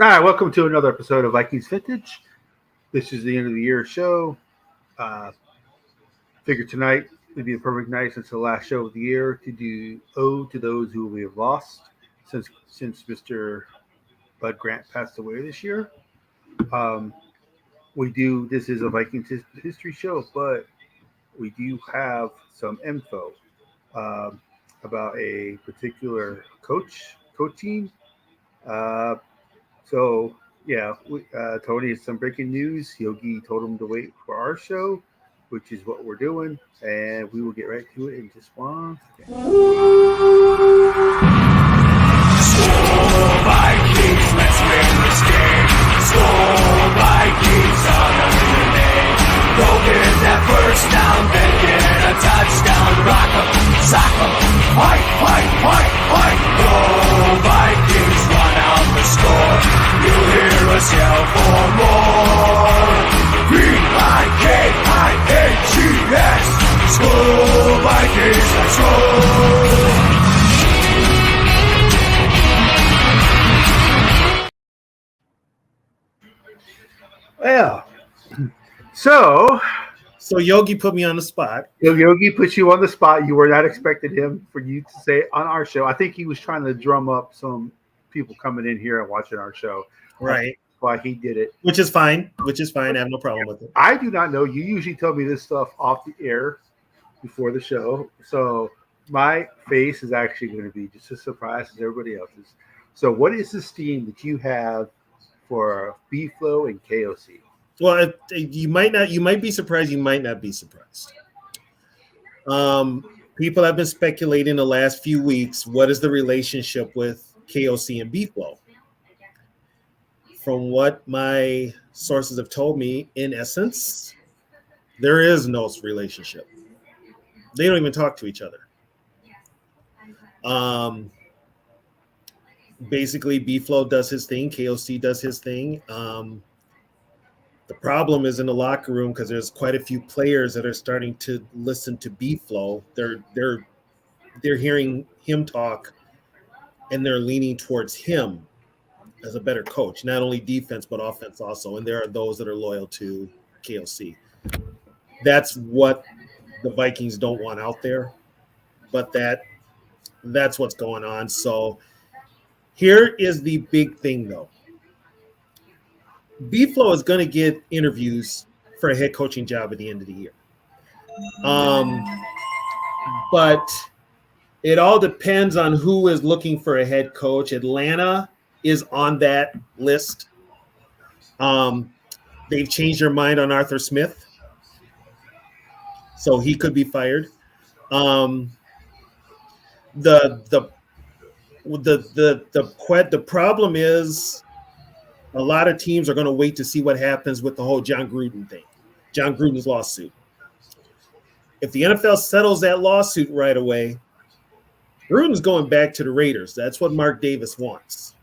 All right, welcome to another episode of Vikings Vintage. This is the end of the year show. Uh, Figured tonight would be the perfect night since the last show of the year to do ode to those who we have lost since Mr. Bud Grant passed away this year. Um, we do this is a Vikings history show, but we do have some info um, about a particular coaching. Uh, So Tony has some breaking news. Yogi told him to wait for our show, which is what we're doing, and we will get right to it in just 1 second. Skol Vikings, let's win this game. Skol Vikings, honor your name. Go get that first down, then get a touchdown. Rock 'em, sock 'em, fight, fight, fight, fight. Go Vikings, run out the score. You'll hear us yell for more. V-I-K-I-N-G-S. Skol Vikings, let's roll. Well, so So Yogi put me on the spot. Yogi put you on the spot. You were not expecting him for you to say on our show. I think he was trying to drum up some people coming in here and watching our show. Right. Why he did it. Which is fine. I have no problem with it. I do not know. You usually tell me this stuff off the air before the show. So my face is actually going to be just as surprised as everybody else's. So what is the steam that you have for B-Flow and KOC? Well, you might be surprised. You might not be surprised. People have been speculating the last few weeks. What is the relationship with KOC and B-Flow? From what my sources have told me, in essence, there is no relationship. They don't even talk to each other. Basically, B-Flow does his thing. KOC does his thing. The problem is in the locker room because there's quite a few players that are starting to listen to B-Flow. They're hearing him talk, and they're leaning towards him as a better coach, not only defense but offense also. And there are those that are loyal to KOC. That's what the Vikings don't want out there, but that's what's going on. So here is the big thing, though. B-Flow is going to get interviews for a head coaching job at the end of the year. But it all depends on who is looking for a head coach. Atlanta is on that list. They've changed their mind on Arthur Smith, so he could be fired. The problem is a lot of teams are going to wait to see what happens with the whole John Gruden thing, John Gruden's lawsuit. If the NFL settles that lawsuit right away, Gruden's going back to the Raiders. That's what Mark Davis wants.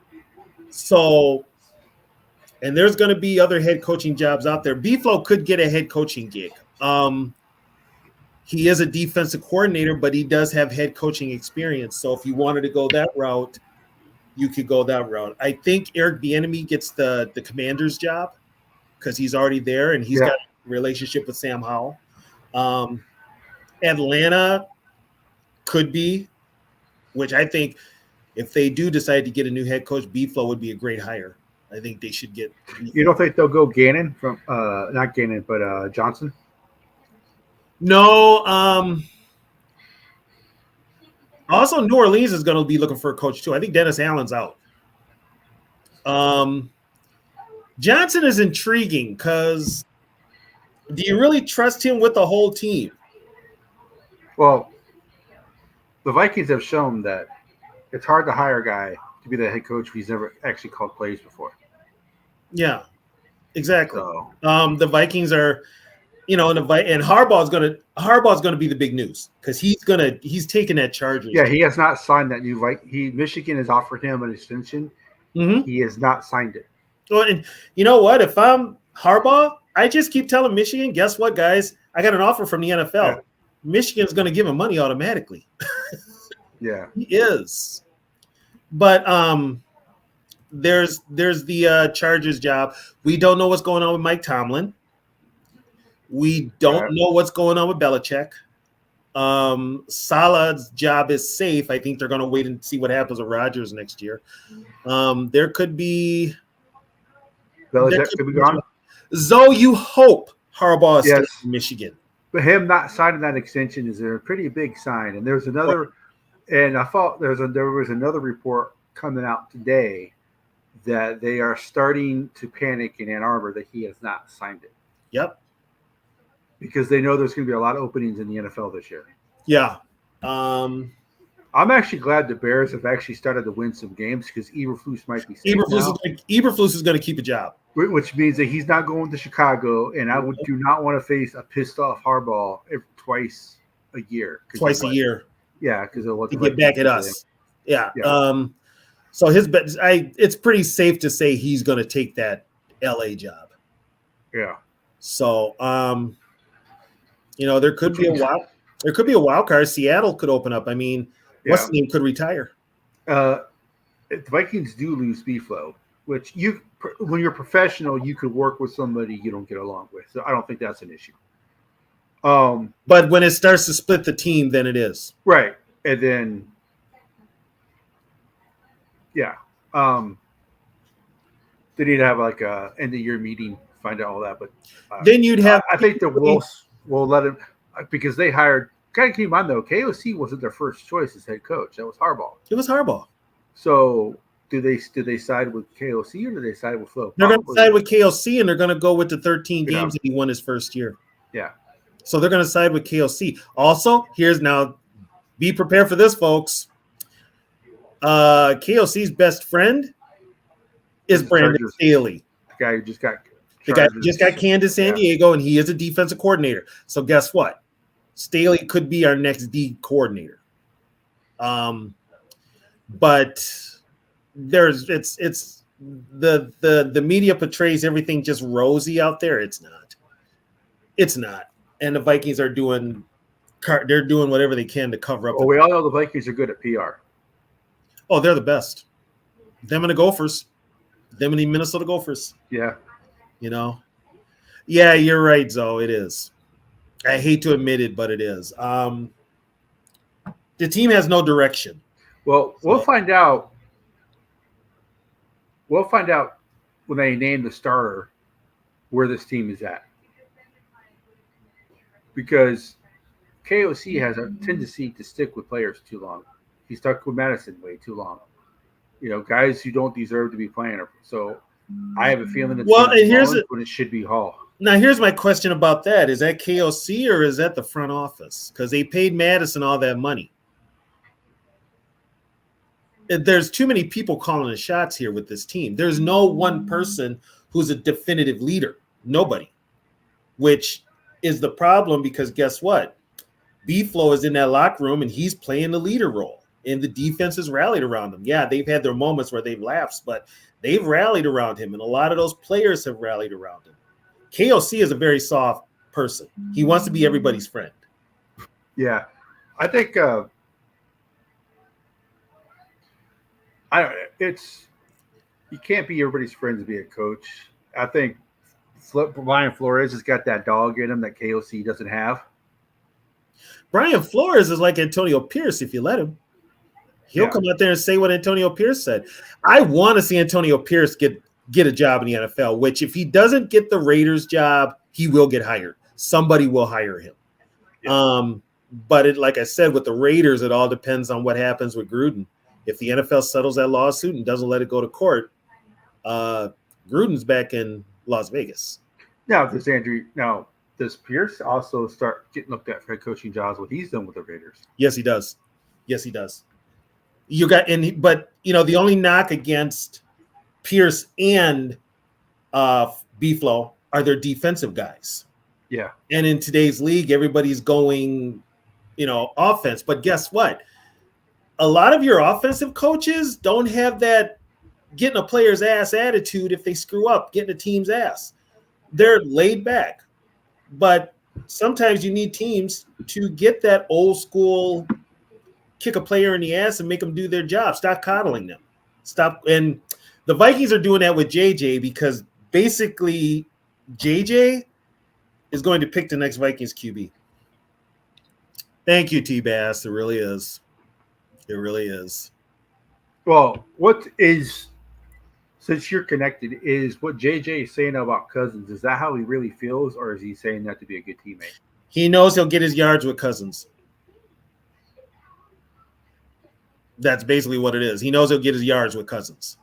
So, and there's going to be other head coaching jobs out there. B-Flow could get a head coaching gig. He is a defensive coordinator, but he does have head coaching experience. So if you wanted to go that route, you could go that route. I think Eric Bieniemy gets the Commander's job because he's already there and he's got a relationship with Sam Howell. Atlanta could be, which I think if they do decide to get a new head coach, B-Flow would be a great hire. I think they should get. You don't think they'll go Gannon from not Gannon, but Johnson? No. Also, New Orleans is going to be looking for a coach too. I think Dennis Allen's out. Johnson is intriguing because do you really trust him with the whole team? Well, the Vikings have shown that it's hard to hire a guy to be the head coach if he's never actually called plays before. Yeah, exactly. So, the Vikings are, and Harbaugh's gonna be the big news because he's taking that Chargers. Yeah, he has not signed that new Michigan has offered him an extension. Mm-hmm. He has not signed it. Well, and you know what? If I'm Harbaugh, I just keep telling Michigan, guess what, guys? I got an offer from the NFL. Yeah. Michigan's going to give him money automatically. Yeah, he is. But there's the Chargers job. We don't know what's going on with Mike Tomlin. We don't know what's going on with Belichick. Salah's job is safe. I think they're going to wait and see what happens with Rodgers next year. There could be Belichick could be gone. Zoe, you hope Harbaugh Yes. stays in Michigan. But him not signing that extension is a pretty big sign. And there's another, and I thought there was another report coming out today that they are starting to panic in Ann Arbor that he has not signed it Yep. because they know there's going to be a lot of openings in the NFL this year. Yeah. I'm actually glad the Bears have actually started to win some games because Eberflus might be safe Eberflus is going to keep a job. which means that he's not going to Chicago, and I do not want to face a pissed off Harbaugh twice a year. Twice a year. Yeah, because they'll to get back at us. Yeah. So it's pretty safe to say he's going to take that LA job. Yeah. So there could be a wild card. Seattle could open up. I mean, what's the name could retire. If the Vikings do lose B-Flow, which when you're professional, you could work with somebody you don't get along with. So I don't think that's an issue. But when it starts to split the team, then it is. Right. And then, yeah. They need to have like a end of year meeting, find out all that. But then you'd have. I think the Wolves will let him because they hired. Kind of keep in mind though, KOC wasn't their first choice as head coach. That was Harbaugh. It was Harbaugh. So do they side with KOC or do they side with Flo? They're going to side with KOC and they're going to go with the 13 games that he won his first year. Yeah. So they're going to side with KOC. Also, be prepared for this, folks. KOC's best friend is Brandon Staley. The guy who just got canned to San Diego, and he is a defensive coordinator. So guess what? Staley could be our next D coordinator. But it's the media portrays everything just rosy out there. It's not. And the Vikings are doing whatever they can to cover up. Well, we all know the Vikings are good at PR. Oh, they're the best. Them and the Gophers. Them and the Minnesota Gophers. Yeah. Yeah, you're right, Zoe. It is. I hate to admit it, but it is. The team has no direction. Well, we'll find out. We'll find out when they name the starter where this team is at. Because KOC has a tendency to stick with players too long. He stuck with Madison way too long. Guys who don't deserve to be playing. So I have a feeling it's when it should be Hall. Now, here's my question about that. Is that KOC or is that the front office? Because they paid Madison all that money. There's too many people calling the shots here with this team. There's no one person who's a definitive leader. Nobody. Which is the problem because guess what? B-Flow is in that locker room and he's playing the leader role. And the defense has rallied around him. Yeah, they've had their moments where they've lapsed, but they've rallied around him. And a lot of those players have rallied around him. KOC is a very soft person. He wants to be everybody's friend. Yeah. I think you can't be everybody's friend to be a coach. I think Brian Flores has got that dog in him that KOC doesn't have. Brian Flores is like Antonio Pierce if you let him. He'll come out there and say what Antonio Pierce said. I want to see Antonio Pierce get a job in the NFL, which if he doesn't get the Raiders job, he will get hired. Somebody will hire him. Yeah. But like I said, with the Raiders, it all depends on what happens with Gruden. If the NFL settles that lawsuit and doesn't let it go to court, Gruden's back in Las Vegas. Now, does Pierce also start getting looked at for head coaching jobs? What he's done with the Raiders? Yes, he does. But the only knock against Pierce and B-Flow are their defensive guys. Yeah. And in today's league, everybody's going, offense. But guess what? A lot of your offensive coaches don't have that getting a player's ass attitude if they screw up, getting a team's ass. They're laid back. But sometimes you need teams to get that old school kick a player in the ass and make them do their job. Stop coddling them. Stop. And The Vikings are doing that with JJ because basically JJ is going to pick the next Vikings QB. Thank you, T-Bass. It really is. It really is. Well, what is, since you're connected, is what JJ is saying about Cousins, is that how he really feels, or is he saying that to be a good teammate? He knows he'll get his yards with Cousins. That's basically what it is. He knows he'll get his yards with Cousins.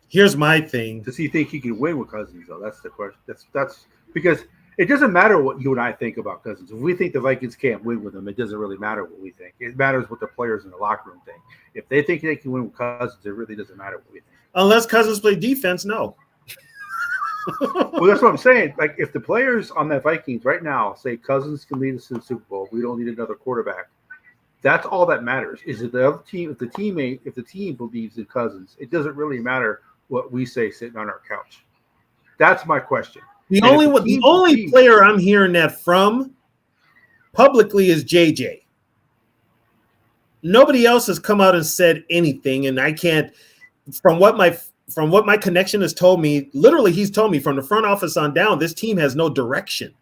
Here's my thing. Does he think he can win with Cousins, though? That's the question. That's because it doesn't matter what you and I think about Cousins. If we think the Vikings can't win with him, it doesn't really matter what we think. It matters what the players in the locker room think. If they think they can win with Cousins, it really doesn't matter what we think. Unless Cousins play defense, no. Well, that's what I'm saying. Like, if the players on that Vikings right now say Cousins can lead us to the Super Bowl, we don't need another quarterback. That's all that matters. Is it the other team? If the team believes in Cousins, it doesn't really matter what we say sitting on our couch. That's my question. The only player I'm hearing that from publicly is JJ. Nobody else has come out and said anything, and I can't. From what my connection has told me, literally, he's told me from the front office on down, this team has no direction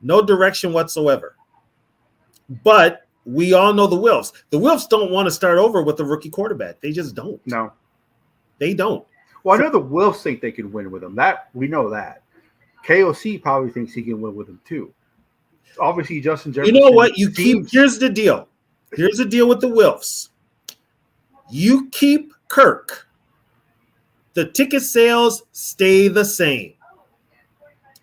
whatsoever. But we all know the Wilfs. The Wilfs don't want to start over with a rookie quarterback. They just don't. No, they don't. Well, I know the Wilfs think they can win with him. That we know that. KOC probably thinks he can win with him too. Obviously, Justin Jefferson. You know what? Here's the deal. Here's the deal with the Wilfs. You keep Kirk. The ticket sales stay the same.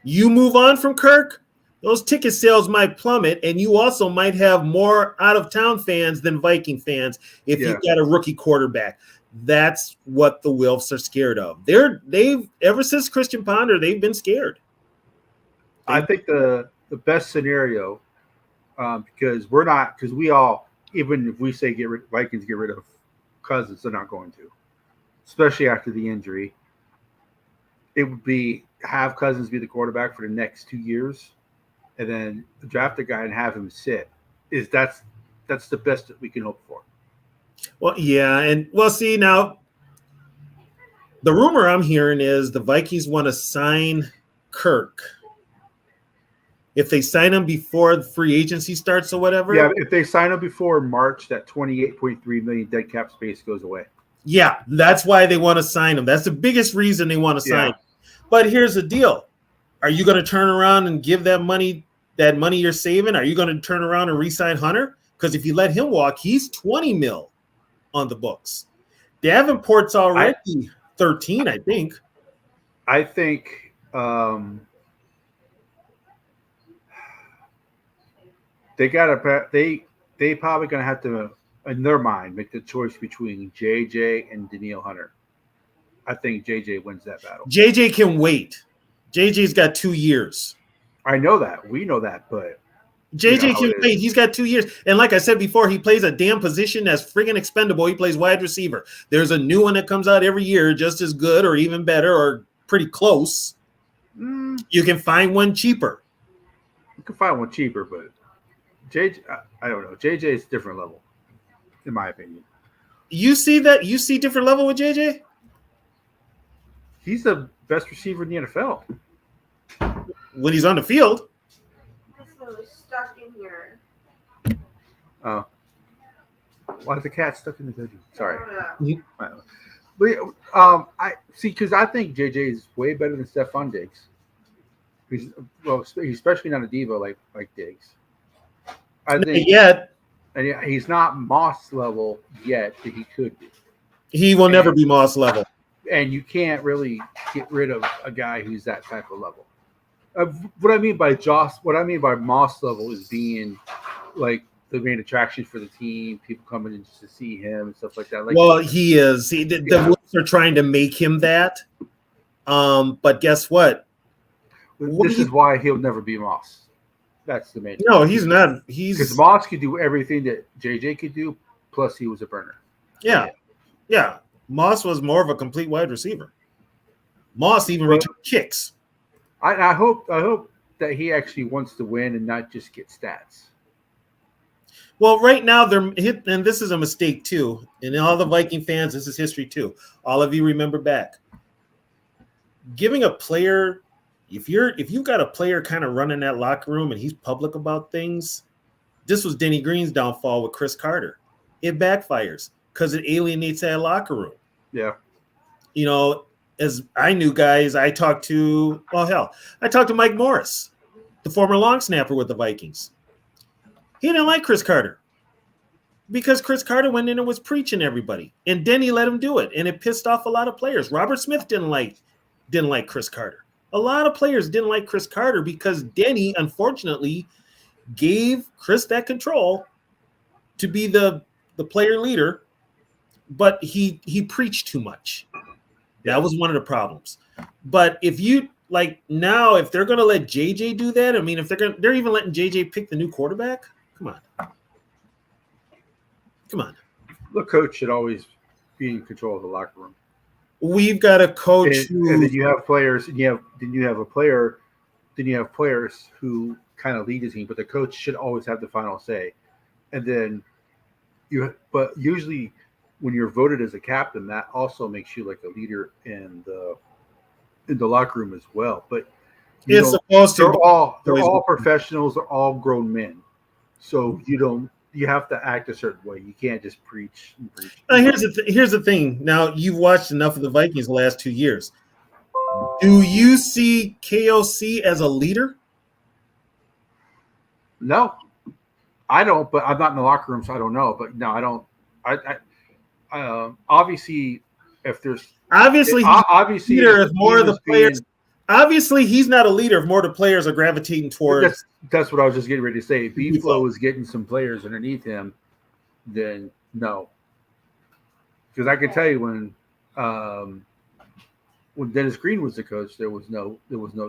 You move on from Kirk, those ticket sales might plummet, and you also might have more out-of-town fans than Viking fans if you've got a rookie quarterback. That's what the Wilfs are scared of. They've ever since Christian Ponder, they've been scared. I think the best scenario, because we all, even if we say Vikings get rid of Cousins, they're not going to, especially after the injury. It would be have Cousins be the quarterback for the next 2 years, and then draft a guy and have him sit. That's the best that we can hope for. Well, yeah, and see now, the rumor I'm hearing is the Vikings want to sign Kirk. If they sign him before the free agency starts or whatever. Yeah, if they sign him before March, that $28.3 million dead cap space goes away. Yeah, that's why they want to sign him. That's the biggest reason they want to sign him. But here's the deal. Are you going to turn around and give that money you're saving? Are you going to turn around and re-sign Hunter? Because if you let him walk, he's $20 million on the books. Davenport's already 13, I think. I think they probably going to have to, in their mind, make the choice between JJ and Danielle Hunter. I think JJ wins that battle. JJ can wait. JJ's got 2 years. I know that. We know that, but JJ can wait. He's got 2 years. And like I said before, he plays a damn position that's friggin' expendable. He plays wide receiver. There's a new one that comes out every year just as good or even better or pretty close. You can find one cheaper. You can find one cheaper, but JJ, I don't know. JJ is a different level, in my opinion. You see that? You see different level with JJ? He's the best receiver in the NFL. When he's on the field. Stuck in here. Oh. Why is the cat stuck in the bedroom? Sorry. I But I see, because I think JJ is way better than Stephon Diggs. He's especially not a diva like Diggs. I think yet, and he's not Moss level yet, but he could be. He will never be Moss level. And you can't really get rid of a guy who's that type of level. What I mean by Moss level is being like the main attraction for the team, people coming in just to see him and stuff like that. Like, he is. The Wolves are trying to make him that. But guess what? This is why he'll never be Moss. That's the main. No, he's not. Because Moss could do everything that JJ could do, plus he was a burner. Yeah. Moss was more of a complete wide receiver. Moss even returned kicks. I hope that he actually wants to win and not just get stats. Well, right now they're hit, and this is a mistake too. And all the Viking fans, this is history too. All of you remember back. Giving a player, if you've got a player kind of running that locker room and he's public about things, this was Denny Green's downfall with Chris Carter. It backfires because it alienates that locker room. Yeah. You know, as I knew guys, I talked to Mike Morris, the former long snapper with the Vikings. He didn't like Chris Carter because Chris Carter went in and was preaching everybody, and Denny let him do it, and it pissed off a lot of players. Robert Smith didn't like Chris Carter. A lot of players didn't like Chris Carter because Denny, unfortunately, gave Chris that control to be the player leader, but he preached too much. That was one of the problems. But if you like now, if they're going to let JJ do that, I mean, if they're even letting JJ pick the new quarterback, come on. The coach should always be in control of the locker room. We've got a coach, and then you have players, and you have players who kind of lead the team, but the coach should always have the final say. And then but usually when you're voted as a captain, that also makes you like a leader in the locker room as well. But it's supposed to. They're all professionals. They're all grown men. So you have to act a certain way. You can't just preach and preach. Here's the thing. Now you've watched enough of the Vikings the last 2 years. Do you see KOC as a leader? No, I don't. But I'm not in the locker room, so I don't know. But no, I don't. Obviously, if there's obviously leader if more of the players. Obviously, he's not a leader if more of the players are gravitating towards. That's what I was just getting ready to say. If B-Flow is getting some players underneath him, then no. Because I can tell you when Dennis Green was the coach, there was no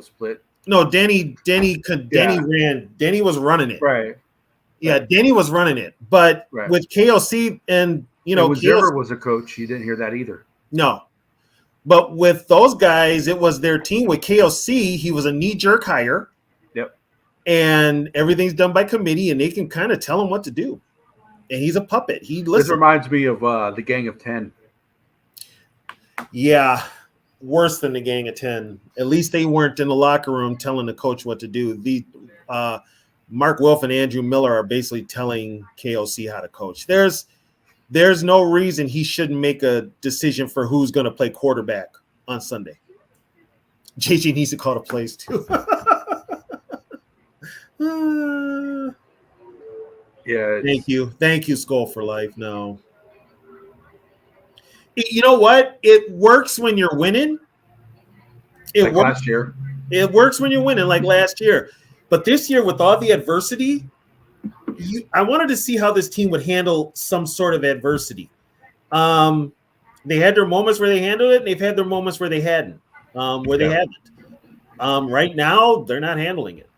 split. No, Denny was running it. Right. Yeah, Denny was running it. But with KOC and when Zimmer was a coach, you didn't hear that either. No. But with those guys, it was their team. With KOC, he was a knee-jerk hire. Yep. And everything's done by committee, and they can kind of tell him what to do. And he's a puppet. This reminds me of the Gang of 10. Yeah, worse than the Gang of 10. At least they weren't in the locker room telling the coach what to do. Mark Wilf and Andrew Miller are basically telling KOC how to coach. There's no reason he shouldn't make a decision for who's going to play quarterback on Sunday. JJ needs to call the plays too. Yeah. Thank you, Skull for Life. No. You know what? It works when you're winning. Last year. It works when you're winning, like last year. But this year, with all the adversity, I wanted to see how this team would handle some sort of adversity. They had their moments where they handled it, and they've had their moments where they hadn't. They haven't. Right now, they're not handling it.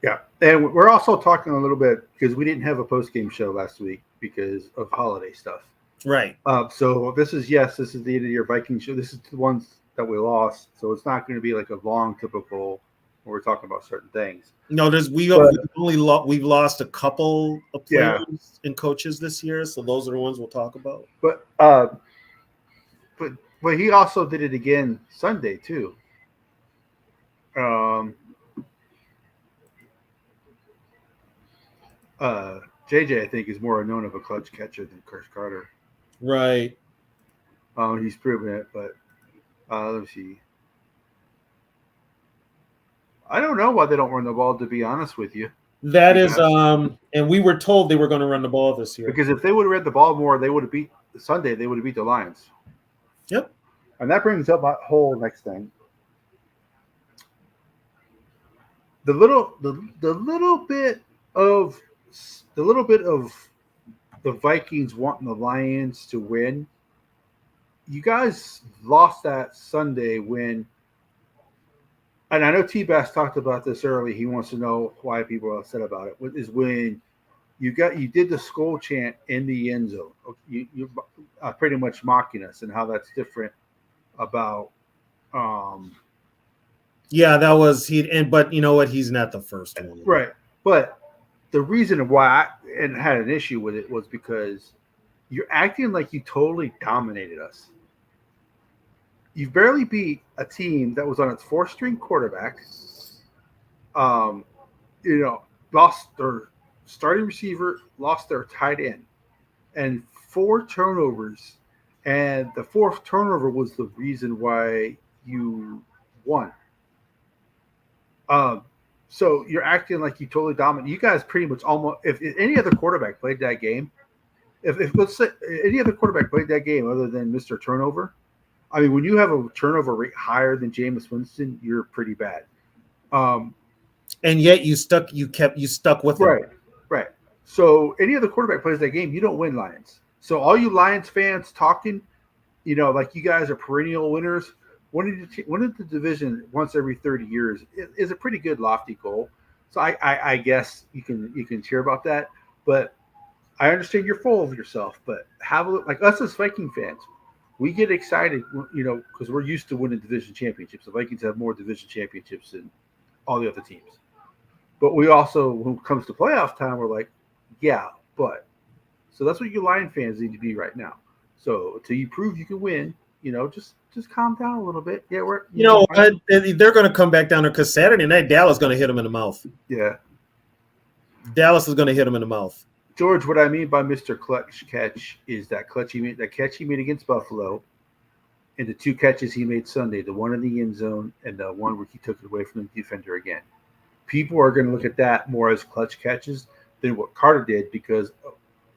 Yeah, and we're also talking a little bit because we didn't have a post-game show last week because of holiday stuff. Right. So this is the end of the year Viking show. This is the ones that we lost, so it's not going to be like a long typical where we're talking about certain things. No, we've lost a couple of players and coaches this year, so those are the ones we'll talk about. But he also did it again Sunday too. JJ, I think, is more known of a clutch catcher than Chris Carter. Right. He's proven it, but let me see. I don't know why they don't run the ball, to be honest with you. That is, and we were told they were going to run the ball this year. Because if they would have read the ball more, they would have beat Sunday. They would have beat the Lions. Yep. And that brings up my whole next thing. The little bit of the Vikings wanting the Lions to win. You guys lost that Sunday when. And I know T-Bass talked about this early. He wants to know why people are upset about it. Is when you did the skull chant in the end zone. You pretty much mocking us and how that's different about. Yeah, that was he. But you know what? He's not the first one. Right. But the reason why I had an issue with it was because you're acting like you totally dominated us. You barely beat a team that was on its fourth-string quarterback. Lost their starting receiver, lost their tight end, and 4 turnovers. And the 4th turnover was the reason why you won. So you're acting like you totally dominate. You guys pretty much almost. If any other quarterback played that game, if let's say any other quarterback played that game other than Mr. Turnover, I mean, when you have a turnover rate higher than Jameis Winston, you're pretty bad. And yet you stuck with him. Right. So any other quarterback plays that game, you don't win, Lions. So all you Lions fans talking, like you guys are perennial winners. Winning the division once every 30 years is a pretty good lofty goal. So I guess you can cheer about that. But I understand you're full of yourself. But have a look, like us as Viking fans, we get excited, because we're used to winning division championships. The Vikings have more division championships than all the other teams. But we also, when it comes to playoff time, we're like, yeah, but. So that's what you Lion fans need to be right now. So until you prove you can win, just calm down a little bit. Yeah, they're going to come back down there because Saturday night Dallas is going to hit them in the mouth. Yeah, Dallas is going to hit them in the mouth. George, what I mean by Mr. Clutch catch is that catch he made against Buffalo, and the 2 catches he made Sunday, the one in the end zone and the one where he took it away from the defender again. People are going to look at that more as clutch catches than what Carter did because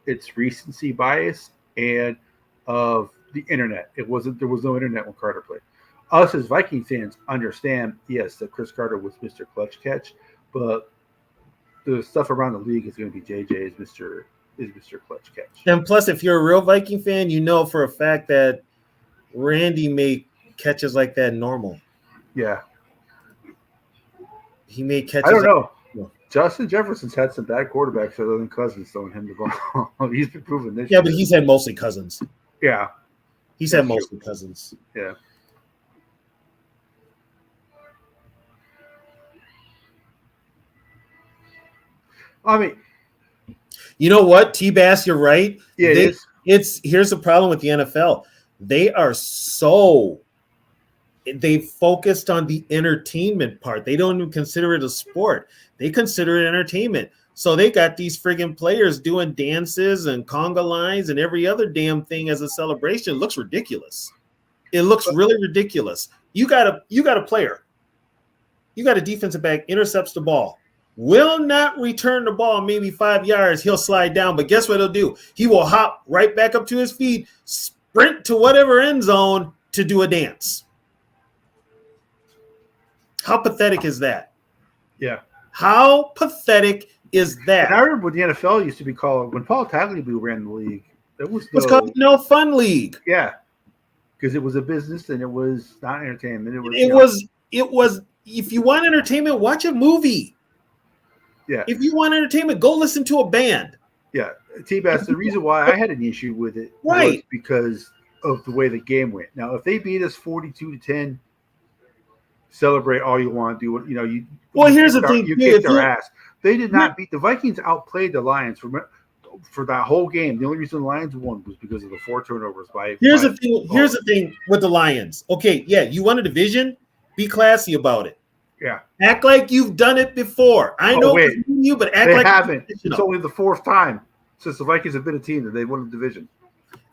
it's recency bias and of the internet. There was no internet when Carter played. Us as Viking fans understand, yes, that Chris Carter was Mr. Clutch Catch, but the stuff around the league is going to be JJ is Mr. Clutch Catch. And plus, if you're a real Viking fan, you know for a fact that Randy made catches like that normal. Yeah. He made catches. I don't know. Justin Jefferson's had some bad quarterbacks other than Cousins throwing him the ball. He's been proven this year. Yeah, but he's had mostly Cousins. Yeah. He's had mostly Cousins. Yeah. I mean, you know what, T-Bass, you're right. Yeah, Here's the problem with the NFL. They focused on the entertainment part. They don't even consider it a sport. They consider it entertainment. So they got these friggin' players doing dances and conga lines and every other damn thing as a celebration. It looks ridiculous. It looks really ridiculous. You got a player. You got a defensive back, intercepts the ball. Will not return the ball maybe 5 yards. He'll slide down. But guess what he'll do? He will hop right back up to his feet, sprint to whatever end zone to do a dance. How pathetic is that? Yeah. How pathetic is that? And I remember what the NFL used to be called when Paul Tagliabue ran the league. It was called No Fun League. Yeah, because it was a business and it was not entertainment. It was. If you want entertainment, watch a movie. Yeah. If you want entertainment, go listen to a band. Yeah, T-Bass. The reason why I had an issue with it was because of the way the game went. Now, if they beat us 42-10. Celebrate all you want to do. Here's the thing. You kicked their ass. They did not beat the Vikings. Outplayed the Lions for that whole game. The only reason the Lions won was because of the 4 turnovers. Here's the thing with the Lions. Okay, yeah, you won a division. Be classy about it. Yeah, act like you've done it before. I know you, but act like they haven't. It's only the 4th time since the Vikings have been a team that they've won a division.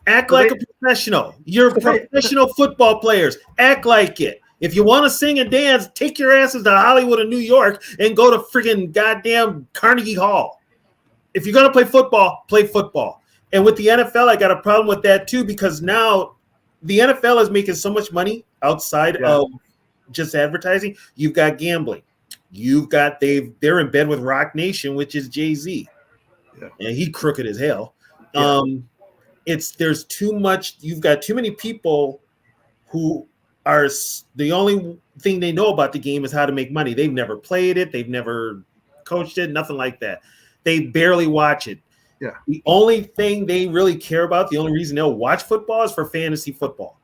Act like a professional. You're professional football players. Act like it. If you want to sing and dance, take your asses to Hollywood and New York and go to freaking goddamn Carnegie Hall. If you're going to play football. And with the NFL, I got a problem with that too, because now the NFL is making so much money outside of just advertising. You've got gambling. They're in bed with Rock Nation, which is Jay-Z. Yeah. And he crooked as hell. Yeah. There's too much. You've got too many people who are the only thing they know about the game is how to make money. They've never played it. They've never coached it, nothing like that. They barely watch it. Yeah. The only thing they really care about, the only reason they'll watch football is for fantasy football.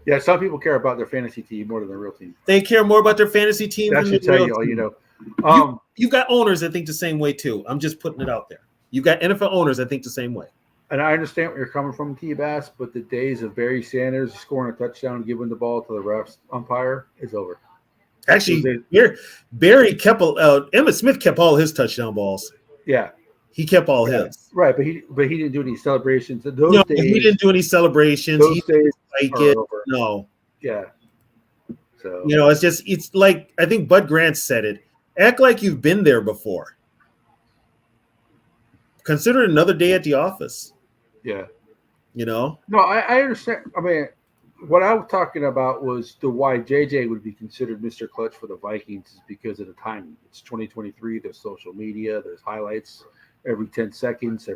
Yeah, some people care about their fantasy team more than their real team. They care more about their fantasy team than their real team. You've got owners that think the same way too. I'm just putting it out there. You've got NFL owners that think the same way. And I understand where you're coming from, T-Bass, but the days of Barry Sanders scoring a touchdown and giving the ball to the refs umpire is over. Actually, Barry kept Emmitt Smith kept all his touchdown balls. Yeah, he kept all his. Right, but he didn't do any celebrations. Those No, days, he didn't do any celebrations. Those He days didn't like are it. over. No, Yeah. So it's like I think Bud Grant said it. Act like you've been there before. Consider it another day at the office. yeah. No, I understand. I mean, what I was talking about was the why JJ would be considered Mr. Clutch for the Vikings is because of the timing. It's 2023. There's social media. There's highlights every 10 seconds.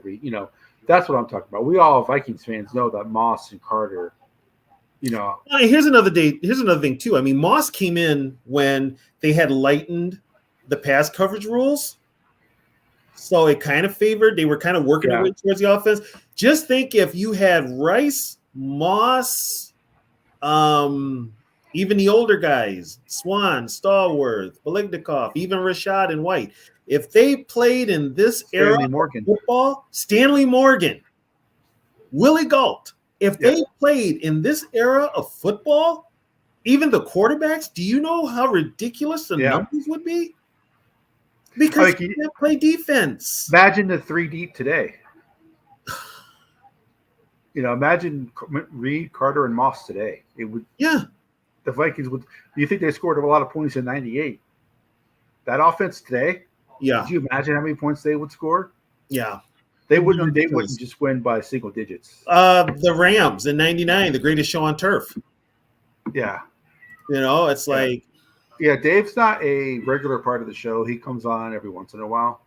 That's what I'm talking about. We all Vikings fans know that Moss and Carter. Here's another thing too. I mean, Moss came in when they had lightened the pass coverage rules, so it kind of favored. They were kind of working their way towards the offense. Just think if you had Rice, Moss, even the older guys, Swan, Stallworth, Bilignikov, even Rashad and White, if they played in this era of football, Stanley Morgan, Willie Gault, if they played in this era of football, even the quarterbacks, do you know how ridiculous the numbers would be? Because you can't play defense. Imagine the 3 deep today. Imagine Reed, Carter, and Moss today. It would. Yeah. The Vikings would. Do you think they scored a lot of points in '98? That offense today. Yeah. Could you imagine how many points they would score? Yeah. They wouldn't just win by single digits. The Rams in '99, the greatest show on turf. Yeah. It's like. Yeah, Dave's not a regular part of the show. He comes on every once in a while.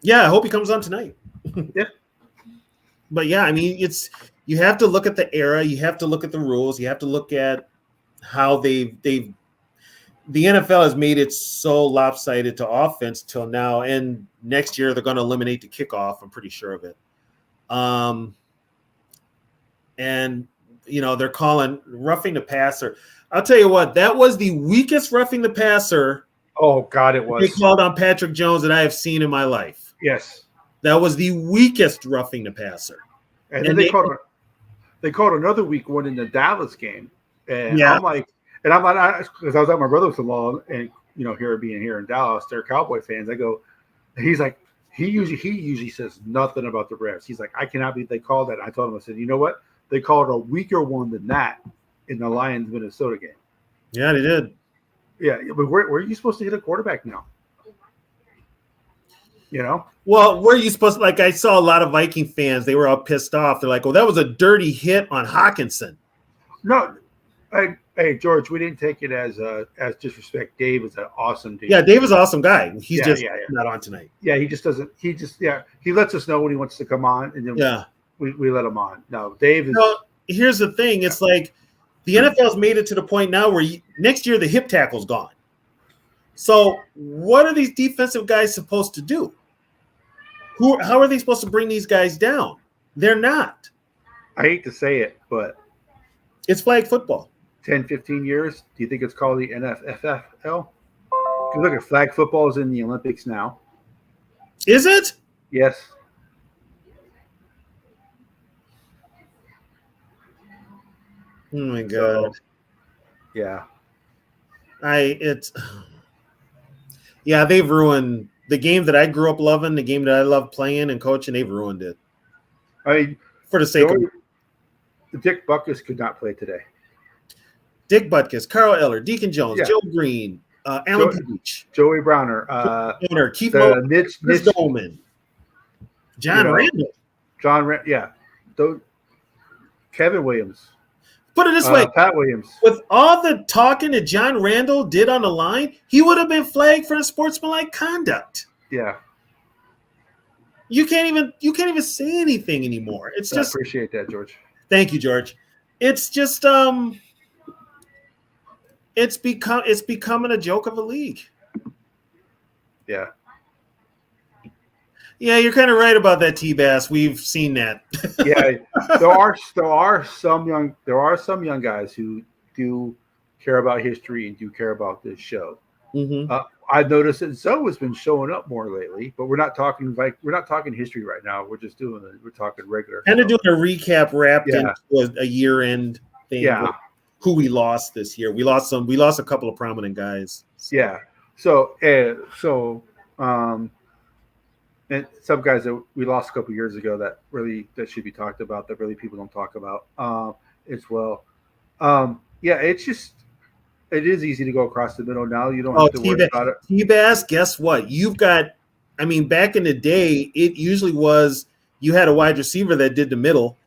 Yeah, I hope he comes on tonight. Yeah. But yeah, I mean, you have to look at the era, you have to look at the rules, you have to look at how the NFL has made it so lopsided to offense till now, and next year they're going to eliminate the kickoff. I'm pretty sure of it. And they're calling roughing the passer. I'll tell you what, that was the weakest roughing the passer. Oh God, it was. They called on Patrick Jones that I have seen in my life. Yes. That was the weakest roughing the passer. And then they called another weak one in the Dallas game. And I'm like, because I was at my brother-in-law and here being here in Dallas, they're Cowboy fans. I go, he's like, he usually says nothing about the refs. He's like, I cannot believe they called that. I told him, I said, you know what? They called a weaker one than that in the Lions Minnesota game. Yeah, they did. Yeah, but where are you supposed to hit a quarterback now? Well, where are you supposed to, like, I saw a lot of Viking fans, they were all pissed off. They're like, well, that was a dirty hit on Hawkinson. No, hey, George, we didn't take it as disrespect. Dave is an awesome dude. Yeah, Dave is an awesome guy. He's not on tonight. Yeah, he lets us know when he wants to come on, and then we let him on. No, Dave is. Here's the thing. It's like the NFL's made it to the point now where next year the hip tackle's gone. So what are these defensive guys supposed to do? How are they supposed to bring these guys down? They're not. I hate to say it, but it's flag football. 10, 15 years. Do you think it's called the NFFL? Because look at flag football is in the Olympics now. Is it? Yes. Oh my God. Yeah. They've ruined the game that I grew up loving, the game that I love playing and coaching. They've ruined it. I mean, for the sake of Dick Butkus could not play today. Dick Butkus, Carl Eller, Deacon Jones, Joe Green, Alan Peach, Joey Browner, Keith Moore, Chris Dolman, John Randall. Kevin Williams. Put it this way, Pat Williams. With all the talking that John Randall did on the line, he would have been flagged for unsportsmanlike conduct. Yeah. You can't even say anything anymore. I appreciate that, George. Thank you, George. It's just it's becoming a joke of a league. Yeah. Yeah, you're kind of right about that, T-Bass. We've seen that. Yeah, there are some young guys who do care about history and do care about this show. Mm-hmm. I've noticed that Zoe has been showing up more lately, but we're not talking history right now. We're just we're talking regular. Kind of stuff. doing a recap wrapped Yeah. into a year-end thing. Yeah. with who we lost this year. We lost a couple of prominent guys. Yeah. So and some guys that we lost a couple years ago that should be talked about that really people don't talk about as well. Yeah, it is easy to go across the middle now. You don't have to worry about it. T-Bass, guess what? Back in the day, it usually was you had a wide receiver that did the middle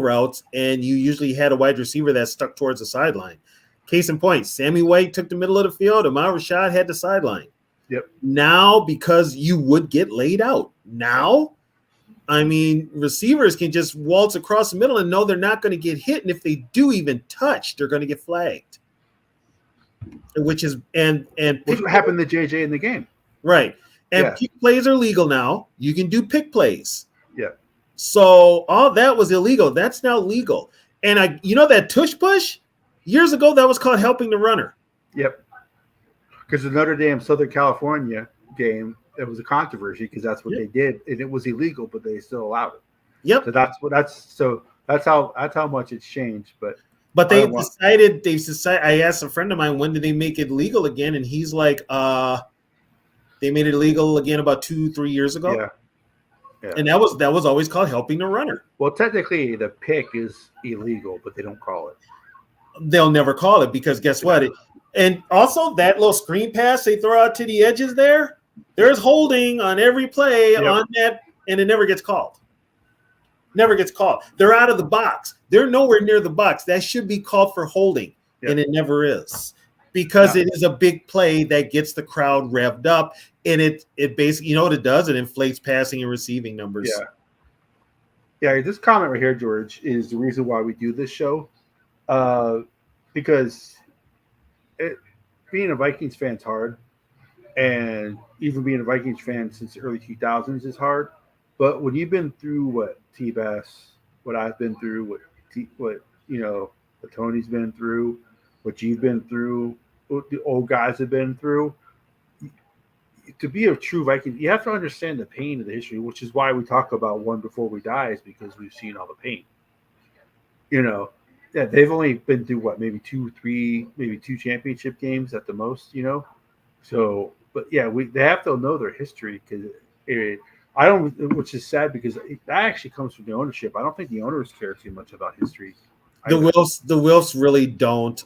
routes, and you usually had a wide receiver that stuck towards the sideline. Case in point, Sammy White took the middle of the field, Ahmad Rashad had the sideline. Yep. Now, because you would get laid out. Now, receivers can just waltz across the middle and know they're not going to get hit, and if they do even touch, they're going to get flagged. Which happened to JJ in the game. Right. And pick plays are legal now. You can do pick plays. Yeah. So all that was illegal. That's now legal. And that tush push, years ago, that was called helping the runner. Yep. Because the Notre Dame Southern California game, it was a controversy because that's what they did, and it was illegal, but they still allowed it. Yep. So that's how much it's changed. But they've decided. I asked a friend of mine, when did they make it legal again? And he's like, they made it illegal again about 2-3 years ago. Yeah. And that was always called helping the runner. Well, technically, the pick is illegal, but they don't call it. They'll never call it because guess what? And also that little screen pass they throw out to the edges there's holding on every play on that, and it never gets called. Never gets called. They're out of the box. They're nowhere near the box. That should be called for holding, and it never is because it is a big play that gets the crowd revved up, and it basically, you know what it does? It inflates passing and receiving numbers. Yeah. This comment right here, George, is the reason why we do this show, because being a Vikings fan is hard, and even being a Vikings fan since the early 2000s is hard. But when you've been through what T-Bass, what I've been through, what Tony's been through, what you've been through, what the old guys have been through, to be a true Viking, you have to understand the pain of the history, which is why we talk about one before we die, is because we've seen all the pain. They've only been through maybe 2-3, maybe 2 championship games at the most, So, but yeah, they have to know their history because which is sad because that actually comes from the ownership. I don't think the owners care too much about history. The Wilfs really don't.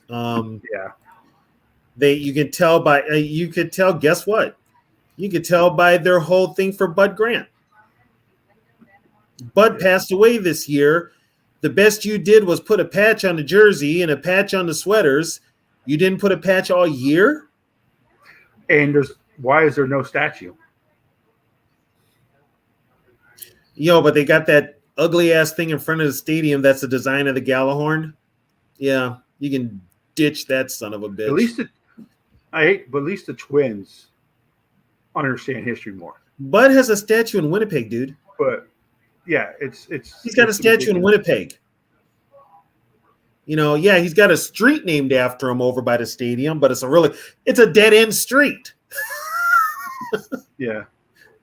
You can tell by guess what? You could tell by their whole thing for Bud Grant. Bud passed away this year. The best you did was put a patch on the jersey and a patch on the sweaters. You didn't put a patch all year? And why is there no statue? But they got that ugly ass thing in front of the stadium. That's the design of the Gallahorn. Yeah, you can ditch that son of a bitch. At least the Twins understand history more. Bud has a statue in Winnipeg, dude. But yeah, he's got a statue in Winnipeg. He's got a street named after him over by the stadium, but it's a dead end street. Yeah.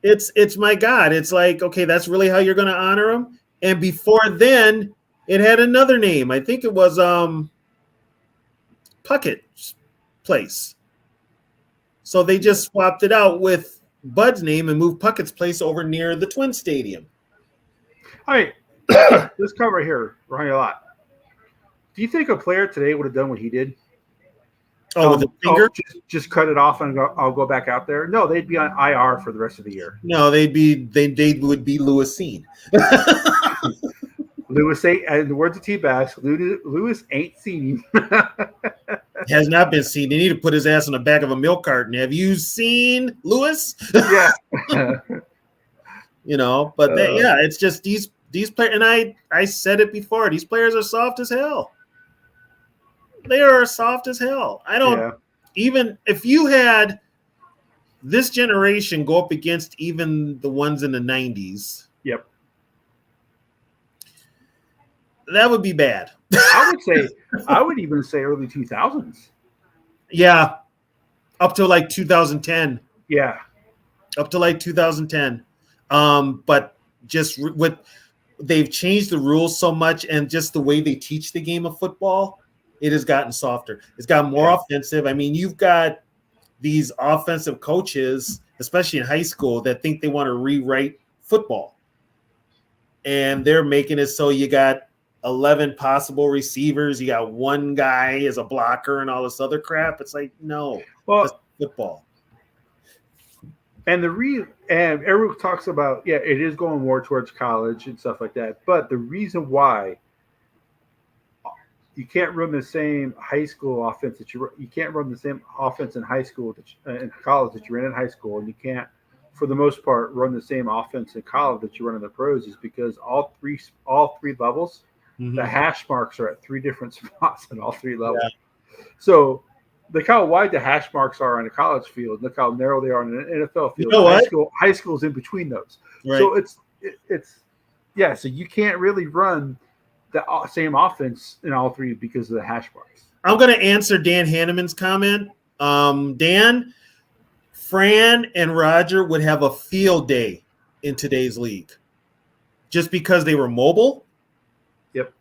It's my God. It's like, okay, that's really how you're going to honor him. And before then, it had another name. I think it was Puckett's place. So they just swapped it out with Bud's name and moved Puckett's place over near the Twin Stadium. All right, this cover here, Ronnie a lot. Do you think a player today would have done what he did? With the finger? Just cut it off and I'll go back out there. No, they'd be on IR for the rest of the year. No, they would be Lewis seen. Lewis ain't, in the words of T-Bass, Lewis ain't seen him. Has not been seen. They need to put his ass on the back of a milk carton. Have you seen Lewis? Yeah. It's just these players, and I said it before, these players are soft as hell. They are soft as hell. Even if you had this generation go up against even the ones in the 90s. Yep. That would be bad. I would even say early 2000s. Yeah. up to like 2010. Yeah. Up to like 2010. But just they've changed the rules so much, and just the way they teach the game of football, it has gotten softer. It's gotten more offensive. I mean, you've got these offensive coaches, especially in high school, that think they want to rewrite football. And they're making it so you got 11 possible receivers. You got one guy as a blocker and all this other crap. It's like, no, that's football. And and everyone talks about, it is going more towards college and stuff like that. But the reason why you can't run the same high school offense you can't run the same offense in high school in college that you ran in high school, and you can't, for the most part, run the same offense in college that you run in the pros, is because all three levels, the hash marks are at 3 different spots in all 3 levels. Yeah. So look how wide the hash marks are on a college field. Look how narrow they are on an NFL field. You know high school's in between those. Right. So so you can't really run the same offense in all 3 because of the hash marks. I'm going to answer Dan Hanneman's comment. Dan, Fran and Roger would have a field day in today's league just because they were mobile. Yep.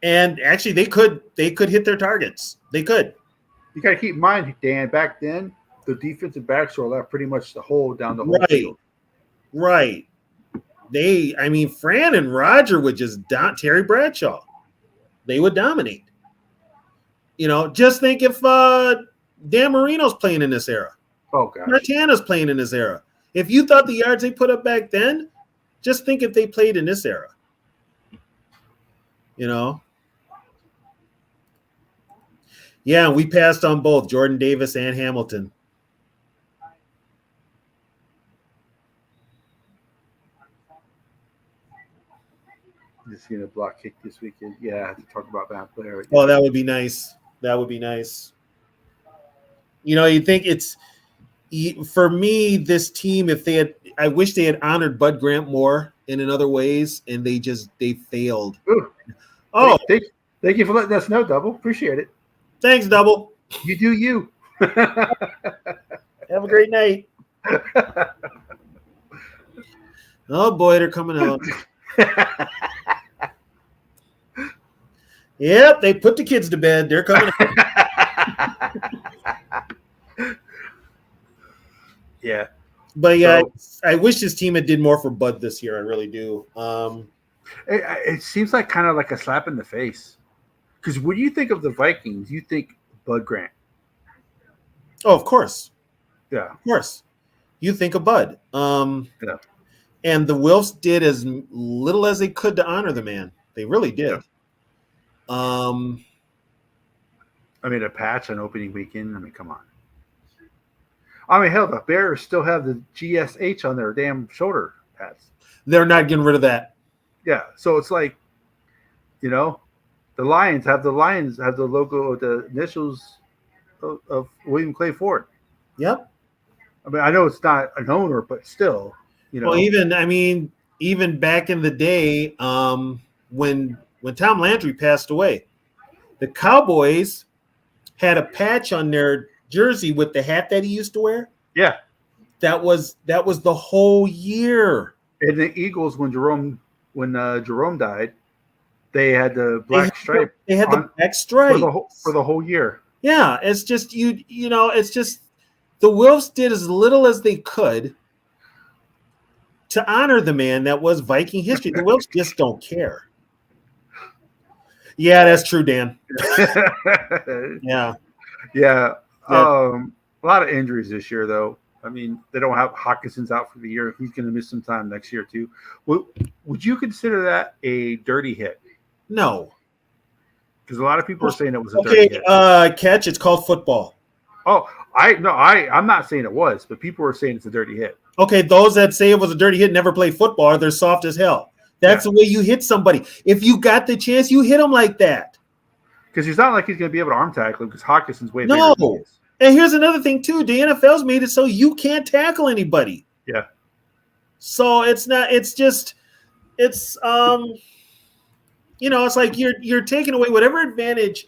And actually they could hit their targets. They could. You got to keep in mind, Dan, back then, the defensive backs were left pretty much the whole down the whole field. Right. Fran and Roger would just Terry Bradshaw. They would dominate. Just think if Dan Marino's playing in this era. Oh, gosh. Martana's playing in this era. If you thought the yards they put up back then, just think if they played in this era. Yeah, we passed on both Jordan Davis and Hamilton. Just seeing a block kick this weekend. Yeah, I have to talk about that player. Oh, that would be nice. That would be nice. You think for me, this team, I wish they had honored Bud Grant more in other ways, and they failed. Ooh. Oh, thank you for letting us know, Double. Appreciate it. Thanks, Double. You do you. Have a great night. Oh boy, they're coming out. Yep, they put the kids to bed. They're coming out. Yeah. But yeah, I wish this team had did more for Bud this year. I really do. It seems like kind of like a slap in the face. Because when you think of the Vikings, you think Bud Grant. Oh, of course. Yeah. Of course. You think of Bud. Yeah. And the Wilfs did as little as they could to honor the man. They really did. Yeah. A patch on opening weekend. Come on. Hell, the Bears still have the GSH on their damn shoulder pads. They're not getting rid of that. Yeah. So it's like, the Lions have the logo, the initials of William Clay Ford. Yep. I know it's not an owner, but still, Well, even back in the day, when Tom Landry passed away, the Cowboys had a patch on their jersey with the hat that he used to wear. Yeah. That was the whole year. And the Eagles, when Jerome died, they had the black stripe. They had the black stripe for the whole year. Yeah, it's just it's just the Wilfs did as little as they could to honor the man that was Viking history. The Wilfs just don't care. Yeah, that's true, Dan. Yeah. Yeah. A lot of injuries this year, though. They don't have Hawkinson's out for the year. He's going to miss some time next year, too. Would you consider that a dirty hit? No. Because a lot of people are saying it was a dirty hit. Catch. It's called football. Oh, I'm not saying it was, but people are saying it's a dirty hit. Okay, those that say it was a dirty hit never played football. They're soft as hell. That's the way you hit somebody. If you got the chance, you hit him like that. Because he's not like he's going to be able to arm tackle him because Hawkinson's way bigger than he is. And here's another thing, too. The NFL's made it so you can't tackle anybody. Yeah. So it's not – it's just – it's it's like you're taking away whatever advantage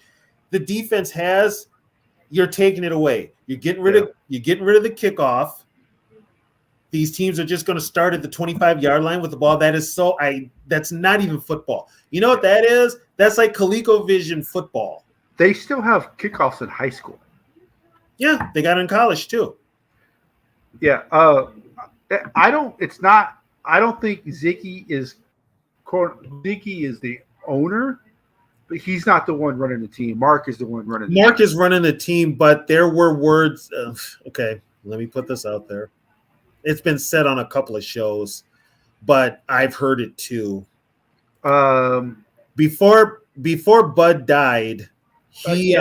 the defense has you're taking it away. You're getting rid of the kickoff. These teams are just going to start at the 25-yard line with the ball. That's not even football. You know what that is? That's like ColecoVision football. They still have kickoffs in high school. Yeah, they got it in college too. Yeah. I don't think Ziggy is the owner, but he's not the one running the team. Mark is the one running the team. Mark is running the team, but there were words. Okay, let me put this out there. It's been said on a couple of shows, but I've heard it too. Before Bud died, he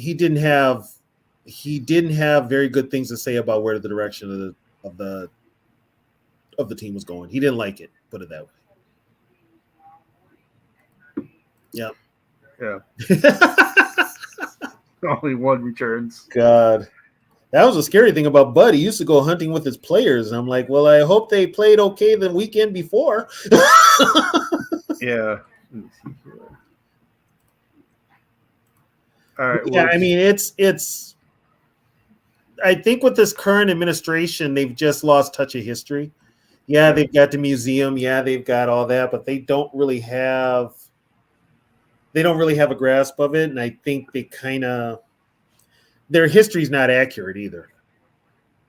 didn't have very good things to say about where the direction of the team was going. He didn't like it, put it that way. Yeah. Only one returns. God. That was a scary thing about Bud. He used to go hunting with his players. And I'm like, well, I hope they played okay the weekend before. Yeah. All right. Yeah, I mean, it's I think with this current administration, they've just lost touch of history. Yeah, they've got the museum. Yeah, they've got all that, but they don't really have a grasp of it. And I think their history's not accurate either.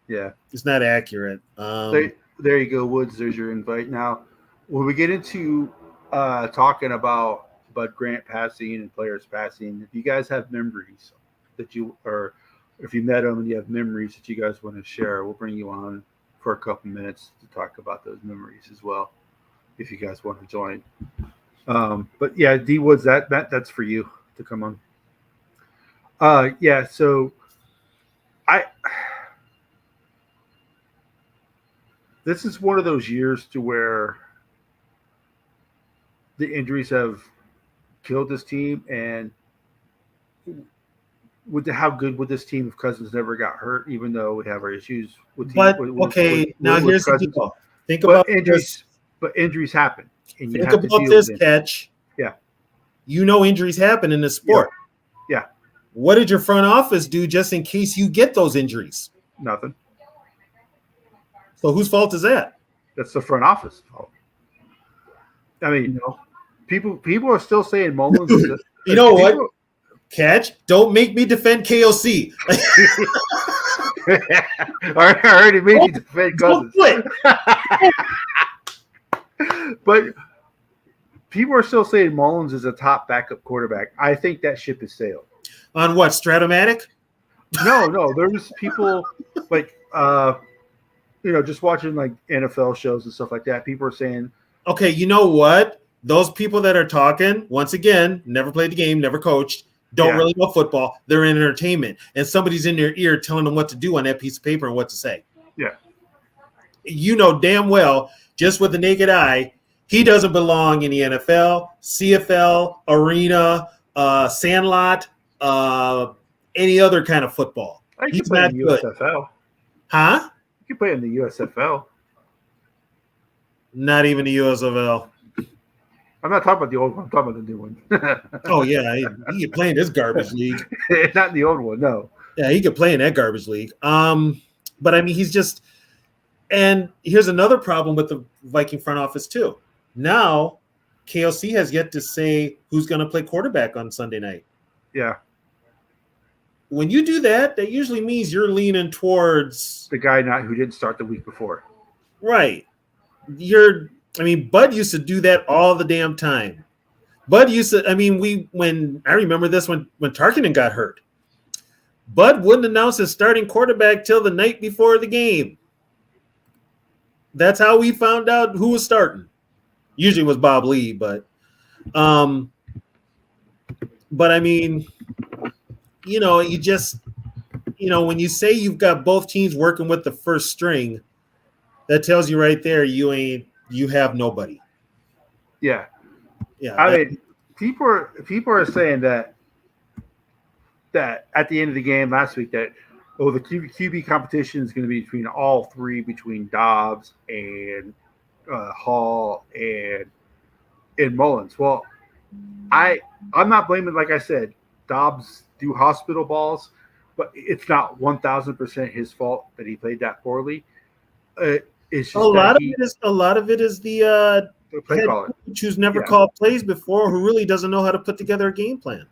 Yeah. It's not accurate. There you go, Woods. There's your invite. Now, when we get into talking about Bud Grant passing and players passing, if you guys have memories if you met them and you have memories that you guys want to share, we'll bring you on for a couple minutes to talk about those memories as well, if you guys want to join. But yeah, D Woods, that's for you to come on. Yeah, so this is one of those years to where the injuries have killed this team, and how good would this team if Cousins never got hurt, even though we have our issues with team, But with here's the Cousins. deal. Think about injuries. this. But injuries happen. And you Think have to about deal this, with it. Catch. Yeah. You know injuries happen in this sport. Yeah. What did your front office do just in case you get those injuries? Nothing. So whose fault is that? That's the front office fault. I mean, people are still saying Mullins. You know what? Catch, don't make me defend KOC. I already made you defend Cousins. But people are still saying Mullins is a top backup quarterback. I think that ship has sailed. On what, Stratomatic? No. There's people like just watching like NFL shows and stuff like that. People are saying, okay, you know what? Those people that are talking, once again, never played the game, never coached, don't really know football. They're in entertainment. And somebody's in their ear telling them what to do on that piece of paper and what to say. Yeah. You know damn well, just with the naked eye, he doesn't belong in the NFL, CFL, arena, sandlot, any other kind of football. He's not in the good. USFL. Huh? You can play in the USFL. Not even the USFL. I'm not talking about the old one. I'm talking about the new one. Oh, yeah. He could play in this garbage league. Not the old one, no. Yeah, he could play in that garbage league. But, I mean, he's just – and here's another problem with the Viking front office, too. Now, KOC has yet to say who's going to play quarterback on Sunday night. Yeah. When you do that, that usually means you're leaning towards the guy who didn't start the week before. Right. Bud used to do that all the damn time. Bud used to, I remember this when Tarkinen got hurt. Bud wouldn't announce his starting quarterback till the night before the game. That's how we found out who was starting. Usually it was Bob Lee, but I mean, you just, when you say you've got both teams working with the first string, that tells you right there you have nobody. Yeah. Yeah. I mean, people are saying that at the end of the game last week that the QB competition is going to be between all three, between Dobbs and Hall and Mullins. Well, I'm not blaming. Like I said, Dobbs do hospital balls, but it's not 1,000% his fault that he played that poorly. It's just A lot of it is the play head caller. coach who's never Yeah. called plays before, who really doesn't know how to put together a game plan.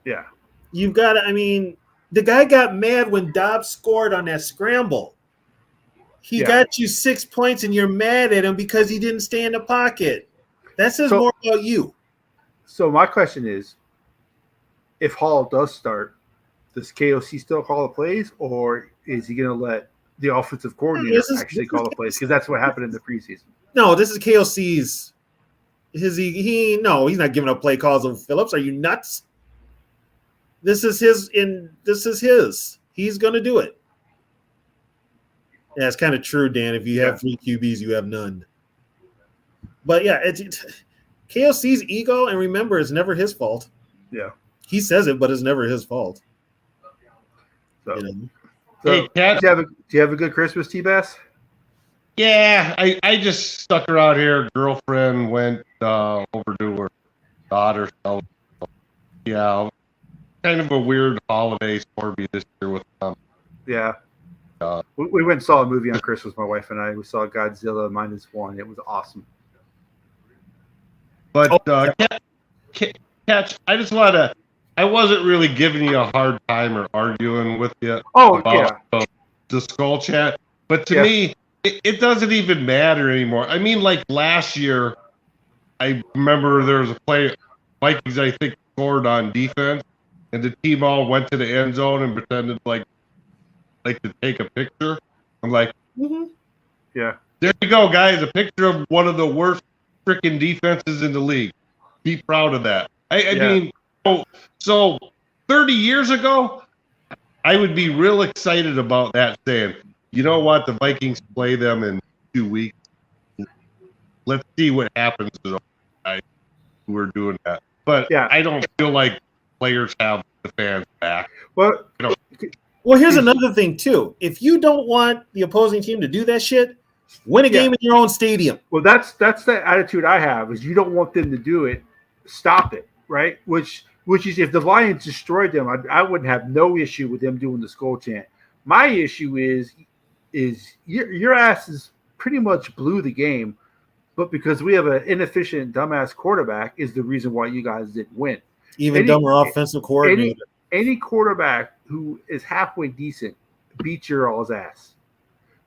Yeah, You've got to, I mean, the guy got mad when Dobbs scored on that scramble. He Yeah. got you 6 points and you're mad at him because he didn't stay in the pocket. That says more about you. So my question is, if Hall does start, does KOC still call the plays, or is he going to let the offensive coordinator actually call the plays? Because that's what happened in the preseason. No, this is KOC's. He's not giving up play calls of Phillips. Are you nuts? This is his. He's going to do it. Yeah, it's kind of true, Dan. If you have 3 QBs, you have none. But yeah, it's KOC's ego, and remember, it's never his fault. Yeah. He says it, but it's never his fault. So, You know? Hey, Cat. do you have a good Christmas, T-Bass? Yeah, I just stuck around here. Girlfriend went over to her daughter. So, yeah, kind of a weird holiday for me this year with them. Yeah. Uh, We went and saw a movie on Christmas, my wife and I. We saw Godzilla -1. It was awesome. But Catch, I just want to. I wasn't really giving you a hard time or arguing with you about the skull chat, but to me, it doesn't even matter anymore. I mean, like last year, I remember there was a play Vikings I think scored on defense, and the team all went to the end zone and pretended like to take a picture. I'm like, Yeah. there you go, guys, a picture of one of the worst freaking defenses in the league. Be proud of that. I mean, so 30 years ago, I would be real excited about that, saying, you know what, the Vikings play them in 2 weeks. Let's see what happens to those guys who are doing that. But I don't feel like players have the fans back. Well, Well, here's another thing too. If you don't want the opposing team to do that shit, win a game in your own stadium. Well, that's the attitude I have. Is you don't want them to do it, stop it, right? Which is if the Lions destroyed them, I wouldn't have no issue with them doing the skull chant. My issue is your asses pretty much blew the game, but because we have an inefficient dumbass quarterback is the reason why you guys didn't win. Even dumber offensive coordinator. Any quarterback who is halfway decent beats your all's ass.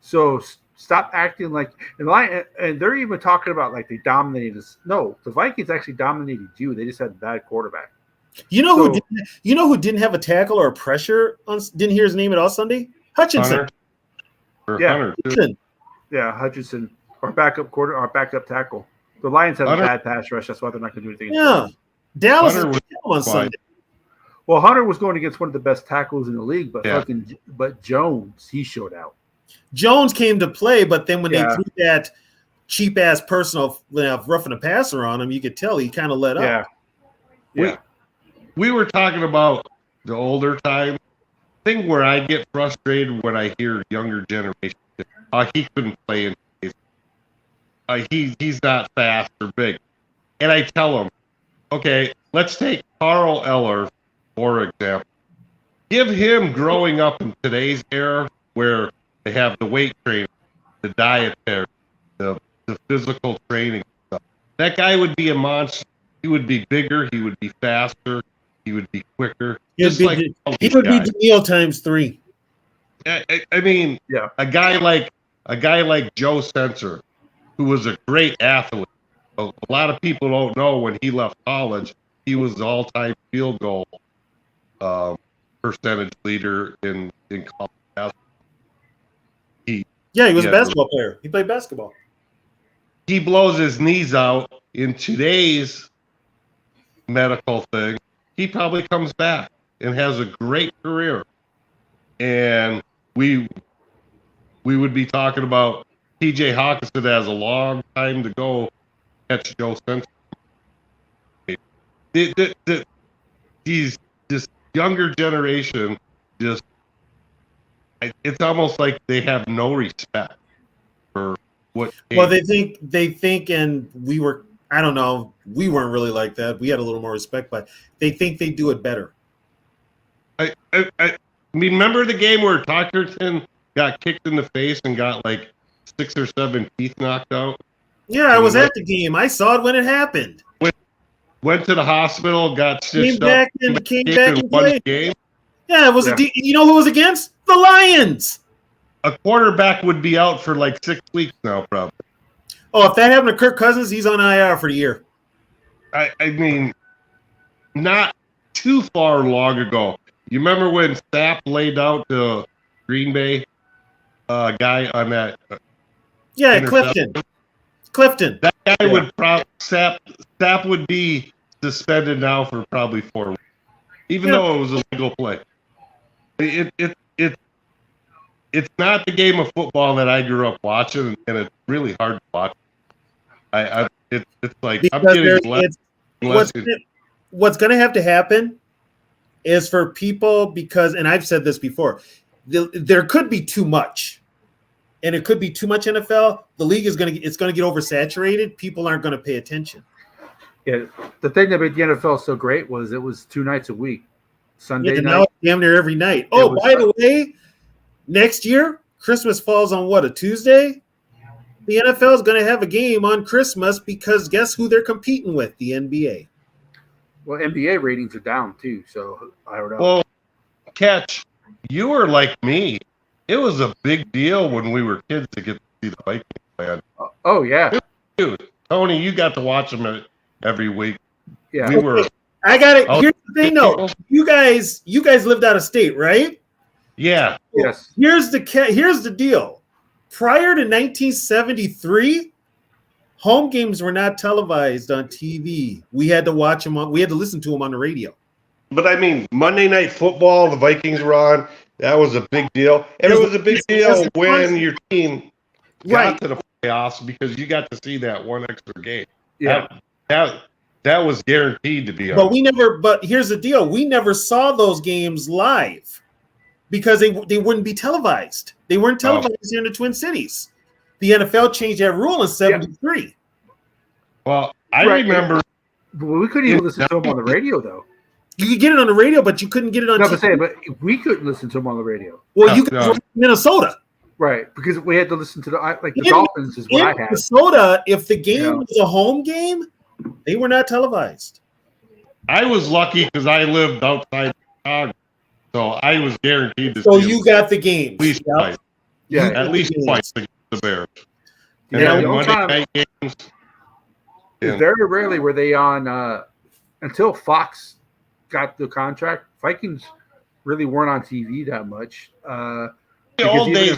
So stop acting like and they're even talking about like they dominated us. No, the Vikings actually dominated you. They just had a bad quarterback. You know who didn't have a tackle or a pressure on? Didn't hear his name at all Sunday? Hutchinson. Hutchinson. Yeah, Hutchinson, our backup tackle. The Lions have a bad pass rush. That's why they're not going to do anything. Yeah, Dallas was on Sunday. Well, Hunter was going against one of the best tackles in the league, but Jones, he showed out. Jones came to play, but then when they threw that cheap ass personal roughing a passer on him, you could tell he kind of let up. Yeah. We were talking about the older time thing where I get frustrated when I hear younger generation. He couldn't play in. He's not fast or big, and I tell him, okay, let's take Carl Eller for example. Give him growing up in today's era where they have the weight training, the dietary, the physical training stuff. That guy would be a monster. He would be bigger. He would be faster. He would be quicker. He would be Daniil times 3. I mean, a guy like Joe Sensor, who was a great athlete. A lot of people don't know when he left college, he was the all-time field goal percentage leader in college basketball. He was a basketball player. He played basketball. He blows his knees out in today's medical thing. He probably comes back and has a great career. And we would be talking about TJ Hawkinson has a long time to go catch Joe Sensor. These this younger generation it's almost like they have no respect for what. Well, they think, and I don't know. We weren't really like that. We had a little more respect, but they think they do it better. I remember the game where Tuckerton got kicked in the face and got like 6 or 7 teeth knocked out. Yeah, I was at the game. I saw it when it happened. Went to the hospital, got stitched Came back up, and won the played. game. Yeah, it was you know who it was against? The Lions. A quarterback would be out for like 6 weeks now, probably. Oh, if that happened to Kirk Cousins, he's on IR for the year. I mean, not too far long ago. You remember when Sapp laid out the Green Bay guy on that? Yeah, Clifton. That guy would Sapp would be suspended now for probably 4 weeks, even though it was a legal play. It's not the game of football that I grew up watching, and it's really hard to watch. It's like I'm getting less. What's going to have to happen is for people, because, and I've said this before, there could be too much, and it could be too much NFL. The league is going to get oversaturated. People aren't going to pay attention. Yeah, the thing that made the NFL so great was it was 2 nights a week, Sunday night. Now it's damn near every night. Oh, by the way, next year Christmas falls on what, a Tuesday? The NFL is going to have a game on Christmas because guess who they're competing with? The NBA. Well, NBA ratings are down too, so I don't know. Well, Catch, you were like me. It was a big deal when we were kids to get to see the Vikings play. Oh yeah, Dude, Tony, you got to watch them every week. yeah. We were. I got it. Here's the thing, though. You guys lived out of state, right? Yeah. Yes. Here's the deal. Prior to 1973, home games were not televised on TV. We had to watch them we had to listen to them on the radio. But I mean, Monday Night Football, the Vikings were on. That was a big deal. And it was a big deal when your team got to the playoffs because you got to see that one extra game. Yeah. That was guaranteed to be on. But here's the deal. We never saw those games live because they wouldn't be televised. They weren't televised here in the Twin Cities. The NFL changed that rule in 73. Well, I remember. But we couldn't even listen to them on the radio, though. You could get it on the radio, but you couldn't get it on TV. But we couldn't listen to them on the radio. Well, you could in Minnesota. Right, because we had to listen to the Dolphins is what I had. Minnesota, if the game was a home game, they were not televised. I was lucky because I lived outside Chicago, so I was guaranteed to. So you got the game. At least twice. Yeah, at least twice against the Bears. And yeah, then Monday night games. Yeah. Very rarely were they on until Fox got the contract. Vikings really weren't on TV that much.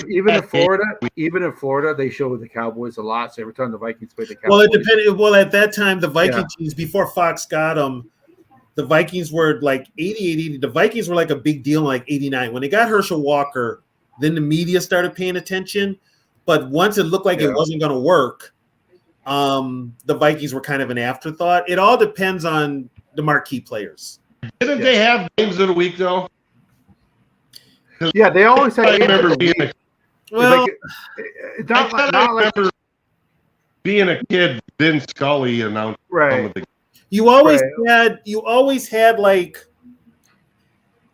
Even in Florida, they show the Cowboys a lot. So every time the Vikings play the Cowboys, well, it depended. Well, at that time, the Viking teams before Fox got them, the Vikings were like 80. The Vikings were like a big deal in like 89 when they got Herschel Walker. Then the media started paying attention, but once it looked like it wasn't going to work, the Vikings were kind of an afterthought. It all depends on the marquee players. Didn't they have games of the week though? Yeah, they always had. I remember being being a kid. Vin Scully announced. Right. You always had like.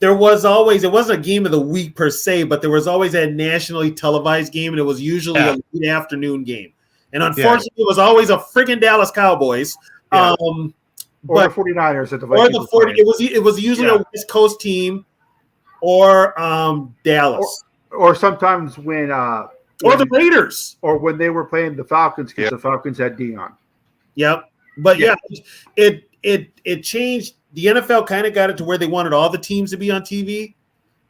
There was always, it wasn't a game of the week per se, but there was always a nationally televised game, and it was usually a late afternoon game. And unfortunately, it was always a friggin' Dallas Cowboys. Or the 49ers at the Or Vikings. the 40. It was usually a West Coast team or Dallas. Or sometimes when or the Raiders. Or when they were playing the Falcons because the Falcons had Dion. Yep. But it changed. The NFL kind of got it to where they wanted all the teams to be on TV,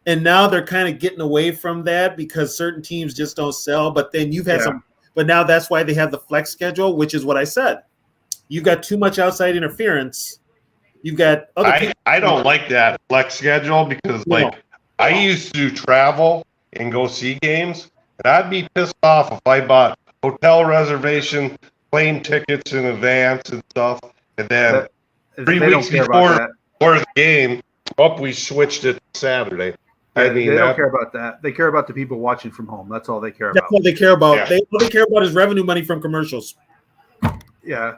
and now they're kind of getting away from that because certain teams just don't sell. But then you've had some, but now that's why they have the flex schedule, which is what I said. You've got too much outside interference. You've got other. I don't like that flex schedule because I used to travel and go see games, and I'd be pissed off if I bought hotel reservation, plane tickets in advance and stuff, and then. 3 weeks before the game, we switched it to Saturday. They don't care about that. They care about the people watching from home. That's all they care about. That's what they care about. All they care about is revenue money from commercials. Yeah.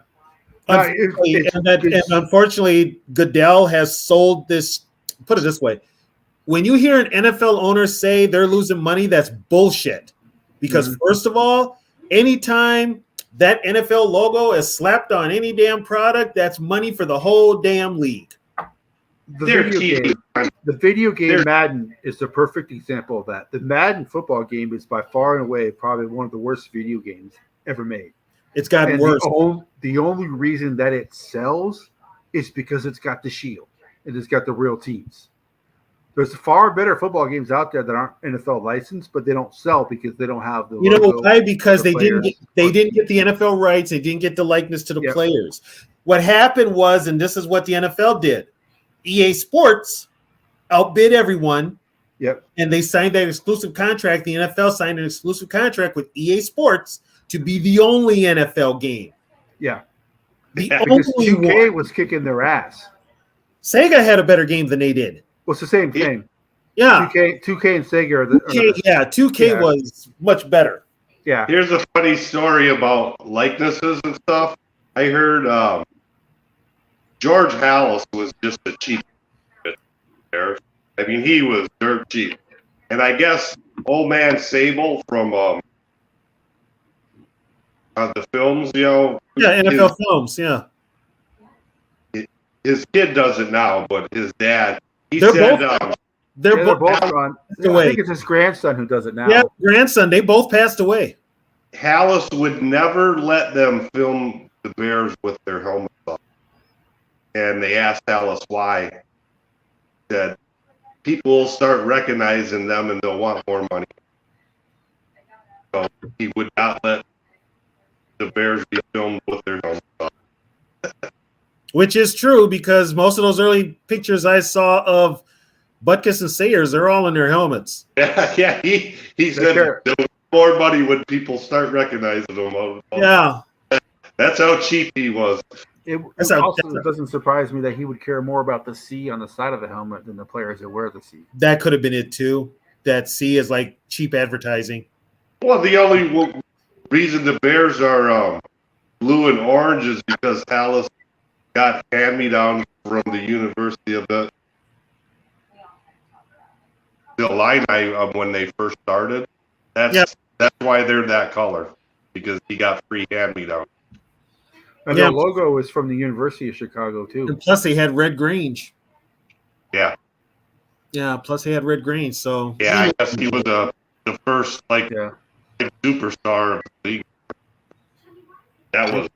No, And unfortunately, Goodell has sold this. Put it this way: when you hear an NFL owner say they're losing money, that's bullshit. Because first of all, anytime that NFL logo is slapped on any damn product, that's money for the whole damn league. The video game Madden is the perfect example of that. The Madden football game is by far and away probably one of the worst video games ever made. It's gotten worse. The only reason that it sells is because it's got the shield and it's got the real teams. There's far better football games out there that aren't NFL licensed, but they don't sell because they don't have the. You know why? Because they didn't get the NFL rights. They didn't get the likeness to the players. What happened was, and this is what the NFL did: EA Sports outbid everyone. Yep. And they signed that exclusive contract. The NFL signed an exclusive contract with EA Sports to be the only NFL game. Yeah. Because 2K was kicking their ass. Sega had a better game than they did. Well, it's the same thing. Yeah. 2K and Sega are 2K was much better. Yeah. Here's a funny story about likenesses and stuff. I heard George Halas was just a cheap there. I mean, he was dirt cheap. And I guess old man Sable from the films, Yeah, NFL films, yeah. His kid does it now, but his dad, they're both gone. I think it's his grandson who does it now. Yeah, grandson. They both passed away. Halas would never let them film the Bears with their helmets on. And they asked Halas why. That people will start recognizing them and they'll want more money. So he would not let the Bears be filmed with their helmets on. Which is true because most of those early pictures I saw of Butkus and Sayers, they're all in their helmets. Yeah, he said there was more money when people start recognizing them. Yeah. That's how cheap he was. It doesn't surprise me that he would care more about the C on the side of the helmet than the players that wear the C. That could have been it too. That C is like cheap advertising. Well, the only reason the Bears are blue and orange is because Halas got hand-me-downs from the University of the Illini when they first started. That's why they're that color, because he got free hand-me-downs. And their logo is from the University of Chicago too. And plus, they had Red Grange. Yeah. Yeah. Plus, they had Red Grange. So yeah, I guess he was the first superstar of the league. That was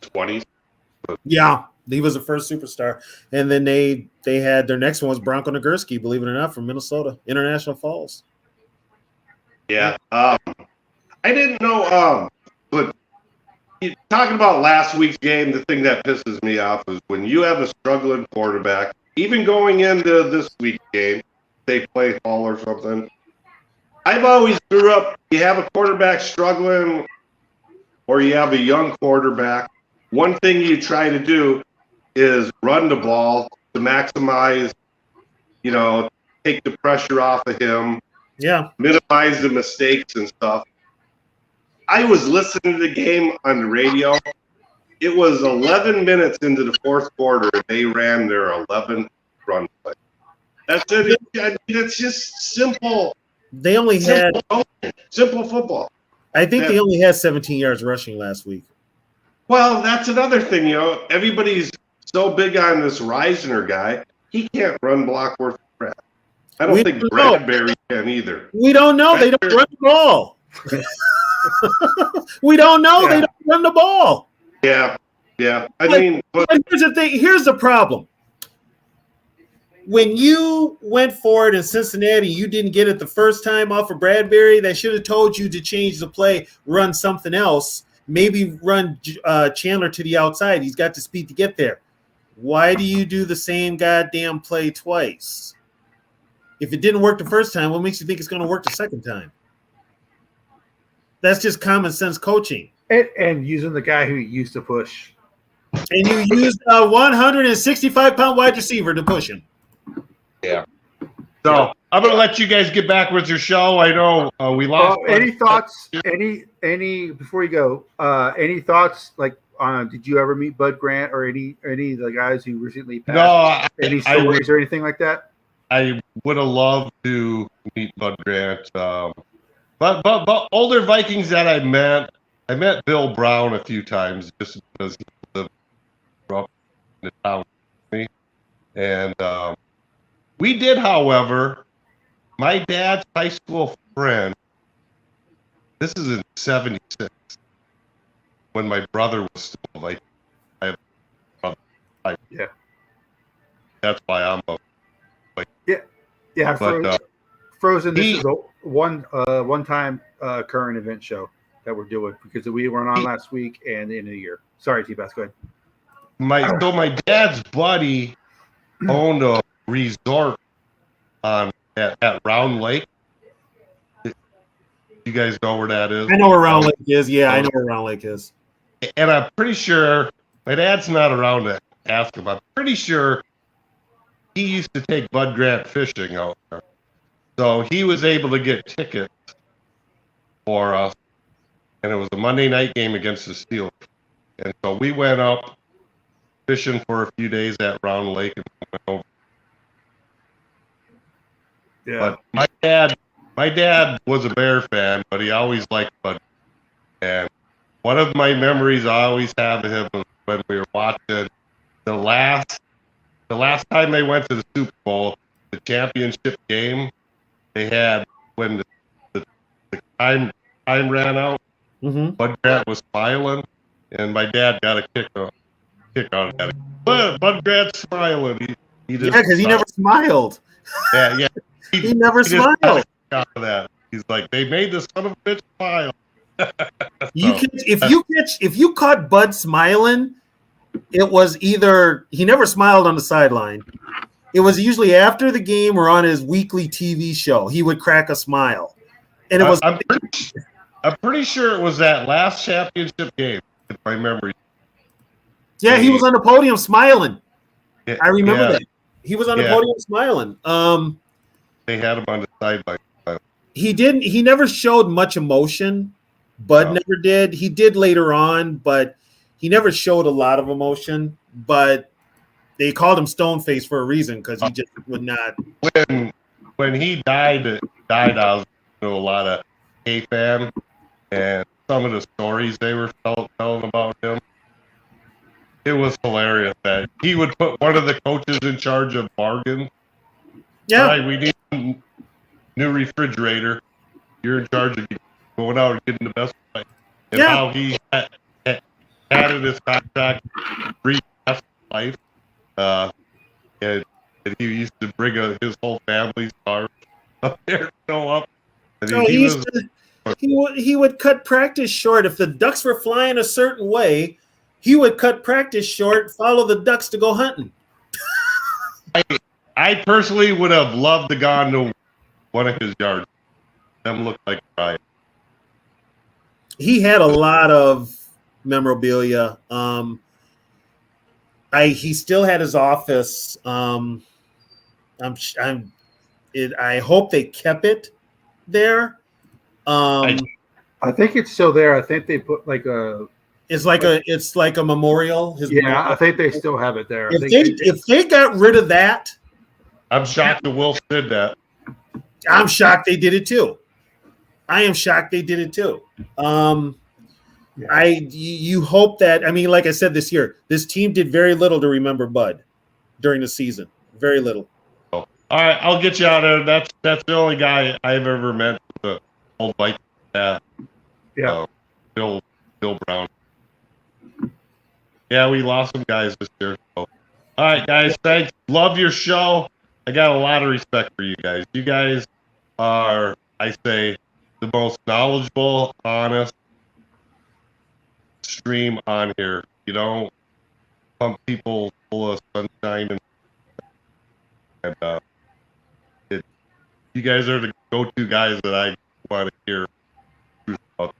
20s. Yeah, he was the first superstar. And then they had their next one was Bronco Nagurski, believe it or not, from Minnesota, International Falls. Yeah. I didn't know, but talking about last week's game, the thing that pisses me off is when you have a struggling quarterback, even going into this week's game, they play Hall or something. I've always grew up, you have a quarterback struggling or you have a young quarterback, one thing you try to do is run the ball to maximize, take the pressure off of him, minimize the mistakes and stuff. I was listening to the game on the radio. It was 11 minutes into the fourth quarter, and they ran their 11th run play. That's it. It's just simple. They only had simple football. I think they only had 17 yards rushing last week. Well, that's another thing, everybody's so big on this Reisner guy. He can't run block worth of crap. I don't think Bradbury can either. We don't know. They don't run the ball. We don't know. They don't run the ball. Yeah. I mean, but here's the thing. Here's the problem. When you went for it in Cincinnati, you didn't get it the first time off of Bradbury. They should have told you to change the play, run something else. Maybe run Chandler to the outside. He's got the speed to get there. Why do you do the same goddamn play twice? If it didn't work the first time, what makes you think it's going to work the second time? That's just common sense coaching. And using the guy who used to push. And you used a 165-pound wide receiver to push him. Yeah. So I'm going to let you guys get back with your show. I know we lost. Any thoughts? Any before you go? Any thoughts? Like Did you ever meet Bud Grant or any of the guys who recently passed? No, Any stories or anything like that? I would have loved to meet Bud Grant. But older Vikings that I met Bill Brown a few times just because he lived up in the town with me. And we did, however, my dad's high school friend, this is in 76, when my brother was still a Viking. I have a brother. Yeah. That's why I'm a Yeah. But, Frozen. This is a one-time current event show that we're doing because we weren't on last week and the end of the year. Sorry, T-Bass, go ahead. My dad's buddy owned a resort at Round Lake. You guys know where that is? I know where Round Lake is. Yeah, I know where Round Lake is. And I'm pretty sure my dad's not around to ask him. I'm pretty sure he used to take Bud Grant fishing out there. So he was able to get tickets for us. And it was a Monday night game against the Steelers. And so we went up fishing for a few days at Round Lake and went over. Yeah. But my dad was a Bear fan, but he always liked Bud. And one of my memories I always have of him was when we were watching the last time they went to the Super Bowl, the championship game. They had when the time ran out. Mm-hmm. Bud Grant was smiling, and my dad got a kick out of that. Bud Grant's smiling. He just Because he never smiled. Yeah. He never He just got smiled. a kick out of that. He's like, they made the son of a bitch smile. If you caught Bud smiling, it was either he never smiled on the sideline. It was usually after the game or on his weekly TV show. He would crack a smile, and it was. I'm pretty sure it was that last championship game, if my memory. Yeah, he was on the podium smiling. Yeah, I remember that. He was on the podium smiling. They had him on the sideline. He never showed much emotion. Bud never did. He did later on, but he never showed a lot of emotion. But they called him Stoneface for a reason because he just would not. When he died, I was a lot of K-Fan and some of the stories they were telling about him. It was hilarious that he would put one of the coaches in charge of bargains. Yeah. All right, we need a new refrigerator. You're in charge of going out and getting the best price. And how he had in his contract free life. And he used to bring his whole family's car up there to show up. And he would cut practice short. If the Ducks were flying a certain way, he would cut practice short, follow the Ducks to go hunting. I personally would have loved to gone to one of his yards. Them looked like Ryan. He had a lot of memorabilia. He still had his office. I hope they kept it there. I think it's still there. I think they put it's like a memorial. I think they still have it there. If they got rid of that, I'm shocked that Wilf did that. I'm shocked they did it too. I am shocked they did it too. You hope that, like I said this year, this team did very little to remember Bud during the season. Very little. All right, I'll get you out of there. That's the only guy I've ever met the old Viking. Bill Brown. Yeah, we lost some guys this year. So. All right, guys, thanks. Love your show. I got a lot of respect for you guys. You guys are, I say, the most knowledgeable, honest stream on here. You don't pump people full of sunshine and you guys are the go-to guys that I want to hear. Well,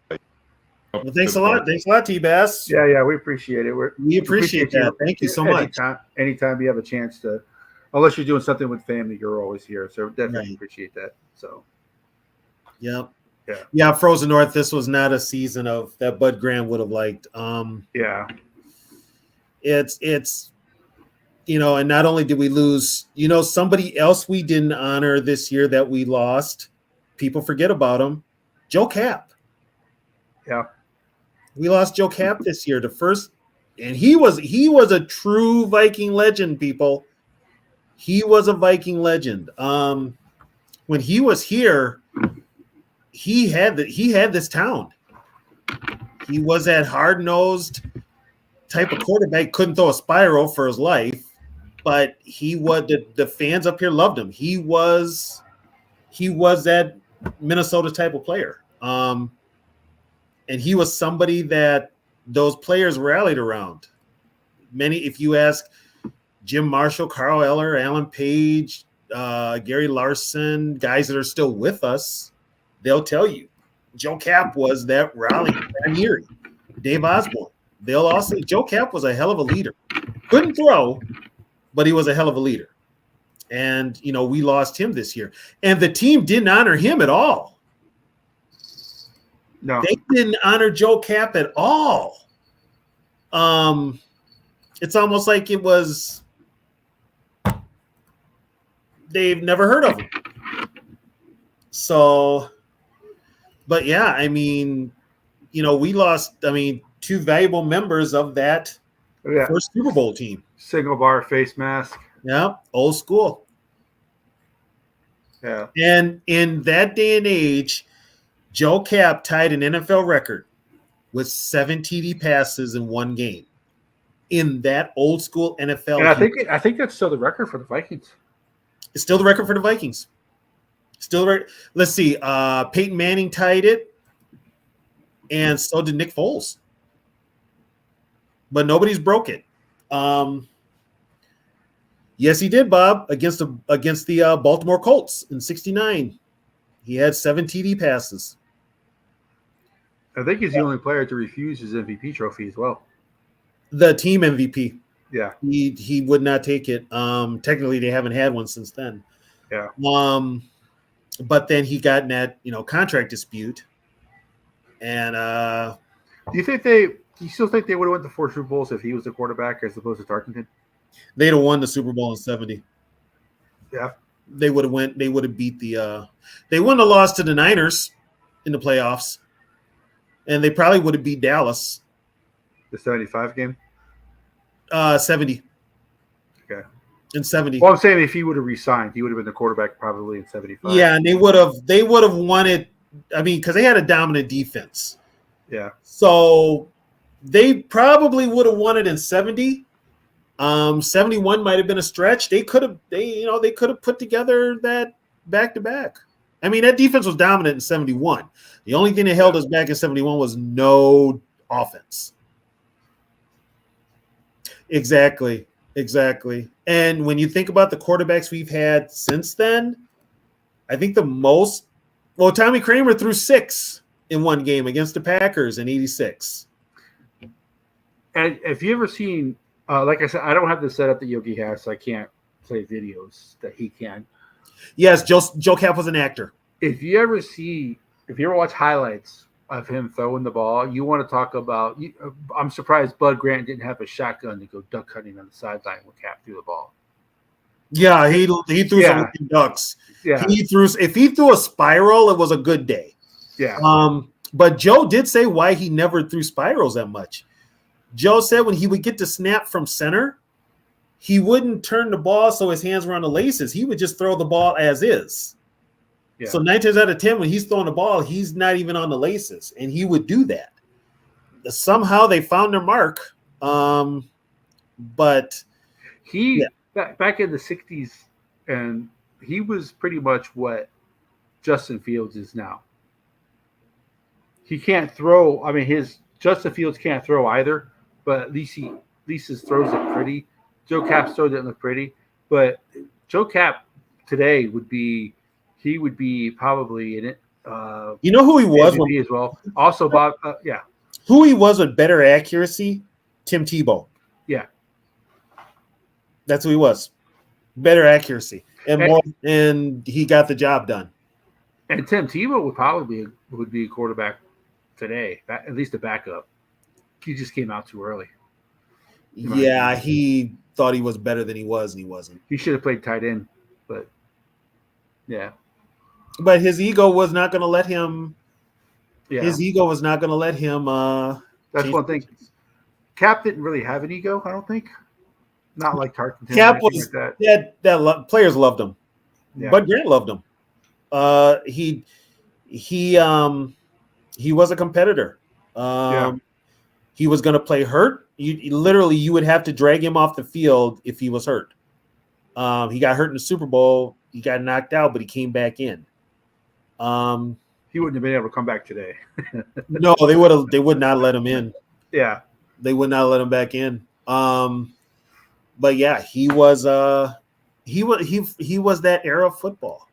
thanks a lot. Thanks a lot, T-Bass. Yeah, we appreciate it. We appreciate that. Thank you so much. Anytime you have a chance to, unless you're doing something with family, you're always here. So definitely appreciate that. So, yeah, Frozen North. This was not a season of that Bud Grant would have liked. Yeah, It's and not only did we lose, somebody else we didn't honor this year that we lost. People forget about him. Joe Cap. Yeah. We lost Joe Cap this year. The first, and he was a true Viking legend, people. He was a Viking legend. When he was here, he had this town. He was that hard-nosed type of quarterback, couldn't throw a spiral for his life, but the fans up here loved him. He was that Minnesota type of player. And he was somebody that those players rallied around. If you ask Jim Marshall, Carl Eller, Alan Page, Gary Larson, guys that are still with us, they'll tell you Joe Cap was that rally. Ranieri, Dave Osborne. They'll all say Joe Cap was a hell of a leader. Couldn't throw, but he was a hell of a leader. And, we lost him this year. And the team didn't honor him at all. No. They didn't honor Joe Cap at all. It's almost like it was they've never heard of him. So, but yeah, we lost, two valuable members of that first Super Bowl team. Single bar face mask. Yeah, old school. Yeah. And in that day and age, Joe Cap tied an NFL record with 7 TD passes in one game in that old school NFL. And I think that's still the record for the Vikings. It's still the record for the Vikings. Still right. Let's see. Peyton Manning tied it, and so did Nick Foles. But nobody's broke it. Yes, he did, Bob, against the Baltimore Colts in '69. He had 7 TD passes. I think he's the only player to refuse his MVP trophy as well. The team MVP. Yeah. He would not take it. Technically, they haven't had one since then. Yeah. But then he got in that contract dispute. And do you still think they would have went to 4 Super Bowls if he was the quarterback as opposed to Tarkenton? They'd have won the Super Bowl in '70. Yeah. They would have beat they wouldn't have lost to the Niners in the playoffs. And they probably would have beat Dallas. The 75 game? 70. Okay. In 70. Well, I'm saying if he would have resigned, he would have been the quarterback probably in 75. Yeah, and they would have won it. Because they had a dominant defense. Yeah. So they probably would have won it in 70. 71 might have been a stretch. They could have put together that back to back. That defense was dominant in 71. The only thing that held us back in 71 was no offense. Exactly. And when you think about the quarterbacks we've had since then, I think Tommy Kramer threw 6 in one game against the Packers in '86. And if you ever seen, like I said, I don't have the setup that Yogi has, so I can't play videos that he can. Yes, Joe Cap was an actor. If you ever watch highlights of him throwing the ball, you want to talk about. I'm surprised Bud Grant didn't have a shotgun to go duck hunting on the sideline when Cap threw the ball. Yeah, he threw some ducks. Yeah, if he threw a spiral, it was a good day. Yeah. But Joe did say why he never threw spirals that much. Joe said when he would get to snap from center, he wouldn't turn the ball so his hands were on the laces. He would just throw the ball as is. Yeah. So 9 times out of 10, when he's throwing the ball, he's not even on the laces, and he would do that. Somehow they found their mark, but back in the '60s, and he was pretty much what Justin Fields is now. He can't throw. Justin Fields can't throw either, but at least his throws look pretty. Joe Cap's throw didn't look pretty, but Joe Cap today would be probably in it. You know who he was as well. Also, Bob. Yeah. Who he was with better accuracy? Tim Tebow. Yeah. That's who he was. Better accuracy and he got the job done. And Tim Tebow would be a quarterback today, at least a backup. He just came out too early. Yeah, he thought he was better than he was, and he wasn't. He should have played tight end, but yeah. But his ego was not going to let him. Yeah. His ego was not going to let him. That's change one thing. Cap didn't really have an ego, I don't think. Not like Tarkenton. Cap or anything was like that. players loved him. Yeah. Bud Grant loved him. He was a competitor. He was going to play hurt. You would have to drag him off the field if he was hurt. He got hurt in the Super Bowl. He got knocked out, but he came back in. He wouldn't have been able to come back today. No, they would not let him in. Yeah. They would not let him back in. But yeah, he was that era of football.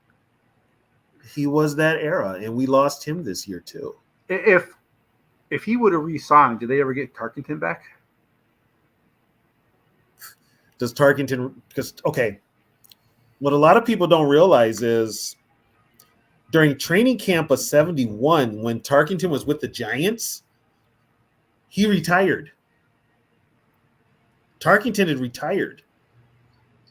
He was that era, and we lost him this year too. If he would have re-signed, did they ever get Tarkenton back? Does Tarkenton? Because okay, what a lot of people don't realize is during training camp of '71, when Tarkenton was with the Giants, he retired. Tarkenton had retired,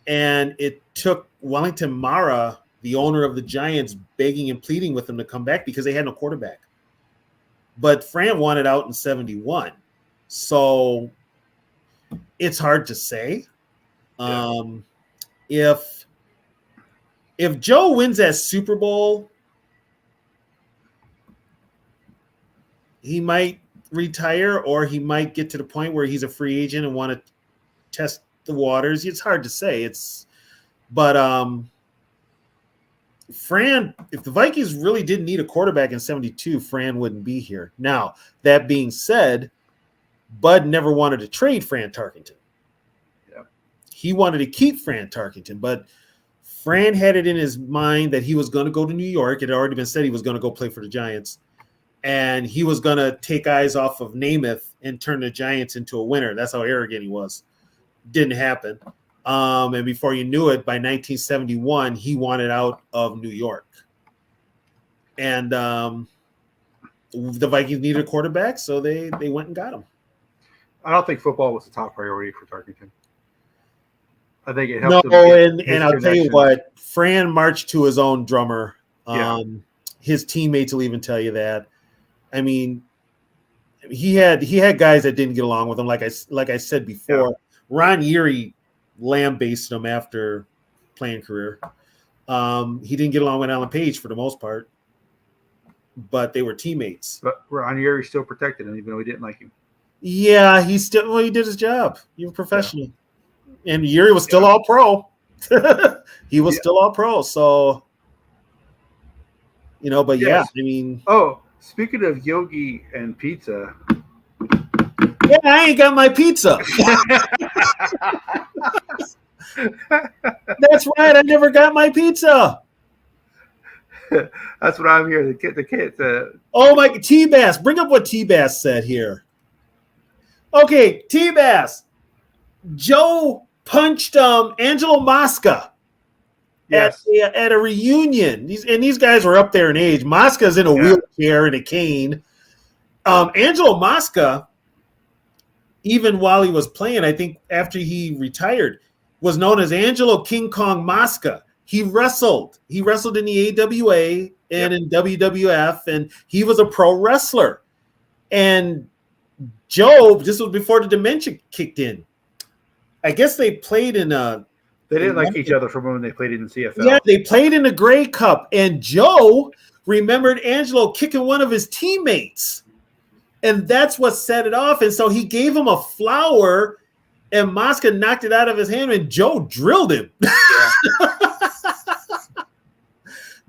and it took Wellington Mara, the owner of the Giants, begging and pleading with him to come back because they had no quarterback. But Fran wanted out in '71, so it's hard to say. If Joe wins that Super Bowl, he might retire, or he might get to the point where he's a free agent and want to test the waters. It's hard to say. But Fran, if the Vikings really didn't need a quarterback in '72, Fran wouldn't be here. Now, that being said, Bud never wanted to trade Fran Tarkenton. Yeah. He wanted to keep Fran Tarkenton, but Fran had it in his mind that he was going to go to New York. It had already been said he was going to go play for the Giants, and he was going to take eyes off of Namath and turn the Giants into a winner. That's how arrogant he was. Didn't happen. And before you knew it, by 1971, he wanted out of New York. And the Vikings needed a quarterback, so they went and got him. I don't think football was the top priority for Tarkenton. I think it helped him. And I'll tell you what, Fran marched to his own drummer. His teammates will even tell you that. I mean, he had guys that didn't get along with him. Like I said before, Ron Yeary lambasted him after playing career. He didn't get along with Alan Page for the most part, but they were teammates. But Ron Yeary still protected him, even though he didn't like him. Yeah, he did his job. He was professional. Yeah. And Yeary was still all pro. He was still all pro. So, but I mean. Oh, speaking of Yogi and pizza. Yeah, I ain't got my pizza. That's right. I never got my pizza. That's what I'm here. The kids. Oh my, T-Bass. Bring up what T-Bass said here. Okay, T-Bass. Joe punched Angelo Mosca at a reunion. These guys were up there in age. Mosca's in a wheelchair and a cane. Angelo Mosca, even while he was playing, I think after he retired, was known as Angelo King Kong Mosca. He wrestled. He wrestled in the AWA and in WWF, and he was a pro wrestler. And Joe, this was before the dementia kicked in. I guess they played in a. They didn't like each other from when they played in the CFL. Yeah, they played in the Grey Cup, and Joe remembered Angelo kicking one of his teammates, and that's what set it off. And so he gave him a flower, and Mosca knocked it out of his hand, and Joe drilled him.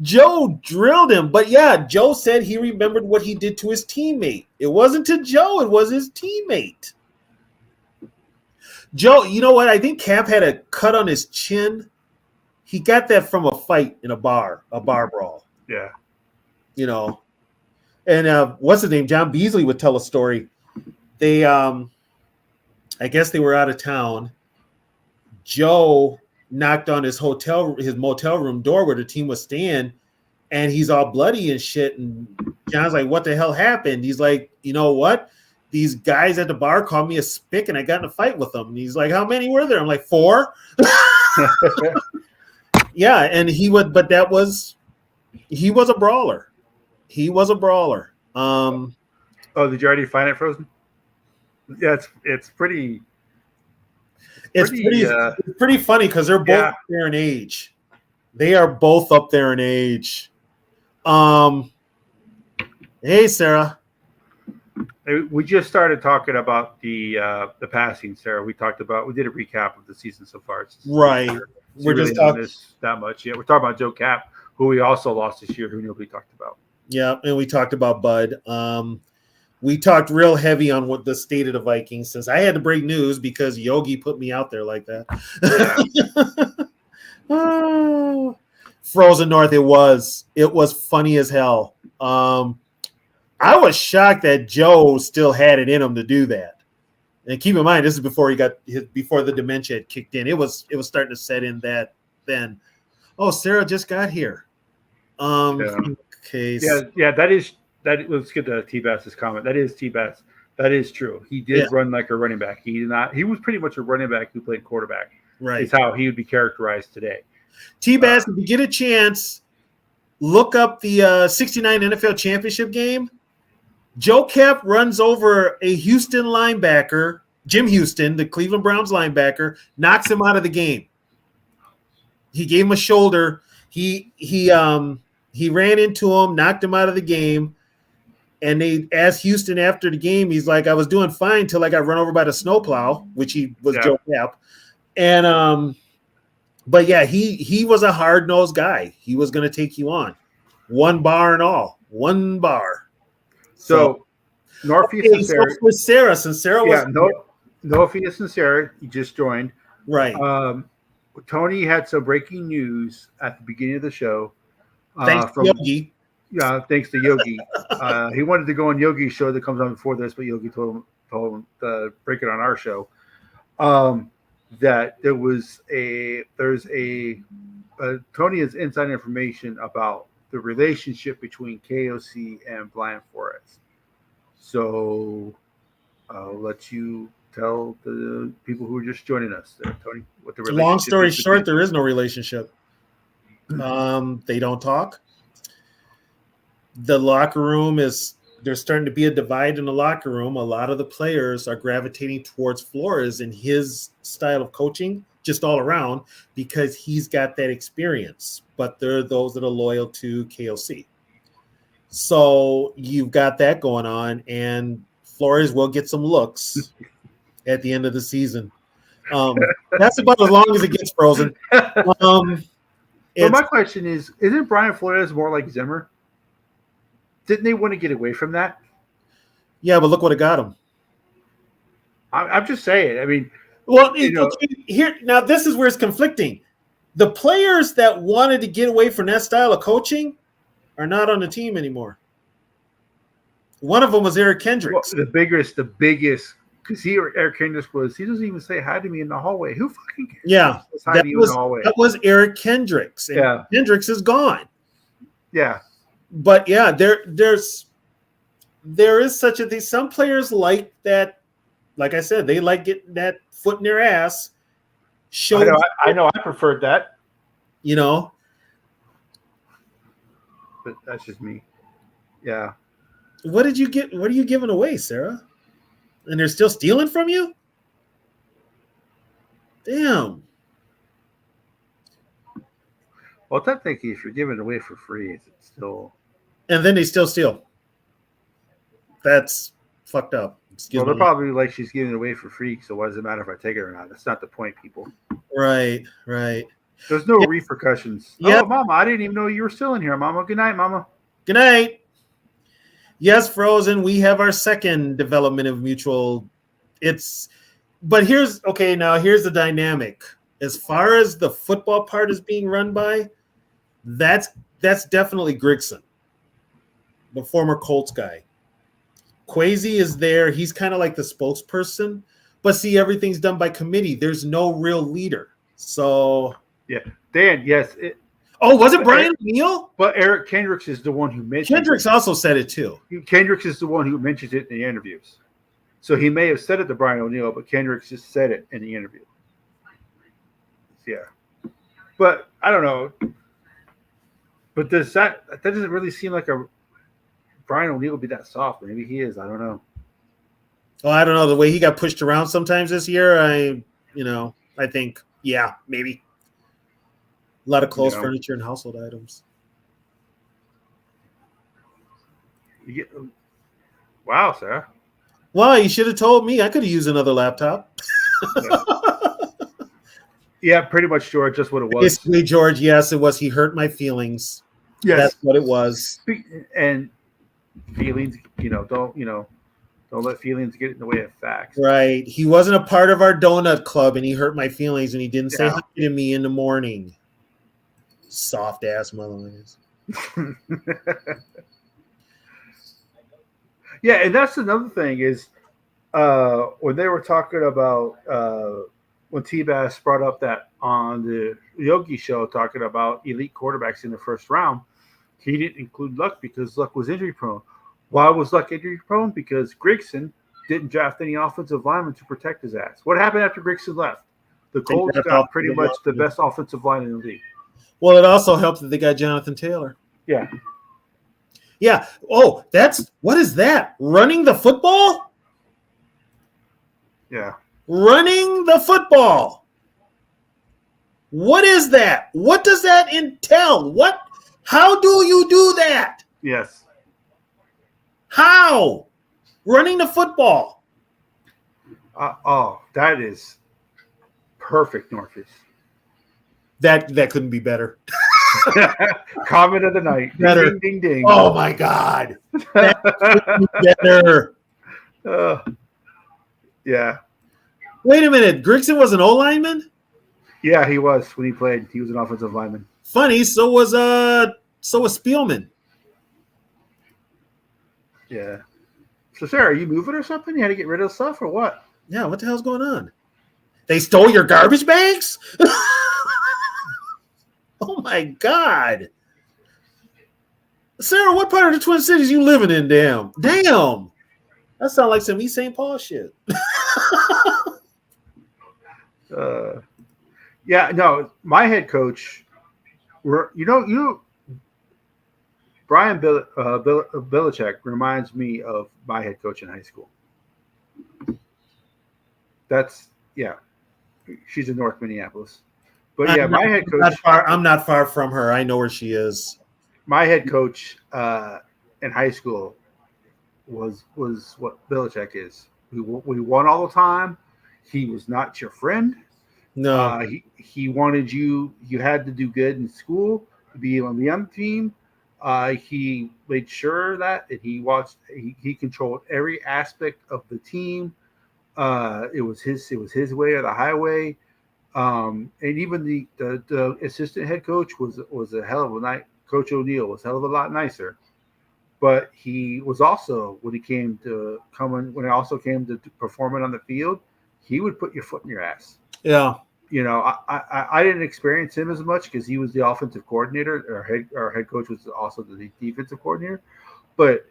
Joe drilled him, but Joe said he remembered what he did to his teammate. It wasn't to Joe; it was his teammate. Joe, you know what? I think Cap had a cut on his chin. He got that from a fight in a bar brawl. Yeah. And what's his name? John Beasley would tell a story. They, I guess they were out of town. Joe knocked on his motel room door where the team was staying, and he's all bloody and shit. And John's like, "What the hell happened?" He's like, "You know what? these guys at the bar called me a spick, and I got in a fight with them. And he's like, "How many were there?" I'm like, 4. Yeah, and he was a brawler. He was a brawler. Oh, did you already find it, Frozen? Yeah, it's pretty. It's pretty funny because they're both up there in age. They are both up there in age. Hey, Sarah. We just started talking about the passing, Sarah. We did a recap of the season so far. Right. We're really just talking that much. Yeah, we're talking about Joe Cap, who we also lost this year, who nobody talked about. Yeah, and we talked about Bud. We talked real heavy on what the state of the Vikings, since I had to break news because Yogi put me out there like that. Oh, Frozen North, it was funny as hell. I was shocked that Joe still had it in him to do that. And keep in mind, this is before before the dementia had kicked in. It was starting to set in that then. Oh, Sarah just got here. Okay. Yeah. That. Let's get to T-Bass's comment. That is T-Bass. That is true. He did run like a running back. He was pretty much a running back who played quarterback. Right. Is how he would be characterized today. T-Bass, if you get a chance, look up the 69 NFL championship game. Joe Cap runs over a Houston linebacker, Jim Houston, the Cleveland Browns linebacker, knocks him out of the game. He gave him a shoulder. He ran into him, knocked him out of the game. And they asked Houston after the game, he's like, I was doing fine till I got run over by the snowplow, which he was Joe Cap. And but yeah, he was a hard-nosed guy. He was going to take you on. 1 bar and all. 1 bar. So Northeast and Sarah. So with Sarah, since Sarah was Northeast and Sarah, you just joined. Right. Tony had some breaking news at the beginning of the show. Thanks to Yogi. Yeah, thanks to Yogi. He wanted to go on Yogi's show that comes on before this, but Yogi told him to break it on our show. That Tony has inside information about the relationship between KOC and Blind Forest. So I'll let you tell the people who are just joining us there, Tony, what the relationship Long story is short, there is no relationship. They don't talk. The locker room there's starting to be a divide in the locker room. A lot of the players are gravitating towards Flores and his style of coaching, just all around, because he's got that experience. But there are those that are loyal to KOC. So you've got that going on, and Flores will get some looks at the end of the season. That's about as long as it gets, Frozen. So my question is, isn't Brian Flores more like Zimmer? Didn't they want to get away from that? Yeah, but look what it got him. I'm just saying. I mean, well, here now, this is where it's conflicting. The players that wanted to get away from that style of coaching are not on the team anymore. One of them was Eric Kendricks. Well, the biggest, because Eric Kendricks he doesn't even say hi to me in the hallway. Who fucking cares? Yeah, that was Eric Kendricks. And Kendricks is gone. Yeah. But yeah, there is such a thing. Some players like that. Like I said, they like getting that foot in their ass. I know. I preferred that. But that's just me. Yeah. What did you get? What are you giving away, Sarah? And they're still stealing from you? Damn. Well, technically, if you're giving it away for free, it's still. And then they still steal. That's fucked up. They're probably like, she's giving it away for free, so why does it matter if I take it or not? That's not the point, people. Right. There's no repercussions. Yeah. Oh, Mama, I didn't even know you were still in here, Mama. Good night, Mama. Good night. Yes, Frozen, we have our second development of mutual. But here's the dynamic. As far as the football part is being run by, that's definitely Grigson, the former Colts guy. Kwesi is there. He's kind of like the spokesperson, but see, everything's done by committee. There's no real leader. So yeah, Dan, yes. Was it Brian O'Neill? But Eric Kendricks is the one who mentioned Kendricks also said it too. Kendricks is the one who mentions it in the interviews. So he may have said it to Brian O'Neill, but Kendricks just said it in the interview. Yeah. But I don't know. But that doesn't really seem like a Brian O'Neill would be that soft. Maybe he is. I don't know. Well, I don't know. The way he got pushed around sometimes this year, I think, yeah, maybe. A lot of clothes, furniture, and household items. Wow, Sarah. Well, you should have told me. I could have used another laptop. Yeah, pretty much, George. Just what it was. Basically, George, yes, it was. He hurt my feelings. Yes. That's what it was. And feelings, don't let feelings get in the way of facts. Right. He wasn't a part of our donut club, and he hurt my feelings, and he didn't say hi to me in the morning. Soft ass motherfuckers. Yeah, and that's another thing is when they were talking about when T-Bass brought up that on the Yogi show talking about elite quarterbacks in the first round, he didn't include Luck because Luck was injury prone. Why was Luck injury prone? Because Grigson didn't draft any offensive linemen to protect his ass. What happened after Grigson left? The Colts got pretty much the best offensive line in the league. Well, it also helped that they got Jonathan Taylor. Yeah. Yeah. Oh, what is that? Running the football? Yeah. Running the football. What is that? What does that entail? How do you do that? Yes. How? Running the football. That is perfect, Northeast. That couldn't be better. Comment of the night. Better. Ding, ding, ding. Oh my God. That couldn't be better. Yeah. Wait a minute. Grigson was an O lineman? Yeah, he was when he played. He was an offensive lineman. Funny, so was Spielman. Yeah. So Sarah, are you moving or something? You had to get rid of stuff or what? Yeah, what the hell's going on? They stole your garbage bags? Oh my God. Sarah, what part of the Twin Cities you living in, damn? Damn. That sounds like some East St. Paul shit. Yeah, no, my head coach, Brian Belichick reminds me of my head coach in high school. She's in North Minneapolis. But yeah, my head coach. I'm not far from her. I know where she is. My head coach in high school was what Belichick is. We won all the time. He was not your friend. No. He wanted you. You had to do good in school to be on the other team. He made sure that he controlled every aspect of the team. It was his way or the highway. And even the assistant head coach was a hell of a night. Coach O'Neill was a hell of a lot nicer. But he was also when it came to performing on the field, he would put your foot in your ass. Yeah. I didn't experience him as much because he was the offensive coordinator. Our head coach was also the defensive coordinator. But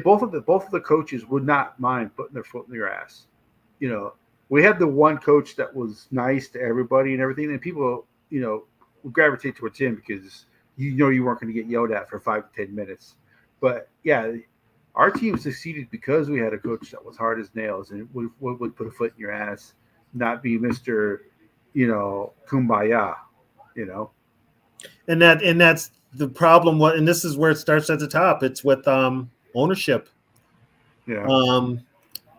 both of the coaches would not mind putting their foot in your ass. We had the one coach that was nice to everybody and everything, and people, would gravitate towards him because you weren't going to get yelled at for 5 to 10 minutes. But yeah, our team succeeded because we had a coach that was hard as nails and would put a foot in your ass, not be Mr. Kumbaya, And that's the problem. And this is where it starts at the top. It's with ownership. Yeah.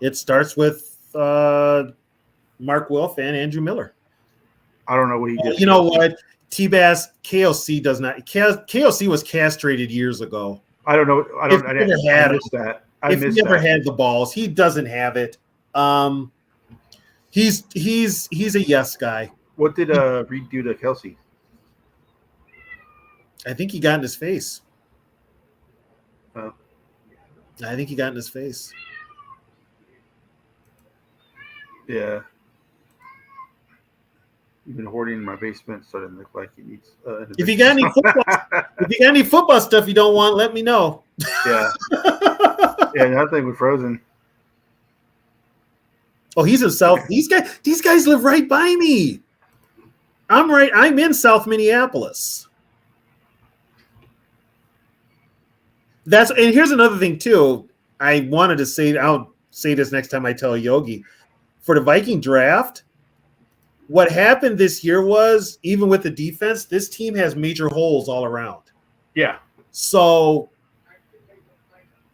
It starts with Mark Wilf and Andrew Miller. I don't know what he did. You know what? T-Bass, KOC does not. KOC was castrated years ago. I don't know. I missed that. If he ever had the balls, he doesn't have it. He's a yes guy. What did Reed do to Kelsey? I think he got in his face. Oh. I think he got in his face. Yeah. You've been hoarding in my basement, so it doesn't look like he needs. If you got any football stuff you don't want, let me know. Yeah. Yeah, that thing was frozen. Oh, he's in South. These guys live right by me. I'm in South Minneapolis. And here's another thing too. I wanted to say, I'll say this next time I tell Yogi. For the Viking draft, what happened this year was, even with the defense, this team has major holes all around. Yeah. So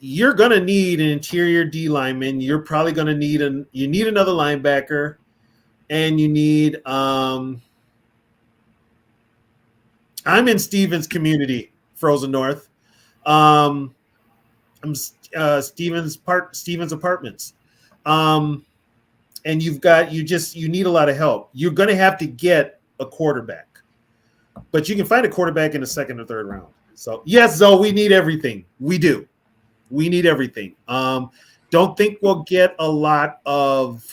you're going to need an interior D lineman. You're probably going to need another linebacker, and you need I'm in Stevens community, Frozen North. I'm Stevens Apartments. And you need a lot of help. You're going to have to get a quarterback, but you can find a quarterback in the second or third round. So yes, Zoe, we need everything. We do. We need everything. Don't think we'll get a lot of.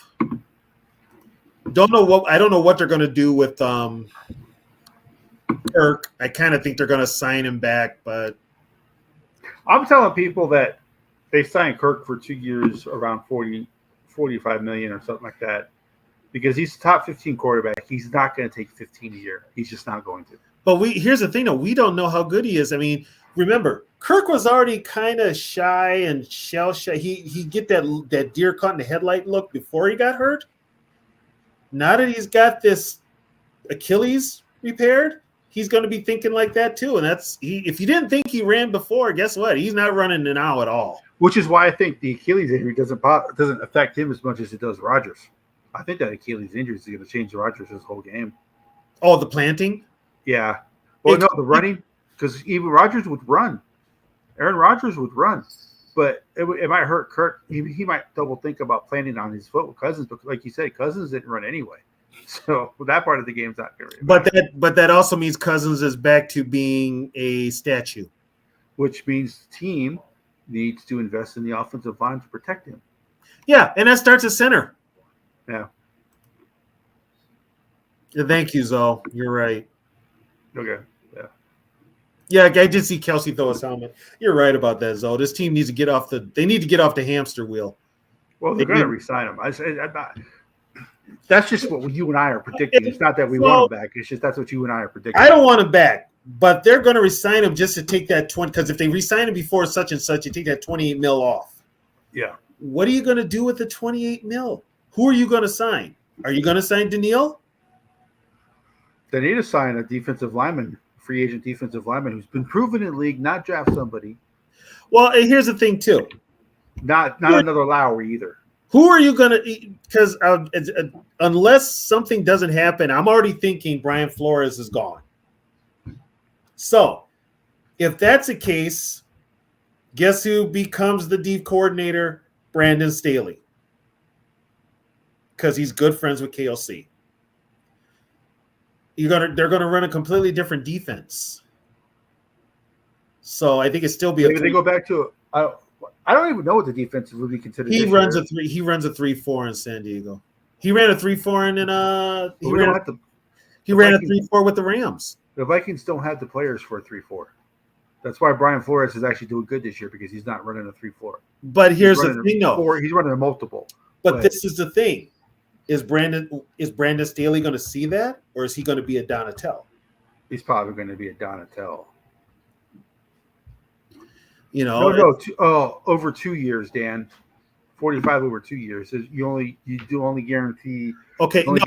I don't know what they're going to do with Kirk. I kind of think they're going to sign him back, but I'm telling people that they signed Kirk for 2 years around 45 million or something like that, because he's a top 15 quarterback. He's not going to take 15 a year. He's just not going to. But here's the thing, though. We don't know how good he is. I mean, remember, Kirk was already kind of shy and shell shy. He get that deer caught in the headlight look before he got hurt. Now that he's got this Achilles repaired, he's going to be thinking like that too. And if you didn't think he ran before, guess what? He's not running now at all. Which is why I think the Achilles injury doesn't affect him as much as it does Rodgers. I think that Achilles injury is going to change Rodgers' whole game. Oh, the planting? Yeah. Well, no, the running, because even Rodgers would run. Aaron Rodgers would run, but it might hurt Kirk. He might double think about planting on his foot with Cousins, but like you said, Cousins didn't run anyway. So that part of the game's not very. But that also means Cousins is back to being a statue, which means the team needs to invest in the offensive line to protect him. Yeah, and that starts at center. Yeah. Thank you, Zoe. You're right. Okay. Yeah, I did see Kelsey throw his helmet. You're right about that, Zoe. This team needs to get off the hamster wheel. Well, they're going to re-sign him. That's just what you and I are predicting. It's not that we want him back. It's just that's what you and I are predicting. I don't want him back, but they're going to re-sign him just to take that 20. Because if they re-sign him before such and such, you take that 28 mil off. Yeah. What are you going to do with the 28 mil? Who are you going to sign? Are you going to sign Daniil? They need to sign a defensive lineman, free agent defensive lineman who's been proven in the league, not draft somebody. Well, here's the thing, too. Not another Lowry either. Who are you going to – because unless something doesn't happen, I'm already thinking Brian Flores is gone. So, if that's the case, guess who becomes the deep coordinator? Brandon Staley. Because he's good friends with KLC. They're going to run a completely different defense. So I think it's still be. Maybe they go back to. I don't even know what the defense would be considered. He runs a 3-4 in San Diego. He ran a 3-4 in He ran a 3-4 with the Rams. The Vikings don't have the players for a 3-4. That's why Brian Flores is actually doing good this year, because he's not running a 3-4. But here's the thing, though. He's running a multiple. But this is the thing. Is Brandon Staley going to see that, or is he going to be a Donatel? He's probably going to be a Donatel. Over 2 years, Dan. 45 over 2 years. You only guarantee. Okay, no.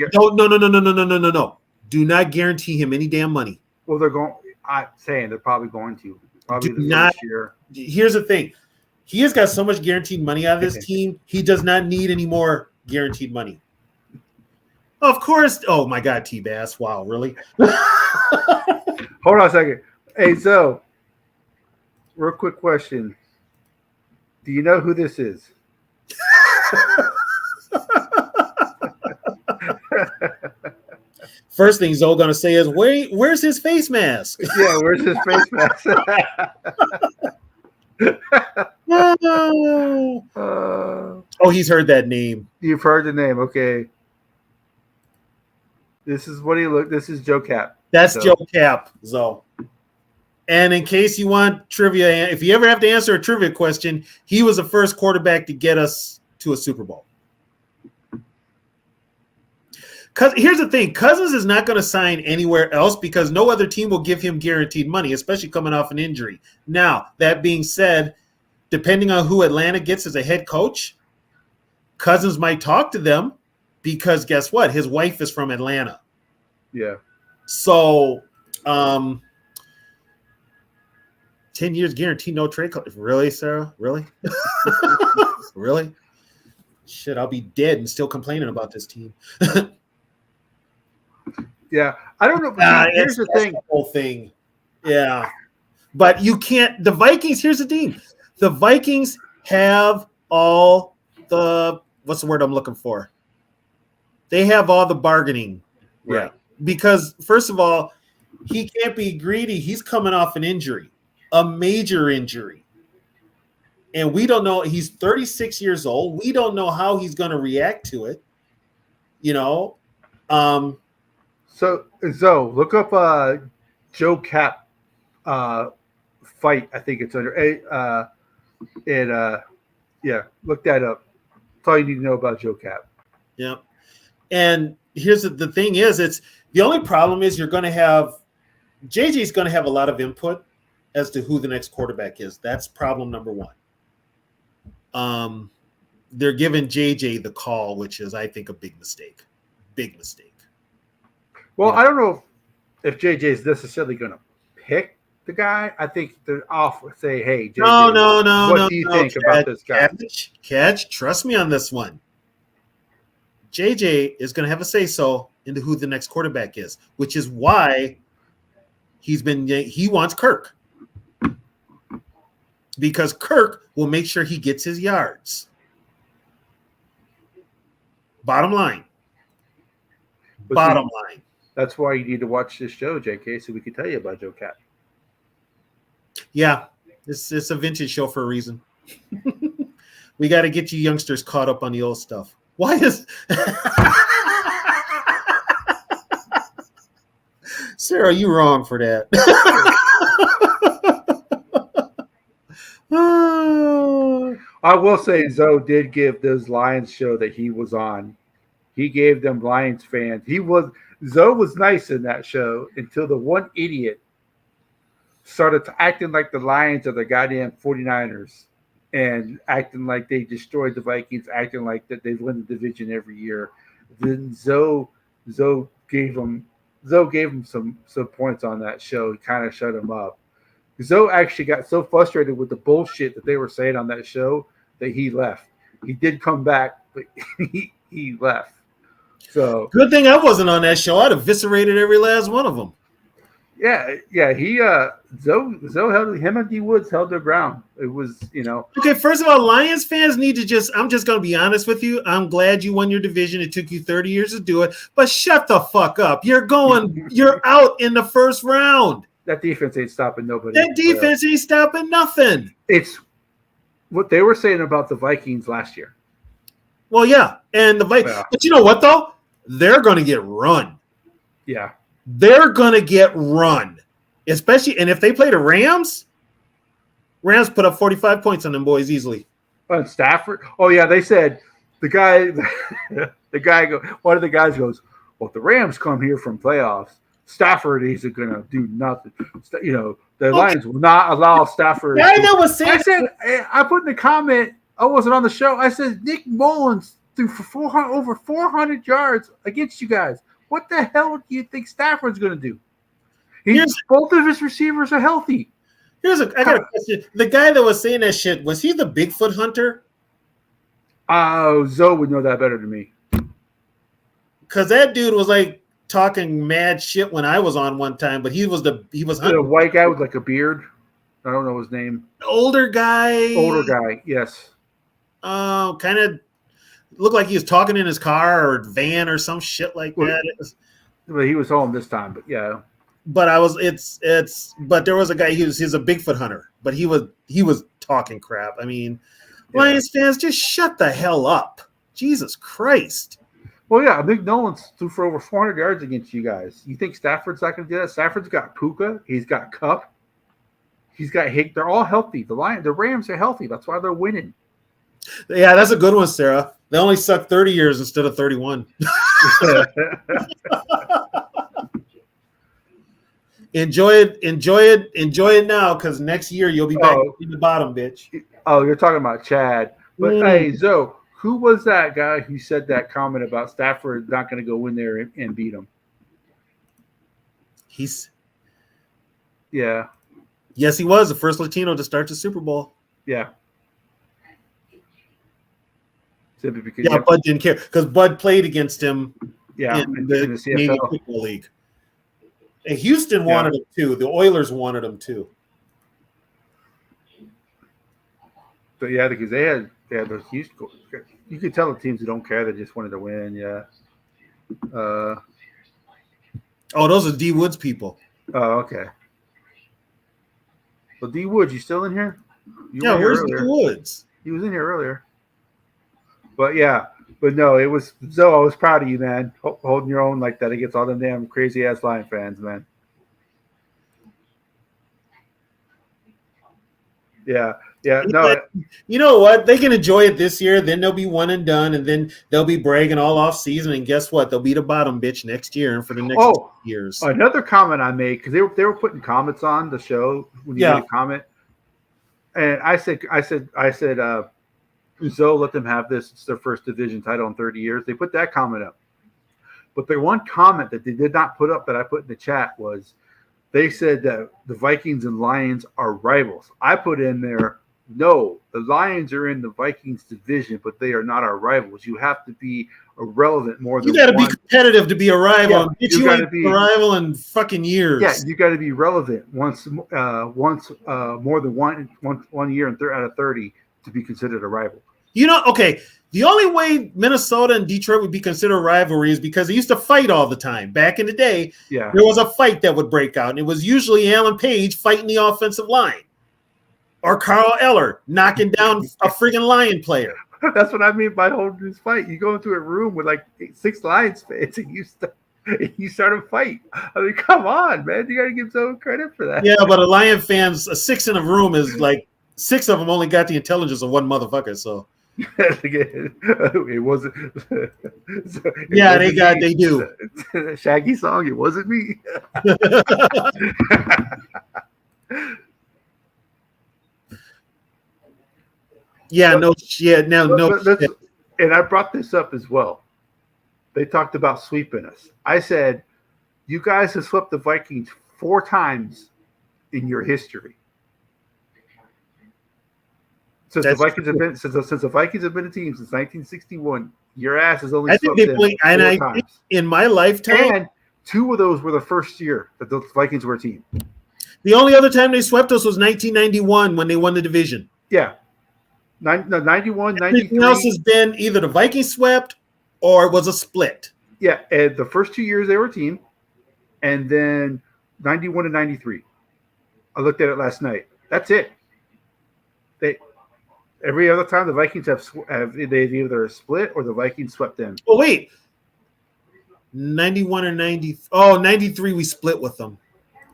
Do not guarantee him any damn money. Well, I'm saying they're probably going to. Probably this year. Here's the thing. He has got so much guaranteed money out of this team. He does not need any more guaranteed money. Of course. Oh, my God, T-Bass. Wow, really? Hold on a second. Hey, so, real quick question. Do you know who this is? First thing Zoe going to say is, where's his face mask? Yeah, where's his face mask? Oh, he's heard that name. You've heard the name. Okay. This is Joe Cap. That's Joe Cap, Zoe. And in case you want trivia, if you ever have to answer a trivia question, he was the first quarterback to get us to a Super Bowl. Here's the thing: Cousins is not going to sign anywhere else because no other team will give him guaranteed money, especially coming off an injury. Now, that being said, depending on who Atlanta gets as a head coach, Cousins might talk to them because guess what? His wife is from Atlanta. Yeah. So, 10 years guaranteed, no trade. Really, Sarah? Really? Really? Shit, I'll be dead and still complaining about this team. Yeah. I don't know. But here's the thing. The whole thing. Yeah. But you can't. The Vikings, here's the thing. The Vikings have all the, what's the word I'm looking for? They have all the bargaining. Right. Because, first of all, he can't be greedy. He's coming off an injury, a major injury. And we don't know. He's 36 years old. We don't know how he's going to react to it. You know? So, look up Joe Cap fight. I think it's under yeah, look that up. That's all you need to know about Joe Cap. Yeah. And here's the thing is, it's the only problem is you're going to have JJ's going to have a lot of input as to who the next quarterback is. That's problem number one. They're giving JJ the call, which is, I think, a big mistake. Big mistake. Well, I don't know if JJ is necessarily going to pick the guy. I think they're off. Say, hey, JJ, no. what do you think about this guy? Catch, trust me on this one. JJ is going to have a say-so into who the next quarterback is, which is why he wants Kirk. Because Kirk will make sure he gets his yards. Bottom line. Bottom line. That's why you need to watch this show, JK, so we can tell you about Joe Cap. Yeah, it's a vintage show for a reason. We got to get you youngsters caught up on the old stuff. Why is Sarah? You wrong for that. I will say Zoe did give those Lions show that he was on. He gave them Lions fans. Zoe was nice in that show until the one idiot started acting like the Lions are the goddamn 49ers and acting like they destroyed the Vikings, acting like that they win the division every year. Then Zoe gave him some points on that show. He kind of shut him up. Zoe actually got so frustrated with the bullshit that they were saying on that show that he left. He did come back, but he left. So good thing I wasn't on that show. I'd have eviscerated every last one of them. Yeah. He Zoe held him and D Woods held their ground. It was, Okay, first of all, Lions fans need to I'm just gonna be honest with you. I'm glad you won your division. It took you 30 years to do it, but shut the fuck up. You're out in the first round. That defense ain't stopping nobody. That defense ain't stopping nothing. It's what they were saying about the Vikings last year. Well, yeah. And the Vikings, but you know what though? They're gonna get run. Yeah. They're gonna get run. Especially, and if they play the Rams put up 45 points on them boys easily. On Stafford? Oh yeah, they said the guy one of the guys goes, well, if the Rams come here from playoffs, Stafford isn't gonna do nothing. The Lions will not allow Stafford. I know what I said. I put in the comment. I wasn't on the show. I said Nick Mullins threw for over 400 yards against you guys. What the hell do you think Stafford's gonna do? Both of his receivers are healthy. I got a question. The guy that was saying that shit, was he the Bigfoot hunter? Zoe would know that better than me. Because that dude was like talking mad shit when I was on one time, but he was hunting. A white guy with like a beard. I don't know his name. Older guy, yes. Kind of looked like he was talking in his car or van or some shit like that. But he was home this time, but yeah. But but there was a guy, he's a Bigfoot hunter, but he was talking crap. I mean, yeah. Lions fans, just shut the hell up. Jesus Christ. Well, yeah, Nick Mullins threw for over 400 yards against you guys. You think Stafford's not going to do that? Stafford's got Puka. He's got Cup. He's got Hicks. They're all healthy. The Rams are healthy. That's why they're winning. Yeah, that's a good one, Sarah. They only suck 30 years instead of 31. Enjoy it now, because next year you'll be back in the bottom, bitch. Oh, you're talking about Chad. But hey, Zoe, who was that guy who said that comment about Stafford not going to go in there and beat him? Yes, he was the first Latino to start the Super Bowl. Yeah. Simply because Bud didn't care because Bud played against him. Yeah, in the Canadian Football League. And Houston wanted him too. The Oilers wanted him too. But yeah, because they had those Houston. You could tell the teams that don't care; they just wanted to win. Yeah. Those are D Woods people. Oh, okay. Well, D Woods, you still in here? Where's D Woods? He was in here earlier. But no, it was Zoe. I was proud of you, man, holding your own like that against all them damn crazy ass Lion fans, man. Yeah. No, you know what? They can enjoy it this year. Then they'll be one and done, and then they'll be bragging all off season. And guess what? They'll be the bottom bitch next year and for the next 2 years. Another comment I made because they were putting comments on the show when you made a comment, and I said, Zoe, let them have this. It's their first division title in 30 years. They put that comment up. But the one comment that they did not put up that I put in the chat was they said that the Vikings and Lions are rivals. I put in there, no, the Lions are in the Vikings division, but they are not our rivals. You have to be irrelevant more than you got to be competitive to be a rival. Yeah, you got to be a rival in fucking years. Yeah, you got to be relevant once more than one year out of 30 to be considered a rival. Okay, the only way Minnesota and Detroit would be considered a rivalry is because they used to fight all the time. Back in the day, there was a fight that would break out, and it was usually Alan Page fighting the offensive line or Carl Eller knocking down a friggin' Lion player. That's what I mean by holding this fight. You go into a room with like 6 Lions fans and you start a fight. I mean, come on, man. You got to give someone credit for that. Yeah, but a Lion fans, 6 in a room is like 6 of them only got the intelligence of one motherfucker, so. It wasn't. They do. Shaggy song. It wasn't me. No shit. No shit. And I brought this up as well. They talked about sweeping us. I said, you guys have swept the Vikings 4 times in your history. Since the Vikings have been a team since 1961, your ass has only swept them 4 times. In my lifetime, and 2 of those were the first year that the Vikings were a team. The only other time they swept us was 1991 when they won the division. Yeah. 91, 93. Everything else has been either the Vikings swept or it was a split. Yeah, and the first 2 years they were a team, and then 91 and 93. I looked at it last night. That's it. Every other time the Vikings have they either a split or the Vikings swept them. Oh, wait. 91 or 90. Oh, 93 we split with them.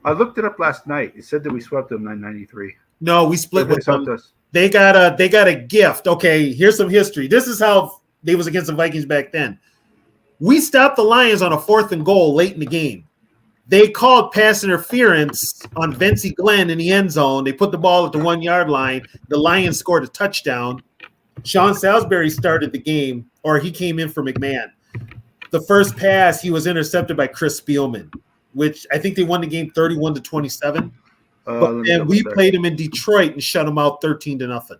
I looked it up last night. It said that we swept them in 93. No, we split with them. Us. They got a gift. Okay, here's some history. This is how they was against the Vikings back then. We stopped the Lions on a 4th and goal late in the game. They called pass interference on Vincey Glenn in the end zone. They put the ball at the 1-yard line. The Lions scored a touchdown. Sean Salisbury started the game, or he came in for McMahon. The first pass, he was intercepted by Chris Spielman, which I think they won the game 31-27. And we played him in Detroit and shut him out 13-0.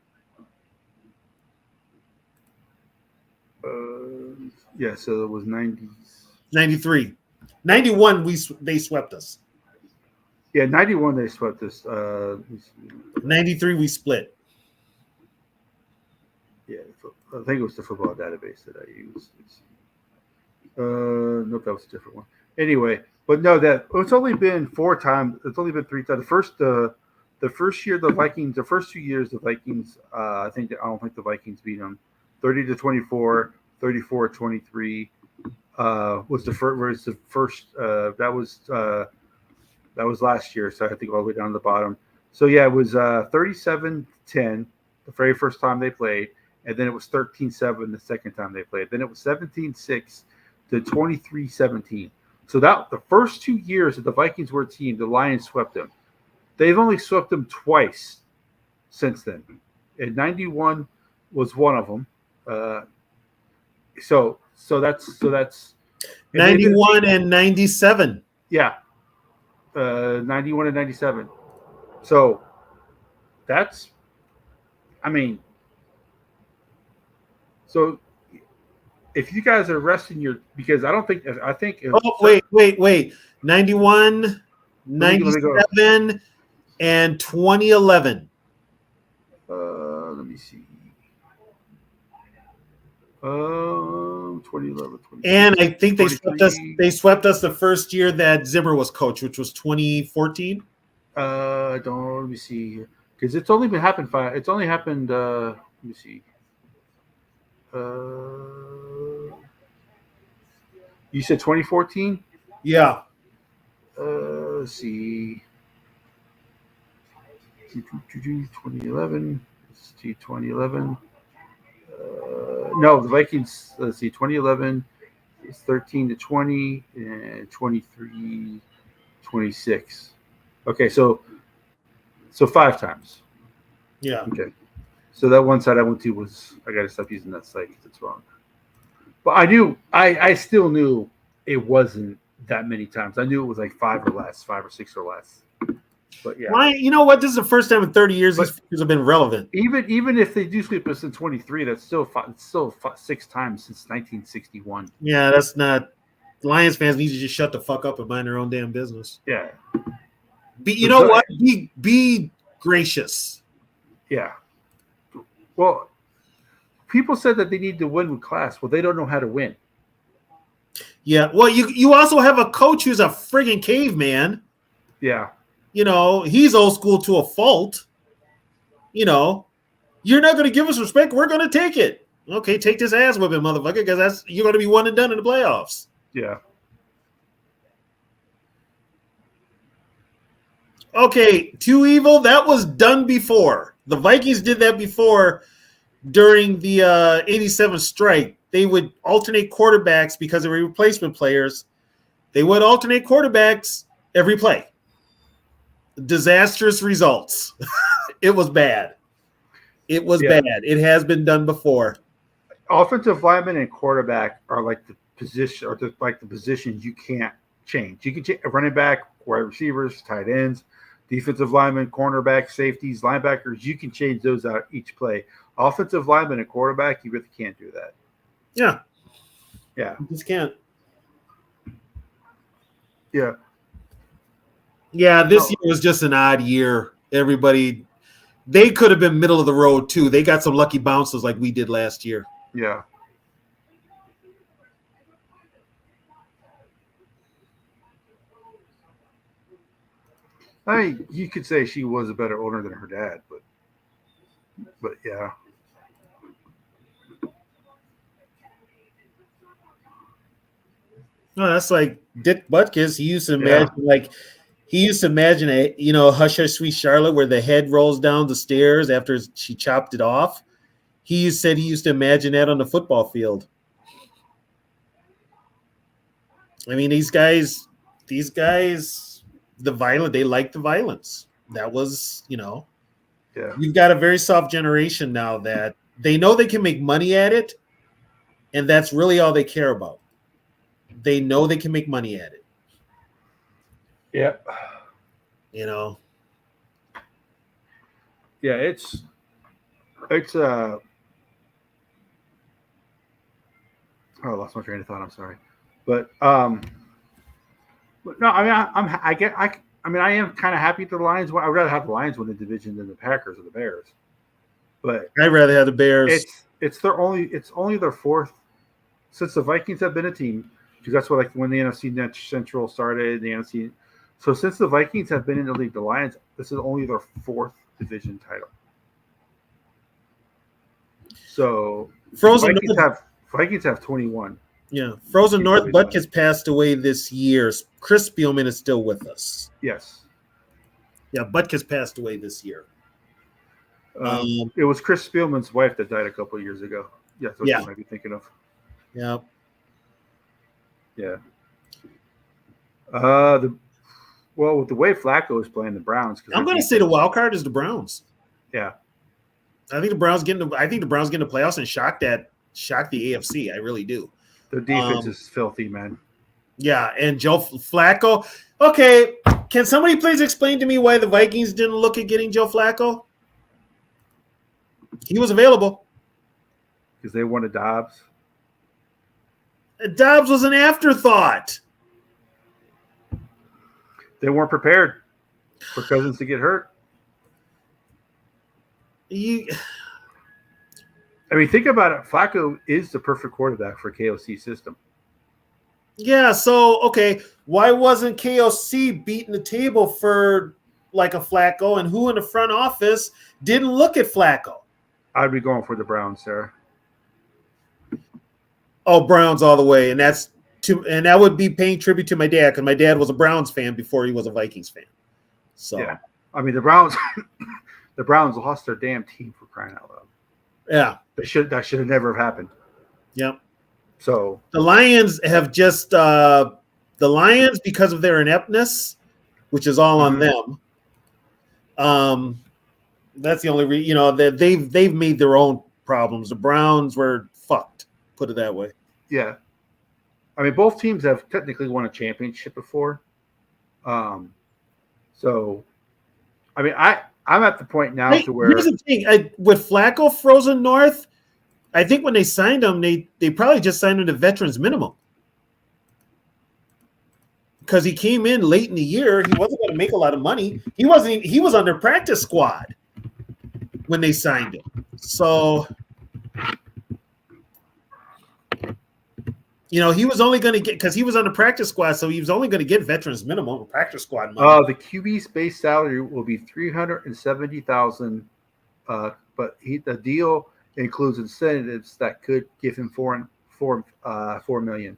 So it was 90s. 93. 91, they swept us. Yeah, 91 they swept us. 93 we split. Yeah, I think it was the football database that I used. Nope, that was a different one. Anyway, but no, it's only been 4 times. It's only been 3 times. The first year the Vikings, the first 2 years the Vikings, I don't think the Vikings beat them. 30-24, 34-23. Was the first that was last year, so I think all the way down to the bottom. So yeah, it was 37-10 the very first time they played, and then it was 13-7 the second time they played. Then it was 17-6 to to 23-17. So that the first 2 years that the Vikings were a team, the Lions swept them. They've only swept them twice since then. And 91 was one of them. So that's 91 and 97. Yeah. 91 and 97. So that's, I mean, so if you guys are resting your, because I think. Oh, wait. 91, 97, and 2011. Let me see. 2011. And I think they swept us the first year that Zimmer was coach, which was 2014. Let me see here. Because it's only happened. Let me see. You said 2014? Yeah. Let's see. 2011. Let's see, 2011. No, the Vikings. Let's see, 2011 is 13-20 and 23-26. Okay, so 5 times. Yeah. Okay. So that one site I went to was, I got to stop using that site because it's wrong. But I still knew it wasn't that many times. I knew it was like 5 or 6 or less. But yeah. Why? You know what? This is the first time in 30 years these figures have been relevant. Even if they do sweep us in 23, that's still 6 times since 1961. Yeah, that's not. Lions fans need to just shut the fuck up and mind their own damn business. Yeah. You know what? Be gracious. Yeah. Well, people said that they need to win with class. Well, they don't know how to win. Yeah. Well, you also have a coach who's a friggin' caveman. Yeah. You know, he's old school to a fault. You know, you're not going to give us respect. We're going to take it. Okay, take this ass whipping, motherfucker, because you're going to be one and done in the playoffs. Yeah. Okay, too evil. That was done before. The Vikings did that before during the 87 strike. They would alternate quarterbacks because they were replacement players. They would alternate quarterbacks every play. Disastrous results. It was bad. It was bad. It has been done before. Offensive lineman and quarterback are like the position, or like the positions you can't change. You can change running back, wide receivers, tight ends, defensive linemen, cornerback, safeties, linebackers. You can change those out each play. Offensive lineman and quarterback, you really can't do that. Yeah. Yeah. You just can't. Yeah. Yeah, this year was just an odd year. Everybody, they could have been middle of the road too. They got some lucky bounces like we did last year. Yeah. I mean, you could say she was a better owner than her dad, but yeah. No, that's like Dick Butkus. He used to imagine a Hush Hush Sweet Charlotte where the head rolls down the stairs after she chopped it off. He said he used to imagine that on the football field. I mean, these guys, they like the violence. That was, You've got a very soft generation now that they know they can make money at it, and that's really all they care about. They know they can make money at it. Yeah. Yeah, it's I lost my train of thought. I'm sorry, but no, I am kind of happy the Lions win. I'd rather have the Lions win the division than the Packers or the Bears. But I'd rather have the Bears. It's only their fourth since the Vikings have been a team, because that's what, like, when the NFC Central started, the NFC. So since the Vikings have been in the league, the Lions, this is only their fourth division title. So Vikings have 21. Yeah, Frozen North Butkus passed away this year. Chris Spielman is still with us. Yes. Yeah, Butkus passed away this year. It was Chris Spielman's wife that died a couple of years ago. Yeah, that's what you might be thinking of. Yeah. Yeah. With the way Flacco is playing the Browns, I'm going to say the wild card is the Browns. Yeah. I think the Browns getting the playoffs and shock the AFC. I really do. The defense is filthy, man. Yeah, and Joe Flacco. Okay, can somebody please explain to me why the Vikings didn't look at getting Joe Flacco? He was available. Because they wanted Dobbs. Dobbs was an afterthought. They weren't prepared for Cousins to get hurt. He, I mean, think about it. Flacco is the perfect quarterback for KOC system. yeah, so, okay, why wasn't KOC beating the table for like a Flacco, and who in the front office didn't look at Flacco? I'd be going for the Browns, Sarah. Oh, Browns all the way, and that would be paying tribute to my dad, because my dad was a Browns fan before he was a Vikings fan. So yeah, I mean the Browns lost their damn team, for crying out loud. Yeah, that should have never happened. Yep. So the Lions have just because of their ineptness, which is all on them. That's the only reason, that they've made their own problems. The Browns were fucked, put it that way. Yeah. I mean, both teams have technically won a championship before. So, I mean, I'm at the point now to where here's the thing. With Flacco frozen north, I think when they signed him, they probably just signed him to veterans minimum. Because he came in late in the year, he wasn't going to make a lot of money. He was on their practice squad when they signed him. So, he was only going to get, because he was on the practice squad, so he was only going to get veterans minimum or practice squad money. The QB's base salary will be $370,000, but the deal includes incentives that could give him $4 million.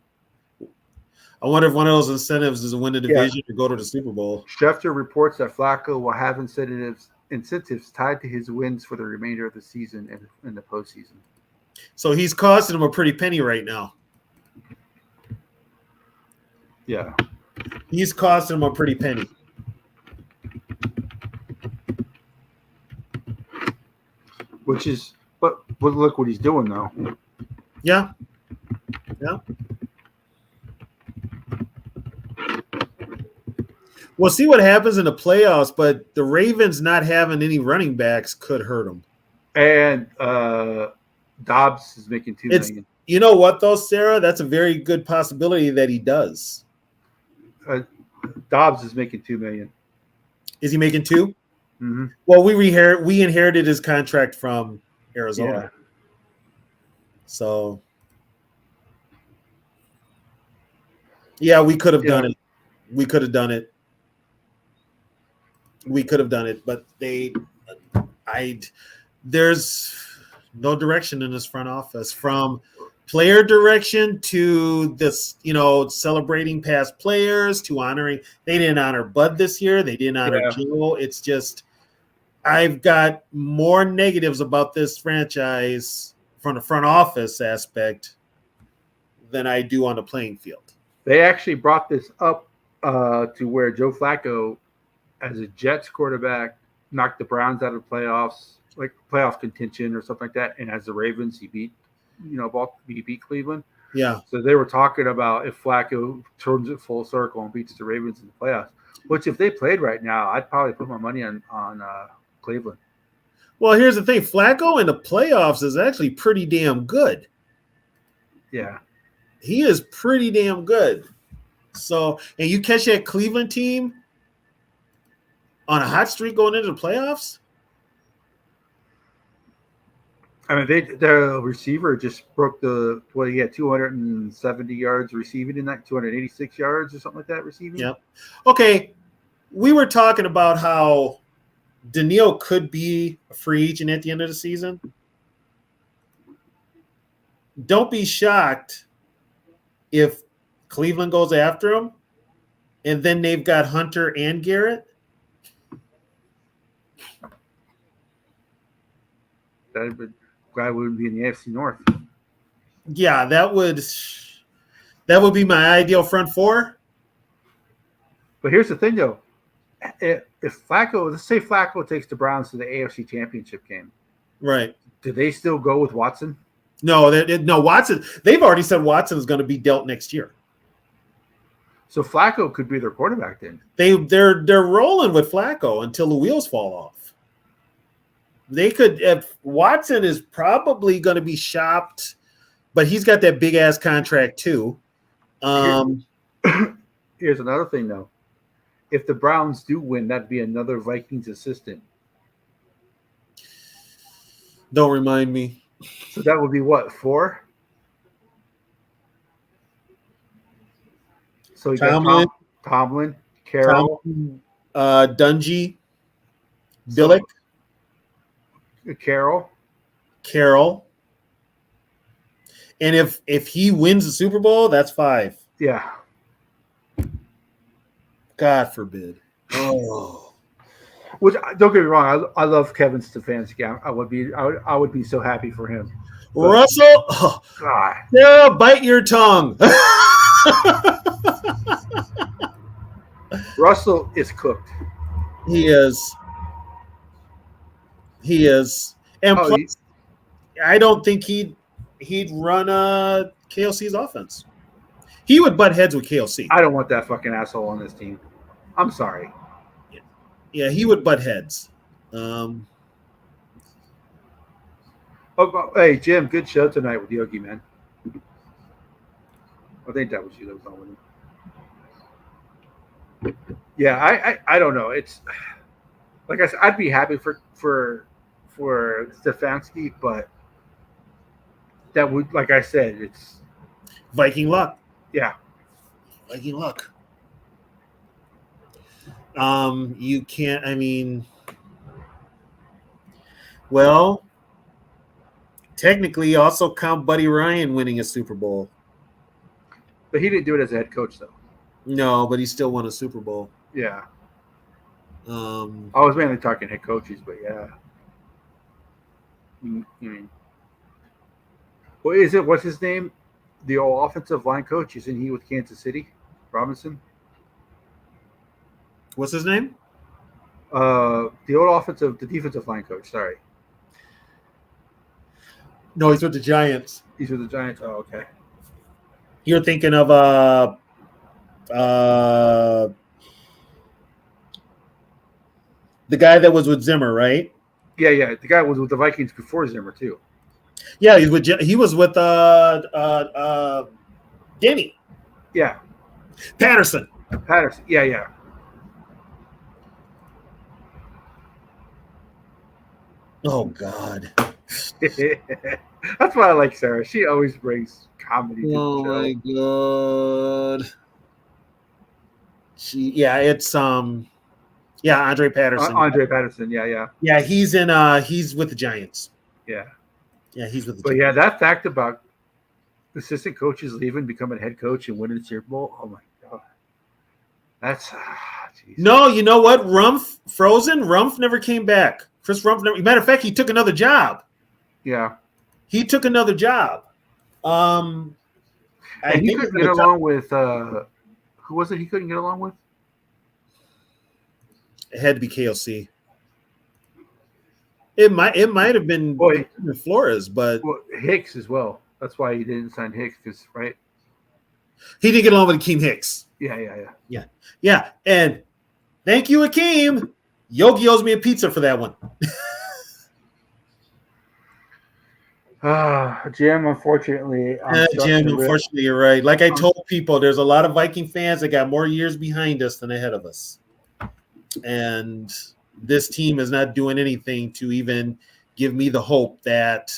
I wonder if one of those incentives is to win the division or go to the Super Bowl. Schefter reports that Flacco will have incentives tied to his wins for the remainder of the season and in the postseason. So he's costing him a pretty penny right now. Yeah. He's costing him a pretty penny. But look what he's doing though. Yeah. Yeah. We'll see what happens in the playoffs, but the Ravens not having any running backs could hurt them. And Dobbs is making $2 million. You know what, though, Sarah? That's a very good possibility that he does. Dobbs is making $2 million. Is he making 2? Mm-hmm. Well, we inherited his contract from Arizona. Yeah. So, yeah, we could have done it. We could have done it. But there's no direction in this front office, from player direction to this, celebrating past players to honoring. They didn't honor Bud this year. They didn't honor Joe. It's just, I've got more negatives about this franchise from the front office aspect than I do on the playing field. They actually brought this up to where Joe Flacco, as a Jets quarterback, knocked the Browns out of playoffs, like playoff contention or something like that. And as the Ravens, he beat Cleveland. Yeah. So they were talking about if Flacco turns it full circle and beats the Ravens in the playoffs, which if they played right now, I'd probably put my money on Cleveland. Well, here's the thing. Flacco in the playoffs is actually pretty damn good. Yeah. He is pretty damn good. So, and you catch that Cleveland team on a hot streak going into the playoffs? I mean, the receiver just broke he had 270 yards receiving in that, 286 yards or something like that receiving. Yep. Okay. We were talking about how Daniil could be a free agent at the end of the season. Don't be shocked if Cleveland goes after him and then they've got Hunter and Garrett. That guy wouldn't be in the AFC North. Yeah, that would. That would be my ideal front four. But here's the thing, though. If Flacco, let's say Flacco takes the Browns to the AFC Championship game, Right. do they still go with Watson? No, no Watson. They've already said Watson is going to be dealt next year. So Flacco could be their quarterback then. They're rolling with Flacco until the wheels fall off. They could. If Watson is probably going to be shopped, but he's got that big ass contract too. Here's another thing, though. If the Browns do win, that'd be another Vikings assistant. Don't remind me. So that would be what, 4? So you got Tomlin, Carroll, Dungy, Billick, Carroll. And if he wins the Super Bowl, that's 5. Yeah. God forbid. Oh. Which, don't get me wrong, I love Kevin Stefanski. I would be so happy for him. But, Russell, oh, God. Sarah, bite your tongue. Russell is cooked. He is. And plus, I don't think he'd run KLC's offense. He would butt heads with KLC. I don't want that fucking asshole on this team. I'm sorry. Yeah, he would butt heads. Hey, Jim, good show tonight with Yogi, man. I think that was you that was on with him. Yeah, I don't know. It's like I said, I'd be happy for Stefanski, but that would, like I said, it's Viking luck. Yeah. Viking luck. You can't, well, technically also count Buddy Ryan winning a Super Bowl. But he didn't do it as a head coach, though. No, but he still won a Super Bowl. Yeah. I was mainly talking head coaches, but yeah. What is it? What's his name? The old offensive line coach, isn't he with Kansas City? Robinson? What's his name? The defensive line coach, sorry. No, he's with the Giants. He's with the Giants. Oh, okay. You're thinking of the guy that was with Zimmer, right? Yeah. The guy was with the Vikings before Zimmer too. Yeah, he was with Denny. Yeah. Patterson. Yeah. Oh God. That's why I like Sarah. She always brings comedy to the show. Oh my God. It's Andre Patterson. Andre Patterson, yeah. Yeah, he's with the Giants. Yeah. Yeah, he's with the But Giants. yeah, that fact about assistant coaches leaving, becoming head coach, and winning the Super Bowl. Oh my God. That's geez. No, you know what? Rumpf never came back. Chris Rumpf never. Matter of fact, he took another job. Yeah. He took another job. And he couldn't get along with who was it? He couldn't get along with. It had to be KLC. It might have been Flores, but Hicks as well. That's why he didn't sign Hicks, because right. He didn't get along with Akeem Hicks. Yeah. And thank you, Akeem. Yogi owes me a pizza for that one. Jim, unfortunately. Unfortunately, you're right. Like I told people, there's a lot of Viking fans that got more years behind us than ahead of us. And this team is not doing anything to even give me the hope that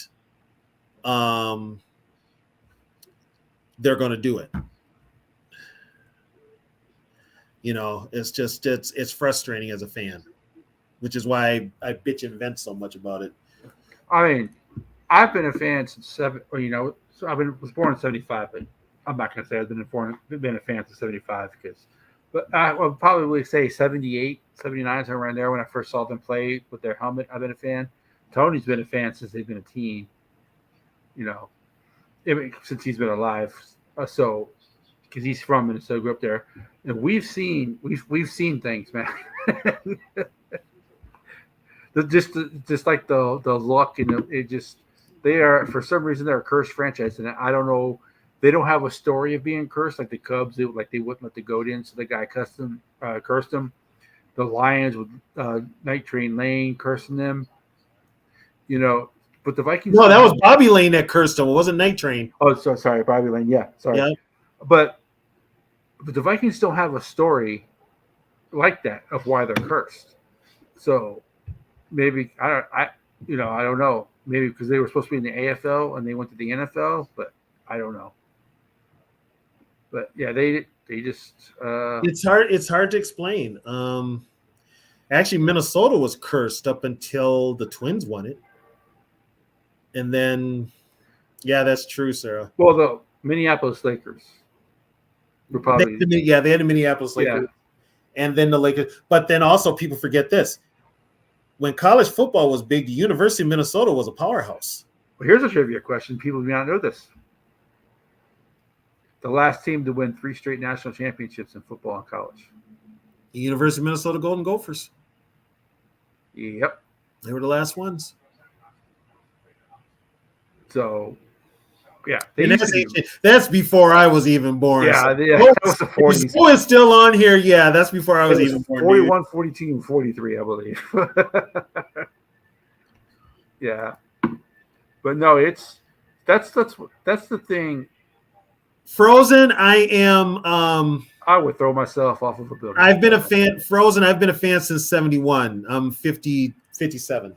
they're going to do it. You know, it's frustrating as a fan, which is why I bitch and vent so much about it. I mean, I've been a fan since so I was born in 75, but I'm not going to say I've been a fan since 75 but I would probably say 78, 79 is around there when I first saw them play with their helmet. I've been a fan. Tony's been a fan since they've been a team, since he's been alive. So because he's from Minnesota, grew up there, and we've seen things, man. just like the luck and it just they are for some reason they're a cursed franchise, and I don't know. They don't have a story of being cursed like the Cubs. They wouldn't let the goat in, so the guy cursed them. The Lions with Night Train Lane cursing them. But the Vikings. No, that was Bobby Lane that cursed him. It wasn't Night Train. Oh, so sorry, Bobby Lane. Yeah, sorry. Yeah. But the Vikings don't have a story like that of why they're cursed. So maybe I don't know. Maybe because they were supposed to be in the AFL and they went to the NFL, but I don't know. But yeah, they just It's hard to explain. Actually, Minnesota was cursed up until the Twins won it, and then yeah, that's true, Sarah. well, the Minneapolis Lakers were probably They had the Minneapolis Lakers, and then the Lakers. But then also people forget this: when college football was big, the University of Minnesota was a powerhouse. Well, here's a trivia question. People may not know this. The last team to win 3 straight national championships in football and college. The University of Minnesota Golden Gophers. Yep. They were the last ones. So, yeah. And that's before I was even born. Yeah, So, that was the 40s. Who is still on here? Yeah, that's before I was even born. 41, 42, and 43, I believe. Yeah. But no, that's the thing. Frozen, I am I would throw myself off of a building. I've been a fan Frozen, I've been a fan since 71. I'm 57.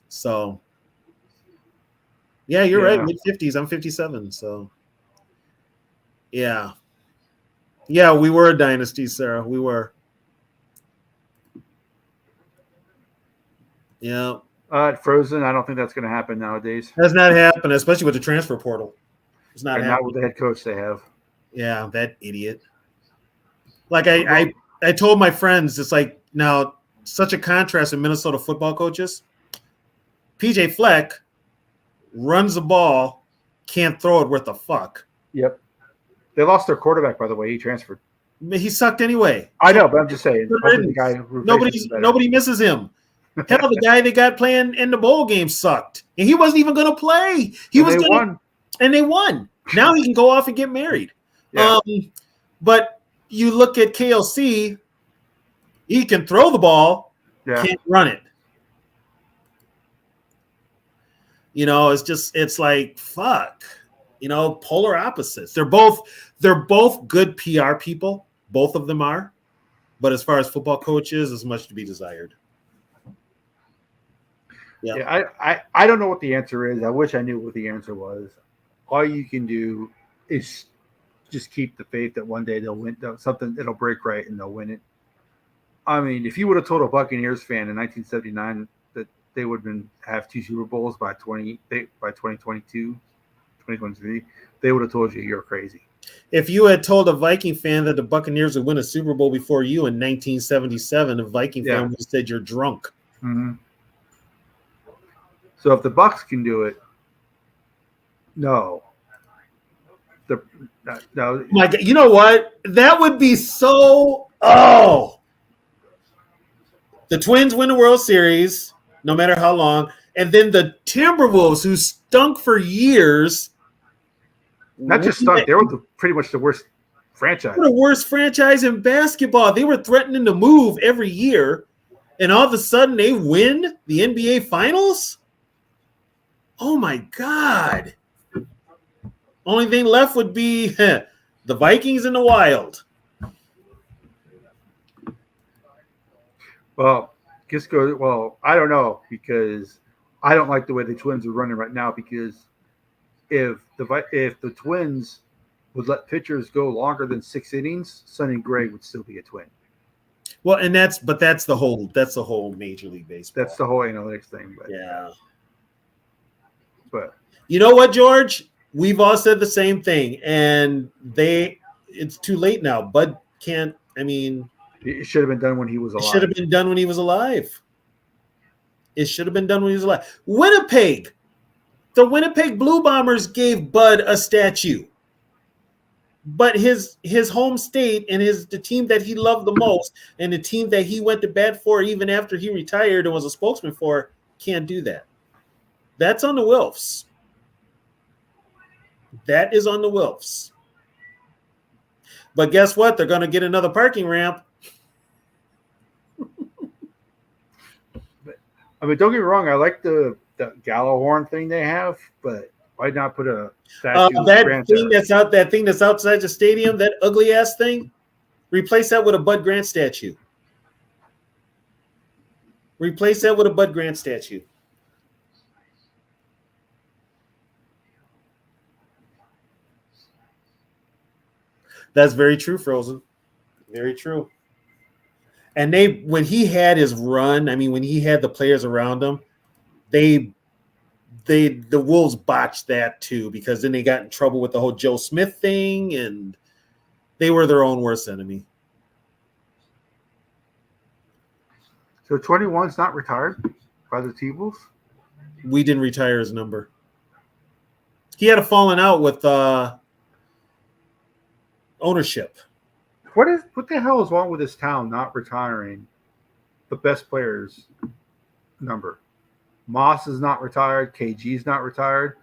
So yeah, you're right, mid-50s. I'm 57, so yeah. Yeah, we were a dynasty, Sarah. We were. Yeah. Frozen, I don't think that's going to happen nowadays. That's not happening, especially with the transfer portal. It's not And not happening. with the head coach they have. Yeah, that idiot. Like I told my friends, it's like now such a contrast in Minnesota football coaches. PJ Fleck runs the ball, can't throw it worth a fuck. Yep. They lost their quarterback, by the way. He transferred. He sucked anyway. I know, but I'm just saying. Nobody- The guy who replaces him better. Nobody misses him. Hell, the guy they got playing in the bowl game sucked, and he wasn't even going to play. And they won. Now he can go off and get married. Yeah. But you look at KLC, he can throw the ball, Yeah. can't run it. It's like fuck. Polar opposites. They're both good PR people. Both of them are. But as far as football coaches, there's much to be desired. Yeah, I don't know what the answer is. I wish I knew what the answer was. All you can do is just keep the faith that one day they'll win. It'll break right and they'll win it. I mean, if you would have told a Buccaneers fan in 1979 that they would have 2 Super Bowls by 2022, 2023, they would have told you you're crazy. If you had told a Viking fan that the Buccaneers would win a Super Bowl before you in 1977, a Viking fan would have said you're drunk. Mm-hmm. So if the Bucs can do it, no. No. My God, you know what? That would be so. Oh, the Twins win the World Series, no matter how long, and then the Timberwolves, who stunk for years, Not just stunk. They were pretty much the worst franchise. they were the worst franchise in basketball. They were threatening to move every year, and all of a sudden they win the NBA Finals. Oh my God. Only thing left would be the Vikings and the Wild. Well, I don't know, because I don't like the way the Twins are running right now, because if the Twins would let pitchers go longer than 6 innings, Sonny Gray would still be a Twin. Well, and that's the whole Major League Baseball. That's the whole analytics thing. But Yeah. But you know what, George? We've all said the same thing, and it's too late now. Bud can't. I mean, it should have been done when he was alive. It should have been done when he was alive. It should have been done when he was alive. Winnipeg, the Winnipeg Blue Bombers gave Bud a statue. but his home state and the team that he loved the most and the team that he went to bat for even after he retired and was a spokesman for can't do that. That's on the Wilfs. That is on the Wilfs. But guess what? They're going to get another parking ramp. I mean, don't get me wrong. I like the Gallahorn thing they have, but why not put a statue? That thing that's outside the stadium, that ugly ass thing. Replace that with a Bud Grant statue. Replace that with a Bud Grant statue. That's very true, Frozen. Very true. And when he had his run, I mean, when he had the players around him, the Wolves botched that too, because then they got in trouble with the whole Joe Smith thing, and they were their own worst enemy. So 21's not retired by the T-Wolves? We didn't retire his number. He had a falling out with ownership. What the hell is wrong with this town not retiring the best players number? Moss is not retired. KG's not retired.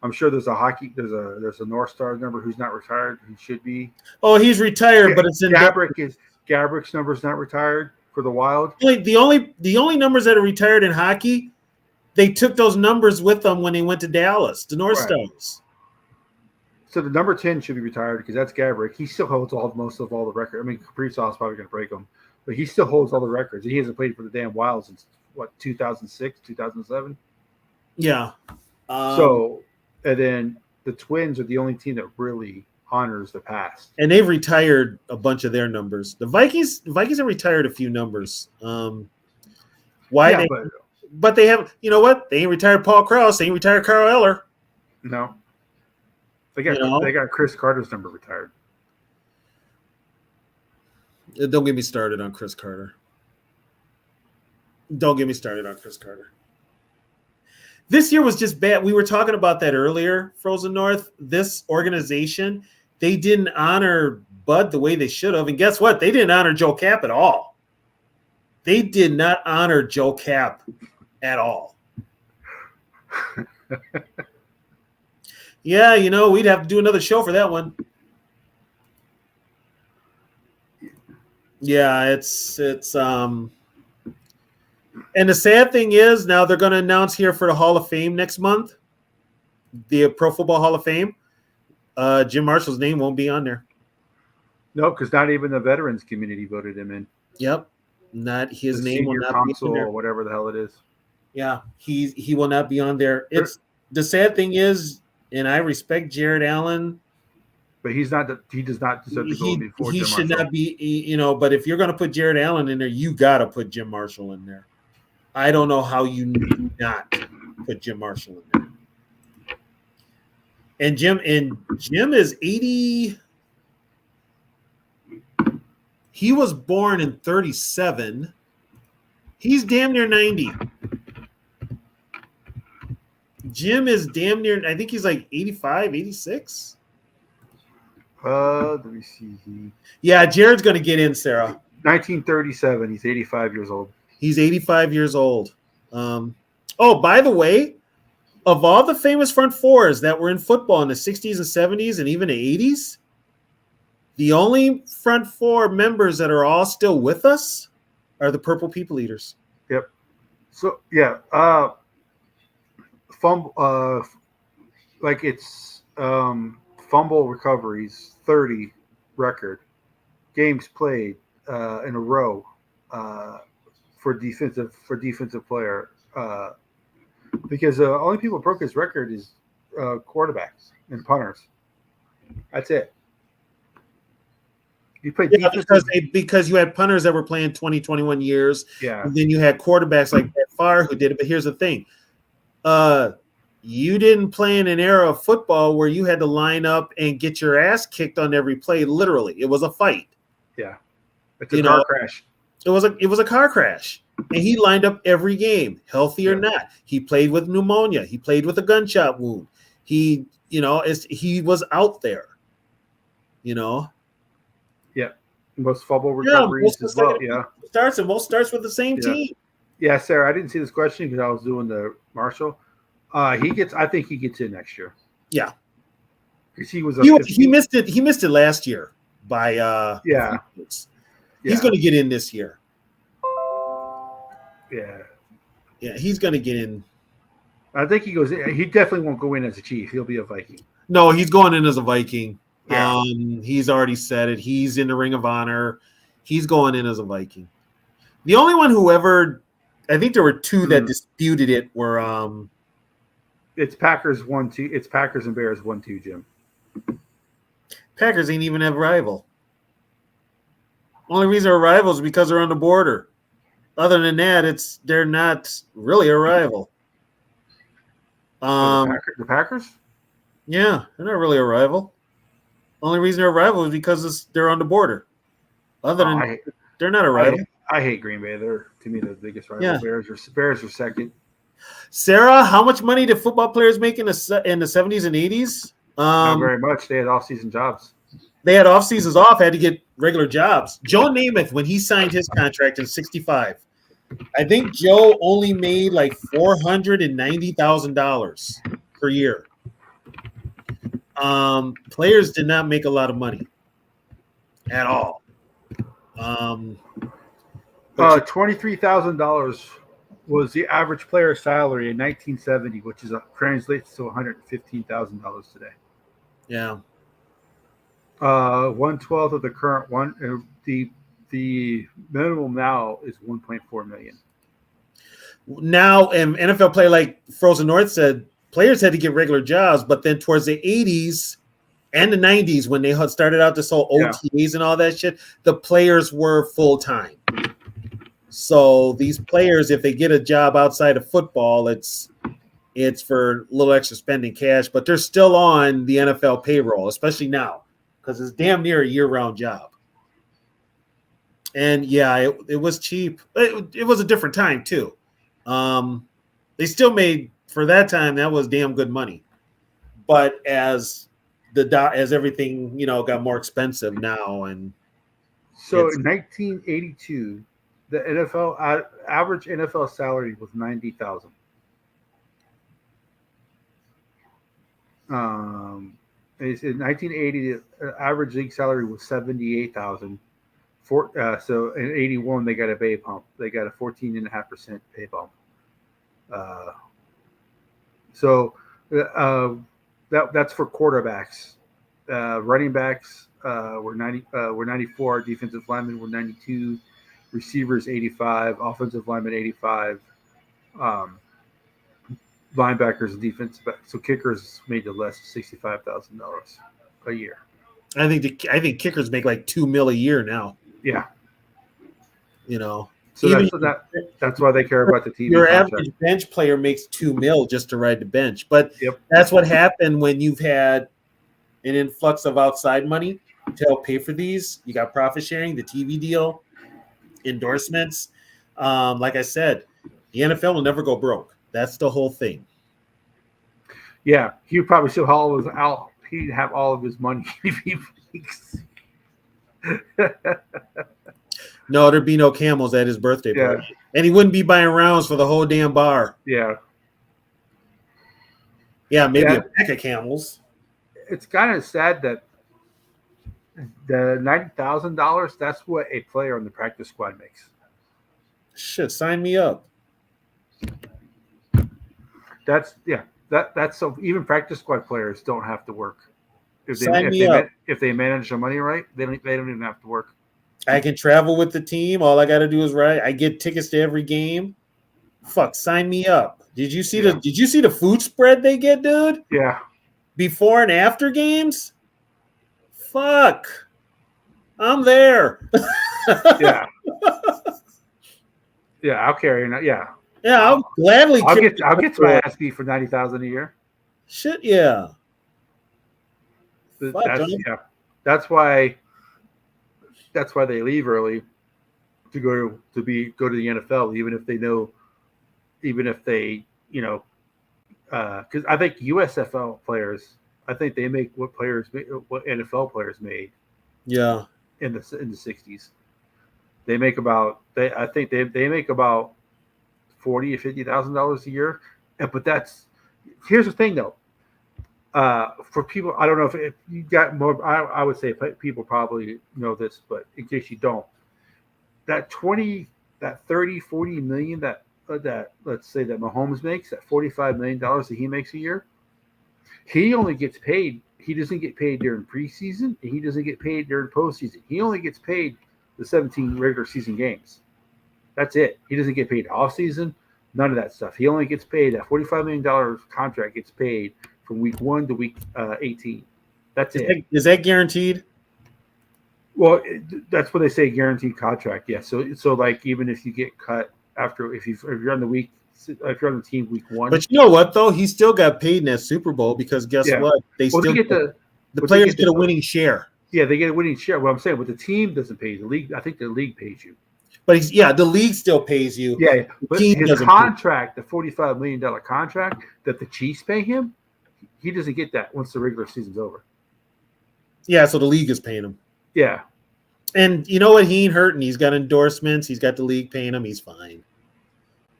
I'm sure there's a North Star number who's not retired. He should be. Oh, he's retired, but it's in Gabrick's number's not retired for the Wild. The only numbers that are retired in hockey, they took those numbers with them when they went to Dallas, the North Stars. So the number 10 should be retired because that's Gabrick. He still holds most of all the records. I mean, Kaprizov's probably going to break them, but he still holds all the records. He hasn't played for the damn Wild since 2006, 2007. Yeah. And then the Twins are the only team that really honors the past. And they've retired a bunch of their numbers. The Vikings have retired a few numbers. But they have. You know what? They ain't retired Paul Krause. They ain't retired Carl Eller. No. They got Chris Carter's number retired. Don't get me started on Chris Carter. Don't get me started on Chris Carter. This year was just bad. We were talking about that earlier, Frozen North. This organization, they didn't honor Bud the way they should have. And guess what? They didn't honor Joe Cap at all. They did not honor Joe Cap at all. Yeah, we'd have to do another show for that one. Yeah, it's and the sad thing is now they're going to announce here for the Hall of Fame next month, the Pro Football Hall of Fame. Jim Marshall's name won't be on there. No, because not even the veterans community voted him in. Yep, not his name will not be on there, or whatever the hell it is. Yeah, he will not be on there. It's the sad thing is. And I respect Jared Allen, but he does not deserve to go before Jim Marshall. He should not be, but if you're going to put Jared Allen in there, you got to put Jim Marshall in there. I don't know how you do not put Jim Marshall in there. And Jim is 80. He was born in 37. He's damn near 90. Jim is damn near, I think he's like 85, 86. Let me see. Yeah, Jared's going to get in, Sarah. 1937. He's 85 years old. He's 85 years old. By the way, of all the famous front fours that were in football in the 60s and 70s and even the 80s, the only front four members that are all still with us are the Purple People Eaters. Yep. So, yeah. Fumble recoveries 30 record, games played in a row for defensive player because the only people who broke his record is quarterbacks and punters. That's it. You played because you had punters that were playing 20, 21 years. Yeah. And then you had quarterbacks like Brett Favre who did it. But here's the thing. You didn't play in an era of football where you had to line up and get your ass kicked on every play. Literally, it was a fight. Yeah, it's a car crash. It was a car crash, and he lined up every game, healthy or not. He played with pneumonia. He played with a gunshot wound. He was out there. You know, Most fumble yeah, recoveries most as well. Yeah. starts and most starts with the same Yeah. team. Yeah, Sarah, I didn't see this question because I was doing the Marshall. I think he gets in next year. Yeah, Because he was he missed it. He missed it last year by Yeah. He's Yeah. going to get in this year. Yeah. Yeah, he's going to get in. I think he goes. He definitely won't go in as a Chief. He'll be a Viking. No, he's going in as a Viking. Yeah. He's already said it. He's in the Ring of Honor. He's going in as a Viking. The only one who ever, I think there were two that disputed it were It's Packers 1-2. It's Packers and Bears 1-2, Jim. Packers ain't even have a rival. Only reason they're rivals is because they're on the border. Other than that, they're not really a rival. The Packers? Yeah, they're not really a rival. Only reason they're a rival is because they're on the border. Other than they're not a rival. I hate Green Bay. They're, to me, the biggest rival. Yeah. Bears are second. Sarah, how much money did football players make in the 70s and 80s? Not very much. They had off-season jobs. They had off seasons off, had to get regular jobs. Joe Namath, when he signed his contract in '65, I think Joe only made like $490,000 per year. Players did not make a lot of money at all. $23,000 was the average player salary in 1970, which translates to $115,000 today. Yeah. 1/12 of the current one. The minimum now is 1.4 million. Now, an NFL player like Frozen North said, players had to get regular jobs, but then towards the 80s and the 90s, when they had started out this whole OTAs and all that shit, the players were full time. So these players, if they get a job outside of football, it's for a little extra spending cash, but they're still on the NFL payroll, especially now, because it's damn near a year-round job. And yeah, it was cheap. It was a different time too. They still made, for that time, that was damn good money. But as everything got more expensive now, and so in 1982, the NFL average NFL salary was $90,000. In 1980, the average league salary was $78,000. So in 81, they got a pay bump. They got a 14.5% pay bump. That's for quarterbacks. Running backs were 94. Defensive linemen were 92. Receivers 85. Offensive linemen 85. Linebackers and defense. So kickers made the less $65,000 a year. I think kickers make like $2 million a year now. Yeah. So that's why they care about the TV. Your contract. average bench player makes $2 million just to ride the bench. But Yep. That's what happened when you've had an influx of outside money to help pay for these. You got profit sharing, the TV deal, endorsements. Like I said, the NFL will never go broke. That's the whole thing. Yeah, he would probably still he'd have all of his money if he No, there'd be no camels at his birthday party. And he wouldn't be buying rounds for the whole damn bar. Yeah. Yeah, maybe a pack of camels. It's kind of sad that the $90,000, that's what a player on the practice squad makes. Shit, sign me up. That's so even practice squad players don't have to work. If they manage their money right, they don't even have to work. I can travel with the team. All I got to do is I get tickets to every game. Fuck, sign me up. Did you see the food spread they get, dude? Yeah. Before and after games? Fuck. I'm there. Yeah. Yeah, I'll carry it. Yeah. Yeah, I'll gladly. I'll get to my ass beat for $90,000 a year. Shit, yeah. That's why they leave early to go to the NFL, even if they because I think USFL players I think they make what NFL players made Yeah. in the 60s. They make about I think they make about $40,000 or $50,000 a year. But here's the thing though. For people, I don't know if you got more. I would say people probably know this, but in case you don't, that 30, 40 million that let's say that Mahomes makes, that $45 million that he makes a year, he only gets paid. He doesn't get paid during preseason, and he doesn't get paid during postseason. He only gets paid the 17 regular season games. That's it. He doesn't get paid off season, none of that stuff. He only gets paid that $45 million contract gets paid from week 1 to week 18. That's it. Is that guaranteed? Well, that's what they say, guaranteed contract. Yeah. So like even if you get cut after, if you're on the team week 1. But you know what though? He still got paid in that Super Bowl because guess what? They get the players get a winning share. Yeah, they get a winning share. What I'm saying, but the team doesn't pay you. The league, I think the league pays you. But the league still pays you. Yeah, but his contract, the $45 million contract that the Chiefs pay him, he doesn't get that once the regular season's over. Yeah, so the league is paying him. Yeah. And you know what? He ain't hurting. He's got endorsements. He's got the league paying him. He's fine.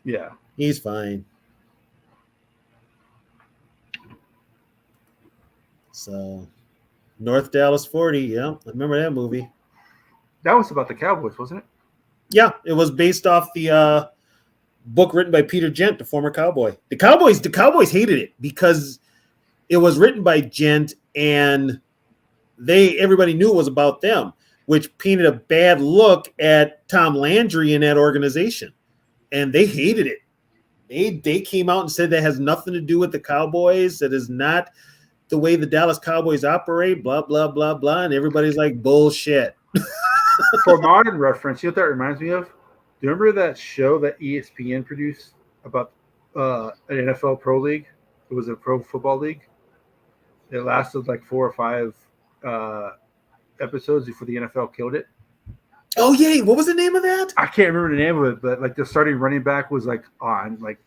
Yeah. He's fine. So, North Dallas 40. Yeah, I remember that movie. That was about the Cowboys, wasn't it? Yeah, it was based off the book written by Peter Gent, the former Cowboy. The Cowboys hated it because it was written by Gent and everybody knew it was about them, which painted a bad look at Tom Landry in that organization. And they hated it. They came out and said that has nothing to do with the Cowboys. That is not the way the Dallas Cowboys operate, blah, blah, blah, blah. And everybody's like, bullshit. For modern reference, you know what that reminds me of? Do you remember that show that ESPN produced about an NFL Pro League? It was a pro football league. It lasted like 4 or 5 episodes before the NFL killed it. Oh, yeah. What was the name of that? I can't remember the name of it, but like the starting running back was like on like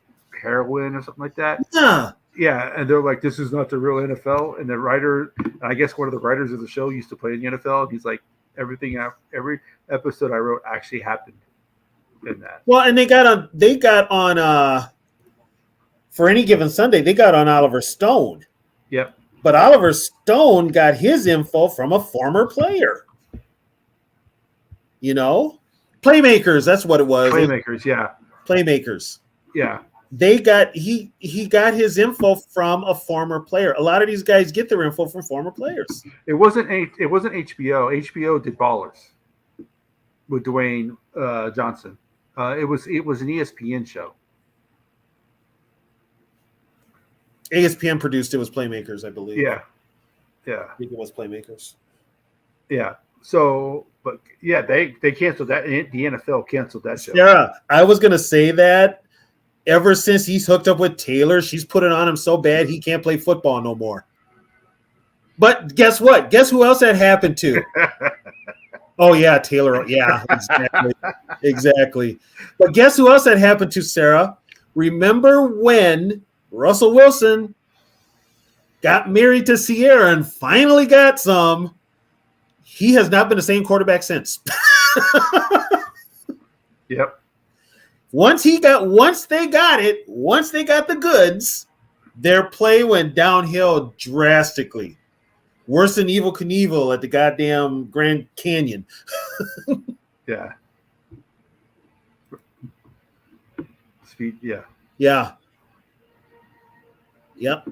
heroin or something like that. Yeah. Yeah, and they're like, this is not the real NFL. And the writer, and I guess one of the writers of the show used to play in the NFL. And he's like, every episode I wrote actually happened in that. Well, and they got on for Any Given Sunday, they got on Oliver Stone. Yep. But Oliver Stone got his info from a former player. You know? Playmakers, that's what it was. Playmakers, yeah. Playmakers. Yeah. He got his info from a former player. A lot of these guys get their info from former players. It wasn't HBO. HBO did Ballers with Dwayne Johnson. It was an ESPN show. ESPN produced it. Was Playmakers, I believe. Yeah. I think it was Playmakers. Yeah. So, but yeah, they canceled that. The NFL canceled that show. Yeah, I was gonna say that. Ever since he's hooked up with Taylor, she's put it on him so bad he can't play football no more. But guess what? Guess who else that happened to? Oh, yeah, Taylor. Yeah, exactly. But guess who else that happened to, Sarah? Remember when Russell Wilson got married to Sierra and finally got some? He has not been the same quarterback since. Yep. Once they got the goods, their play went downhill drastically. Worse than Evel Knievel at the goddamn Grand Canyon. Yeah. Speed. Yeah. Yeah. Yep.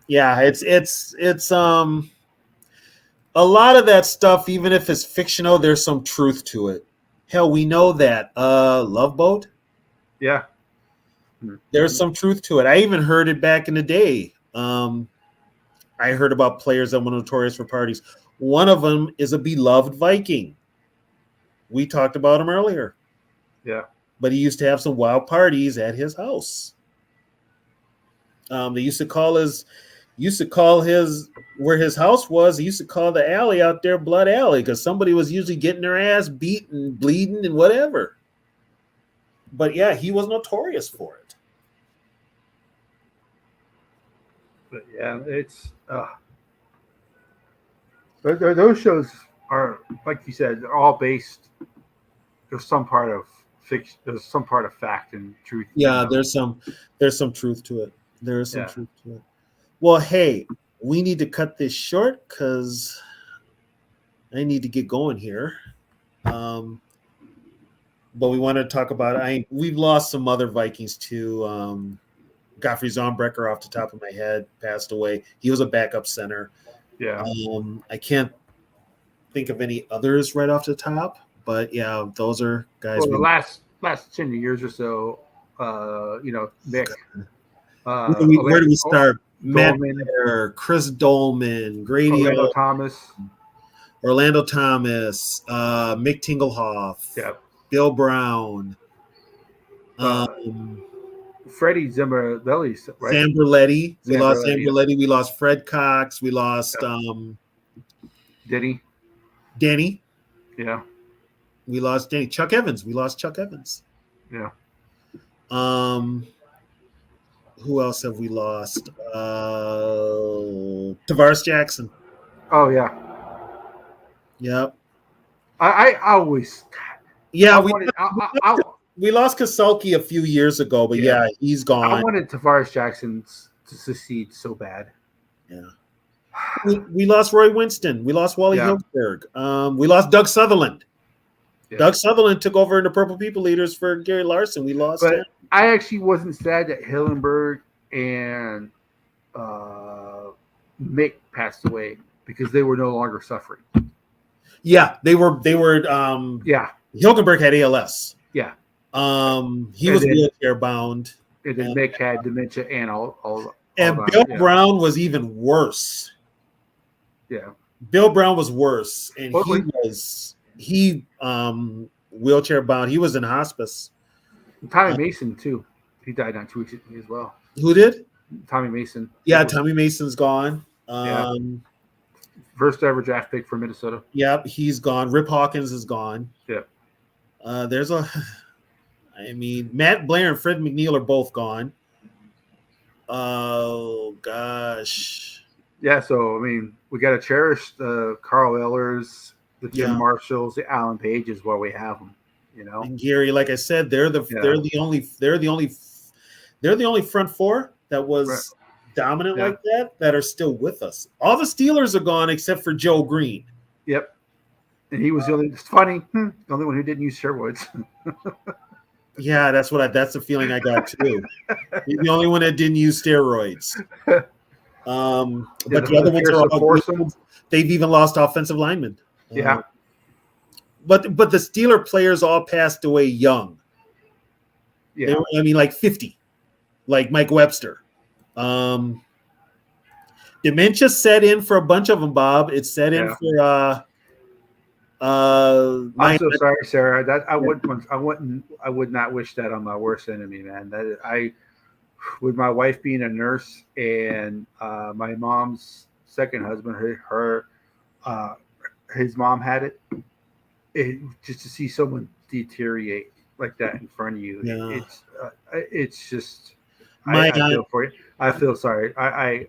Yeah. It's a lot of that stuff, even if it's fictional, there's some truth to it. Hell, we know that. Love Boat. Yeah. There's some truth to it. I even heard it back in the day. I heard about players that were notorious for parties. One of them is a beloved Viking. We talked about him earlier. Yeah. But he used to have some wild parties at his house. They used to call where his house was, he used to call the alley out there Blood Alley because somebody was usually getting their ass beat and bleeding and whatever. But yeah, he was notorious for it. But yeah, it's Those shows are, like you said, they're all based. There's some part of fiction. There's some part of fact and truth. Yeah, there's some truth to it. There is some Yeah. truth to it. Well, hey, we need to cut this short because I need to get going here. But we want to talk about. We've lost some other Vikings too. Godfrey Zombrecker, off the top of my head, passed away. He was a backup center. Yeah. I can't think of any others right off the top, but yeah, those are guys. Well, the last 10 years or so, Nick. Where do we start? Matt Dolman, Blair, Chris Dolman, Grady Orlando Hall, Thomas. Orlando Thomas, Mick Tinglehoff, Yeah. Bill Brown, Freddie Zamberletti, right? Sam Berletti. We lost Sam Berletti, yeah. Berletti. We lost Fred Cox. We lost Did he? Danny. Yeah. We lost Danny. Chuck Evans. We lost Chuck Evans. Yeah. Who else have we lost? Tavares Jackson. Oh yeah. Yep. I always. Yeah, I we lost Kasulki a few years ago, but yeah, he's gone. I wanted Tavares Jackson to succeed so bad. Yeah. We lost Roy Winston. We lost Wally Yeah. Hillenberg. We lost Doug Sutherland. Yeah. Doug Sutherland took over in the Purple People Leaders for Gary Larson. We lost But him. I actually wasn't sad that Hillenberg and Mick passed away because they were no longer suffering. Yeah, they were. Yeah. Hilgenberg had ALS. Yeah. He And was then- wheelchair bound. And then Mick had dementia and all And that, Bill yeah. Brown was even worse. Yeah. Bill Brown was worse, and What he wheelchair bound. He was in hospice. Tommy Mason too. He died not 2 weeks ago as well. Who did? Tommy Mason. Yeah, Tommy Mason's gone. Yeah. First ever draft pick for Minnesota. Yep, he's gone. Rip Hawkins is gone. Yeah. Matt Blair and Fred McNeil are both gone. Oh gosh. Yeah, so we got to cherish the Carl Ehlers, the Jim Yeah. Marshalls, the Alan Pages while we have them. And Gary, like I said, they're the only front four that was Right. dominant Yeah. like that are still with us. All the Steelers are gone except for Joe Green. Yep. And he was the only. It's funny, the only one who didn't use steroids. Yeah, that's the feeling I got too. He's the only one that didn't use steroids. But the other ones are all foursome. they've even lost offensive linemen. Yeah. But the Steeler players all passed away young. Yeah. They were, like 50, like Mike Webster. Dementia set in for a bunch of them, Bob. It set in for I'm so sorry, Sarah. That I would not wish that on my worst enemy, man. With my wife being a nurse and my mom's second husband, his mom had it. Just to see someone deteriorate like that in front of you, it's just. I feel for you. I feel sorry. My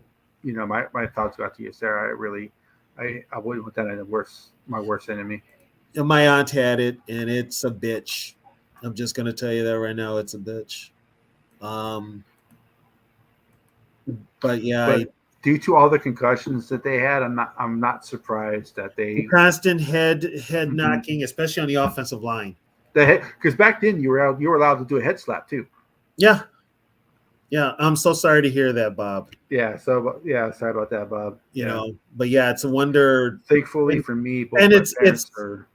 thoughts go out to you, Sarah. I wouldn't want that on my worst enemy. And my aunt had it, and it's a bitch. I'm just gonna tell you that right now. It's a bitch. But yeah, due to all the concussions that they had, I'm not surprised that they constant head knocking, especially on the offensive line. Because back then you were allowed to do a head slap too. Yeah. I'm so sorry to hear that, Bob. Yeah. So sorry about that, Bob. But yeah, it's a wonder. Thankfully for me, both and my it's parents are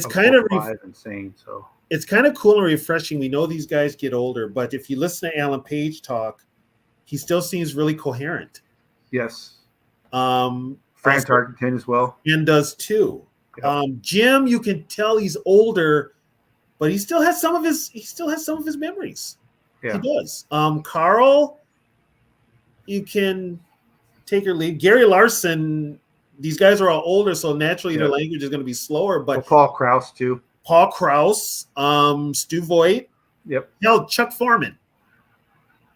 kind of alive and sane. So it's kind of cool and refreshing. We know these guys get older, but if you listen to Alan Page talk, he still seems really coherent. Yes. Frank Tarkenton as well. And does too. Yeah. Jim, you can tell he's older, but he still has some of his memories. Yeah. He does. Carl, you can take or leave. Gary Larson, these guys are all older, so naturally their language is going to be slower. But Paul Krause too. Paul Krause, Stu Voigt. Yep. Hell, Chuck Foreman.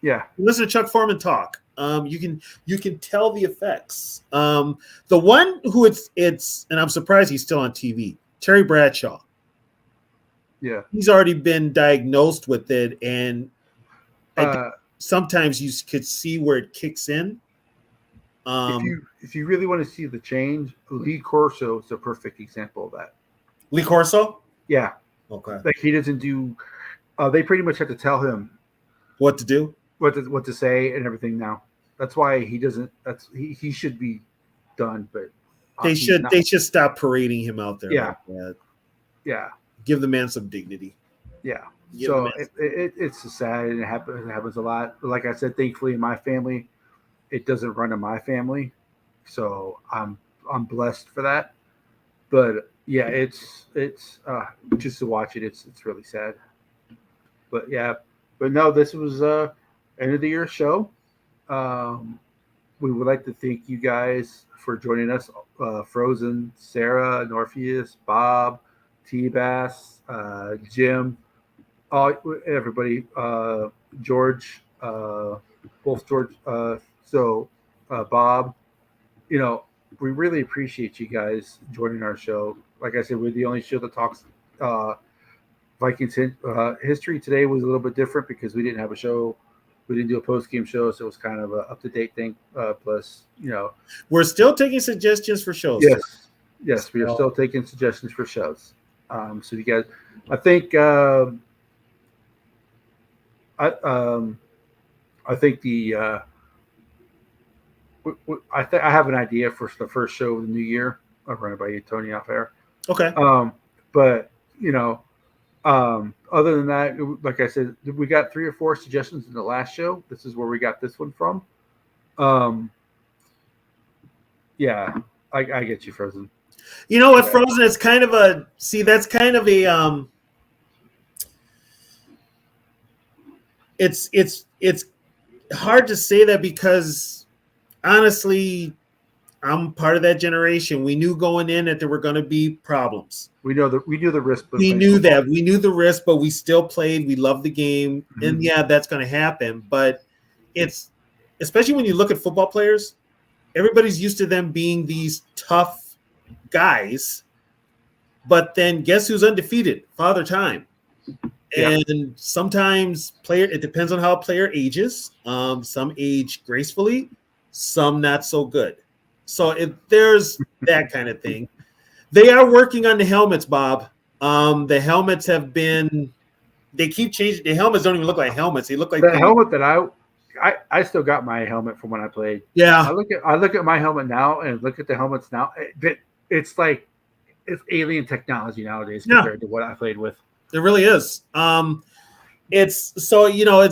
Yeah. Listen to Chuck Foreman talk. You can tell the effects. The one who it's and I'm surprised he's still on TV. Terry Bradshaw. Yeah. He's already been diagnosed with it, and sometimes you could see where it kicks in. If you really want to see the change, Lee Corso is a perfect example of that. Lee Corso? Yeah. Okay. Like he doesn't do. They pretty much have to tell him What to do? what to say and everything now. That's why he doesn't. He should be done, but They he's should not. they should stop parading him out there. Yeah. Like that. Yeah. Give the man some dignity. Yeah. Give So the man it's sad and it happens a lot. But like I said, thankfully in my family, it doesn't run in my family, so I'm blessed for that. But yeah, it's just to watch it, it's really sad. But yeah, but no, this was end of the year show. We would like to thank you guys for joining us, Frozen, Sarah, Norpheus, Bob, T-Bass, Jim, everybody, George, both George. Bob, we really appreciate you guys joining our show. Like I said, we're the only show that talks Vikings history. Today was a little bit different because we didn't have a show. We didn't do a post-game show, so it was kind of an up-to-date thing. Plus, We're still taking suggestions for shows. Yes, we are still taking suggestions for shows. So you guys, I think, I think I have an idea for the first show of the new year. I'll run it by you, Tony, off air. Okay. But other than that, like I said, we got 3 or 4 suggestions in the last show. This is where we got this one from. Yeah, I get you, Frozen. You know what, Frozen is kind of that's kind of a it's hard to say that because honestly, I'm part of that generation. We knew going in that there were going to be problems. We knew the risk. We knew that. We knew the risk, but we still played. We loved the game, and yeah, that's going to happen. But it's especially when you look at football players, everybody's used to them being these tough guys. But then guess who's undefeated? Father Time. Yeah. And sometimes it depends on how a player ages. Some age gracefully, some not so good. So there's that kind of thing. They are working on the helmets, Bob. The helmets they keep changing. The helmets don't even look like helmets. They look like the helmet that I still got my helmet from when I played. Yeah. I look at my helmet now and look at the helmets now. It's like it's alien technology nowadays compared to what I played with. It really is. It's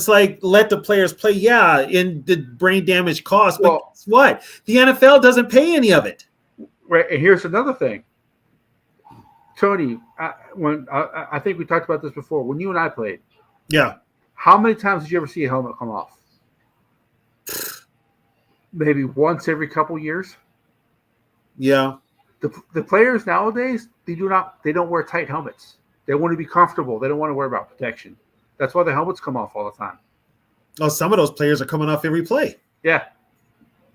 like let the players play. Yeah, in the brain damage cost. But guess what? The NFL doesn't pay any of it. Right. And here's another thing. Tony, I think we talked about this before. When you and I played, yeah, how many times did you ever see a helmet come off? Maybe once every couple years. Yeah. The players nowadays, they don't wear tight helmets. They want to be comfortable. They don't want to worry about protection. That's why the helmets come off all the time. Oh, some of those players are coming off every play. Yeah.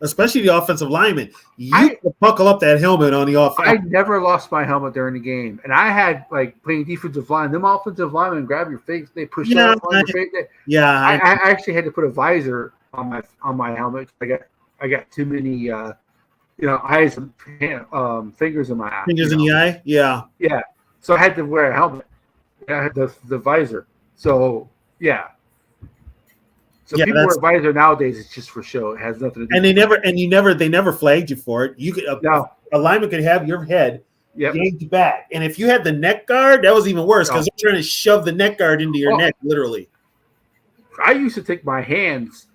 Especially the offensive lineman. You buckle up that helmet on the offense. I never lost my helmet during the game. And I had, like, playing defensive line. Them offensive linemen grab your face. They push up on your face. I actually had to put a visor on my helmet. I got too many, eyes and fingers in my eye. Fingers in the eye? Yeah. Yeah. So I had to wear a helmet. I had the visor. So, yeah. So people wear a visor nowadays. It's just for show. It has nothing to do. And they never flagged you for it. You could a lineman could have your head yanked back, and if you had the neck guard, that was even worse because they're trying to shove the neck guard into your neck, literally. I used to take my hands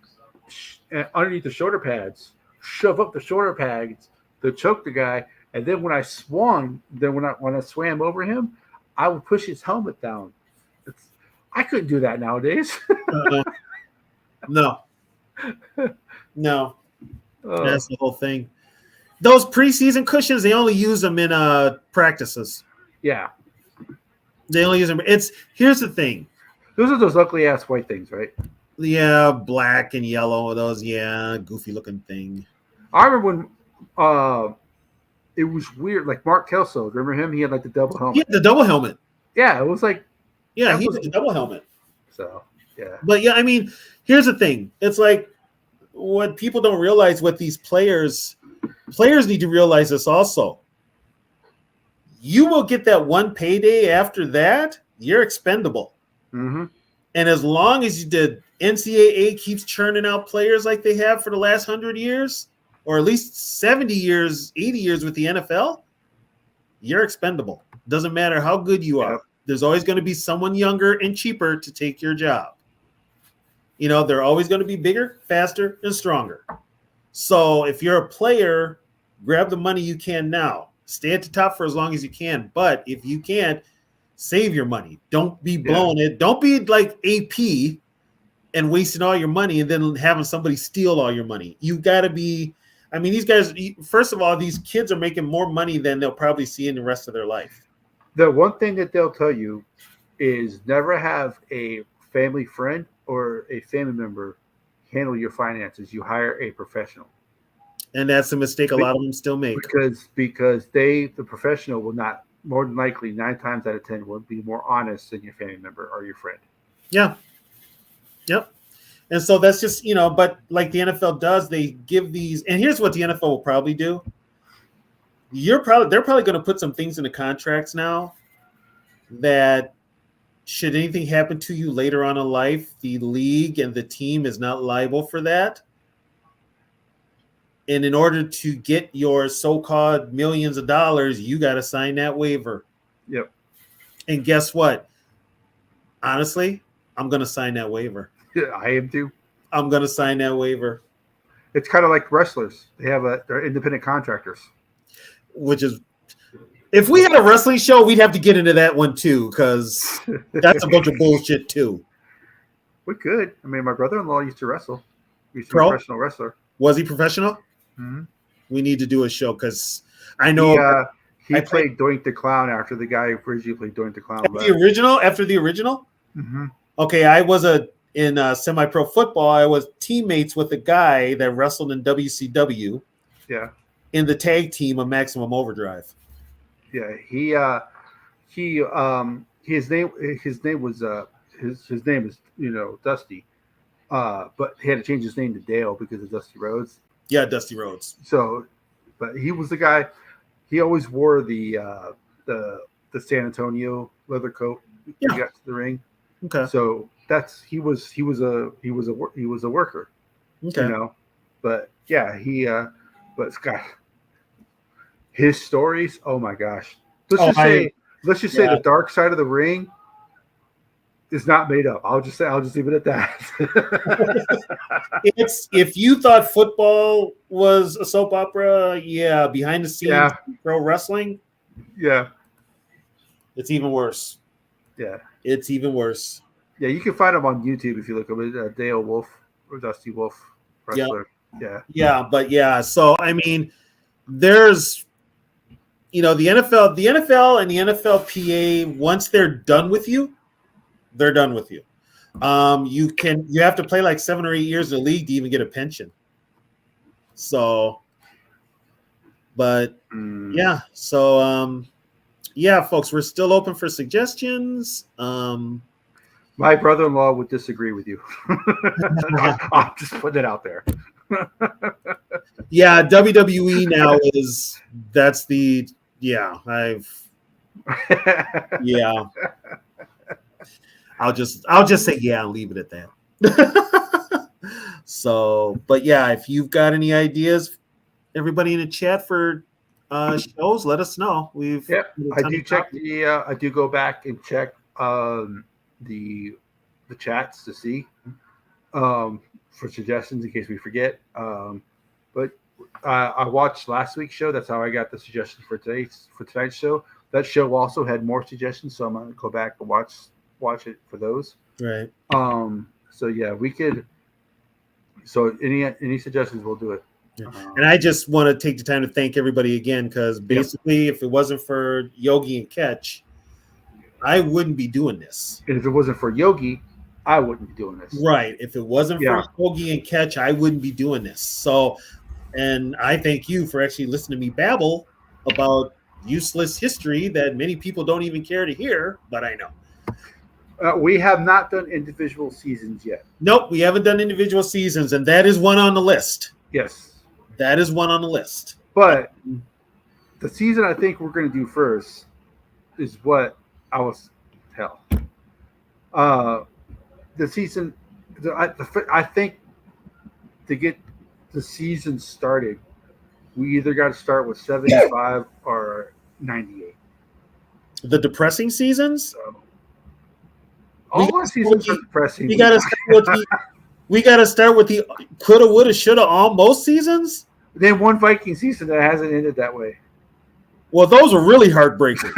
underneath the shoulder pads, shove up the shoulder pads to choke the guy, and then when I swung, when I swam over him, I would push his helmet down. I couldn't do that nowadays. No. That's the whole thing. Those preseason cushions, they only use them in practices. Yeah. They only use them. Here's the thing. Those are those ugly ass white things, right? Yeah, black and yellow. Those, yeah, goofy looking thing. I remember when it was weird. Like Mark Kelso, remember him? He had like the double helmet. Yeah, the double helmet. Yeah, it was like Yeah, that he was- did the double helmet. so. Yeah, But yeah, I mean, here's the thing. It's like what people don't realize what these players need to realize this also. You will get that one payday after that, you're expendable. mm-hmm. And as long as the NCAA keeps churning out players like they have for the last 100 years, or at least 70 years, 80 years with the NFL, you're expendable. Doesn't matter how good you are. Yep. There's always going to be someone younger and cheaper to take your job. You know, they're always going to be bigger, faster, and stronger. So if you're a player, grab the money you can now. Stay at the top for as long as you can. But if you can't, save your money. Don't be blowing it. Don't be like AP and wasting all your money and then having somebody steal all your money. You got to be, I mean, these guys, first of all, these kids are making more money than they'll probably see in the rest of their life. The one thing that they'll tell you is never have a family friend or a family member handle your finances. You hire a professional. And that's a mistake a lot of them still make. Because the professional will not, more than likely 9 times out of 10 will be more honest than your family member or your friend. Yeah. Yep. And so that's just, you know, but like the NFL does, they give these, and here's what the NFL will probably do. They're probably going to put some things in the contracts now that should anything happen to you later on in life, the league and the team is not liable for that. And in order to get your so-called millions of dollars, you got to sign that waiver. Yep. And guess what? Honestly, I'm going to sign that waiver. Yeah, I am too. I'm going to sign that waiver. It's kind of like wrestlers. They're independent contractors. Which is, if we had a wrestling show, we'd have to get into that one too, because that's a bunch of bullshit too. We could. I mean, my brother-in-law used to wrestle. He used to be Pro? a professional wrestler. Was he professional? Mm-hmm. We need to do a show because I know He played Doink the Clown after the guy who originally played Doink the Clown. After the original. Mm-hmm. Okay, I was in semi-pro football. I was teammates with a guy that wrestled in WCW. Yeah. In the tag team of Maximum Overdrive. Yeah, his name was his name is Dusty, but he had to change his name to Dale because of Dusty Rhodes. Yeah, Dusty Rhodes. So, but he was the guy. He always wore the San Antonio leather coat. Yeah. He got to the ring. Okay. So he was a worker. Okay. But yeah, but Scott, his stories. Oh my gosh. Let's just say the dark side of the ring is not made up. I'll just leave it at that. It's if you thought football was a soap opera, yeah, behind the scenes pro wrestling, yeah, it's even worse. Yeah, it's even worse. Yeah, you can find him on YouTube if you look up Dale Wolf or Dusty Wolf wrestler. Yeah, but yeah. So I mean, there's the NFL and the NFLPA. Once they're done with you, they're done with you. You have to play like 7 or 8 years in the league to even get a pension. So, but yeah, so folks, we're still open for suggestions. My brother-in-law would disagree with you. I'm just putting it out there. Yeah, WWE now I'll just say yeah and leave it at that. So, but yeah, if you've got any ideas, everybody in the chat for shows, let us know. I do go back and check the chats to see for suggestions in case we forget. But I watched last week's show. That's how I got the suggestions for tonight's show. That show also had more suggestions, so I'm gonna go back and watch it for those. Right. So yeah, we could. So any suggestions, we'll do it. Yeah. And I just want to take the time to thank everybody again, because basically, if it wasn't for Yogi and Catch, I wouldn't be doing this. And if it wasn't for Yogi, I wouldn't be doing this. Right. If it wasn't Yeah. for Hoagie and Catch, I wouldn't be doing this. So, and I thank you for actually listening to me babble about useless history that many people don't even care to hear, but I know. We have not done individual seasons yet. Nope, we haven't done individual seasons, and that is one on the list. Yes. That is one on the list. But the season I think we're going to do first is what I was tell. The season, I think to get the season started, we either got to start with 75 or 98. The depressing seasons? So, all our seasons are depressing. We got to start with the coulda, woulda, shoulda, almost seasons. Then one Viking season that hasn't ended that way. Well, those are really heartbreakers.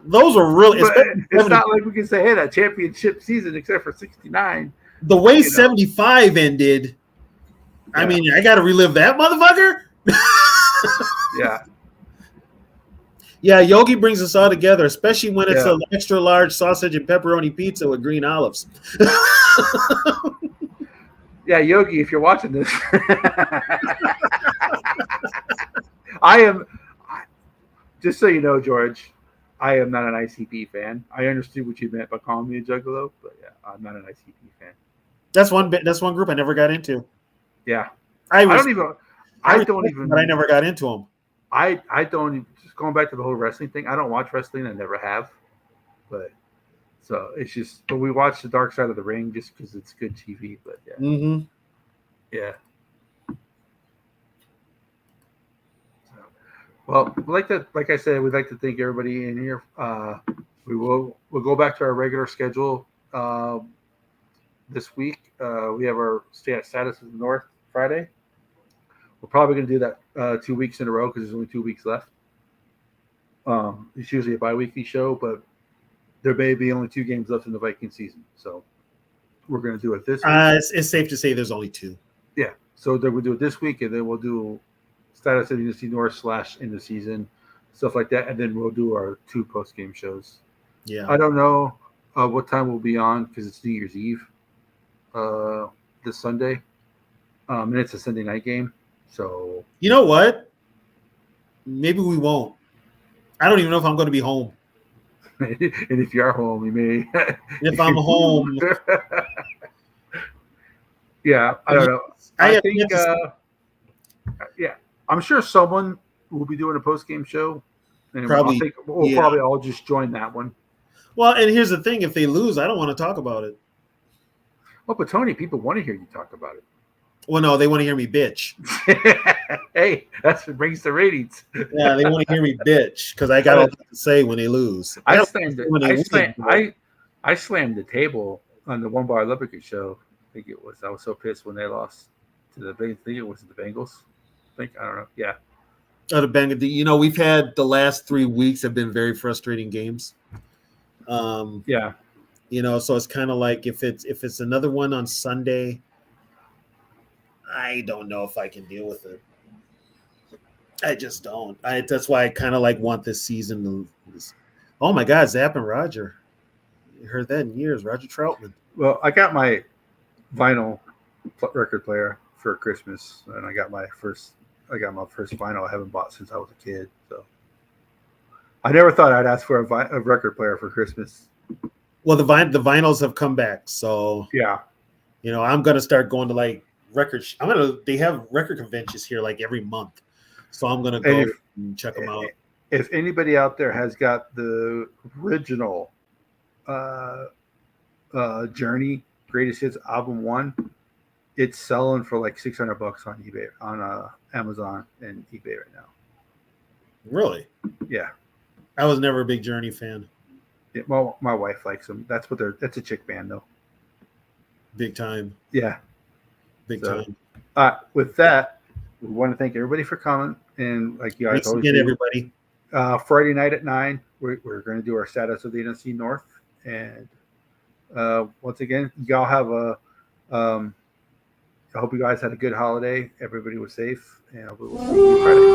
Those are really. It's not like we can say, "Hey, that championship season," except for '69. The way 75 ended. I mean, I got to relive that motherfucker. Yeah. Yeah, Yogi brings us all together, especially when it's Yeah. an extra large sausage and pepperoni pizza with green olives. Yeah, Yogi, if you're watching this, I am. Just so you know, George, I am not an ICP fan. I understood what you meant by calling me a juggalo, but yeah, I'm not an ICP fan. That's one group I never got into. Yeah, I But I never got into them. I don't even, just going back to the whole wrestling thing. I don't watch wrestling. I never have, but so it's just. But we watch the Dark Side of the Ring just because it's good TV. But yeah, Mm-hmm. yeah. Well, like I said, we'd like to thank everybody in here. We'll go back to our regular schedule this week. We have our status of the North Friday. We're probably going to do that 2 weeks in a row because there's only 2 weeks left. It's usually a bi-weekly show, but there may be only 2 games left in the Viking season, so we're going to do it this week. It's safe to say there's only 2. Yeah, so then we'll do it this week, and then we'll do status of the NFC North / in the season, stuff like that, and then we'll do our 2 post-game shows. Yeah. I don't know what time we'll be on because it's New Year's Eve this Sunday, and it's a Sunday night game. So You know what? Maybe we won't. I don't even know if I'm going to be home. and if you are home, you may. If I'm home, Yeah, I don't know. I I have think, yet to yeah, I'm sure someone will be doing a post game show, and Probably, we'll yeah. probably all just join that one. well, and here's the thing: if they lose, I don't want to talk about it. Well, but Tony, people want to hear you talk about Well, no, they want to hear me bitch. it. Hey, that's what brings the ratings. Yeah, they want to hear me bitch because I got a lot to say when they lose. I don't slammed when they win. I slammed the table on the One Bar Lubricant show. I think it was. I was so pissed when they lost to the. I think it was the Bengals. I don't know. Yeah. We've had the last 3 weeks have been very frustrating games. Yeah. So it's kind of like if it's another one on Sunday, I don't know if I can deal with it. I just don't. That's why I kind of like want this season to. Oh my God, Zapp and Roger. You heard that in years, Roger Troutman. Well, I got my vinyl record player for Christmas, and I got my first vinyl I haven't bought since I was a kid. So I never thought I'd ask for a record player for Christmas. Well, the vinyls have come back, so Yeah. I'm gonna start going to like they have record conventions here like every month, so I'm gonna go and check them out. If anybody out there has got the original Journey Greatest Hits Album 1, it's selling for like $600 on eBay, on Amazon and eBay right now. Really? Yeah. I was never a big Journey fan. Yeah, well, my wife likes them. That's a chick band though. Big time. Yeah. Big So, time. With that, we want to thank everybody for coming, and like you guys Thanks always again, do, everybody. Friday night at 9, we're going to do our status of the NFC North, and once again, y'all have I hope you guys had a good hopefully everybody was safe, and we will see you Friday.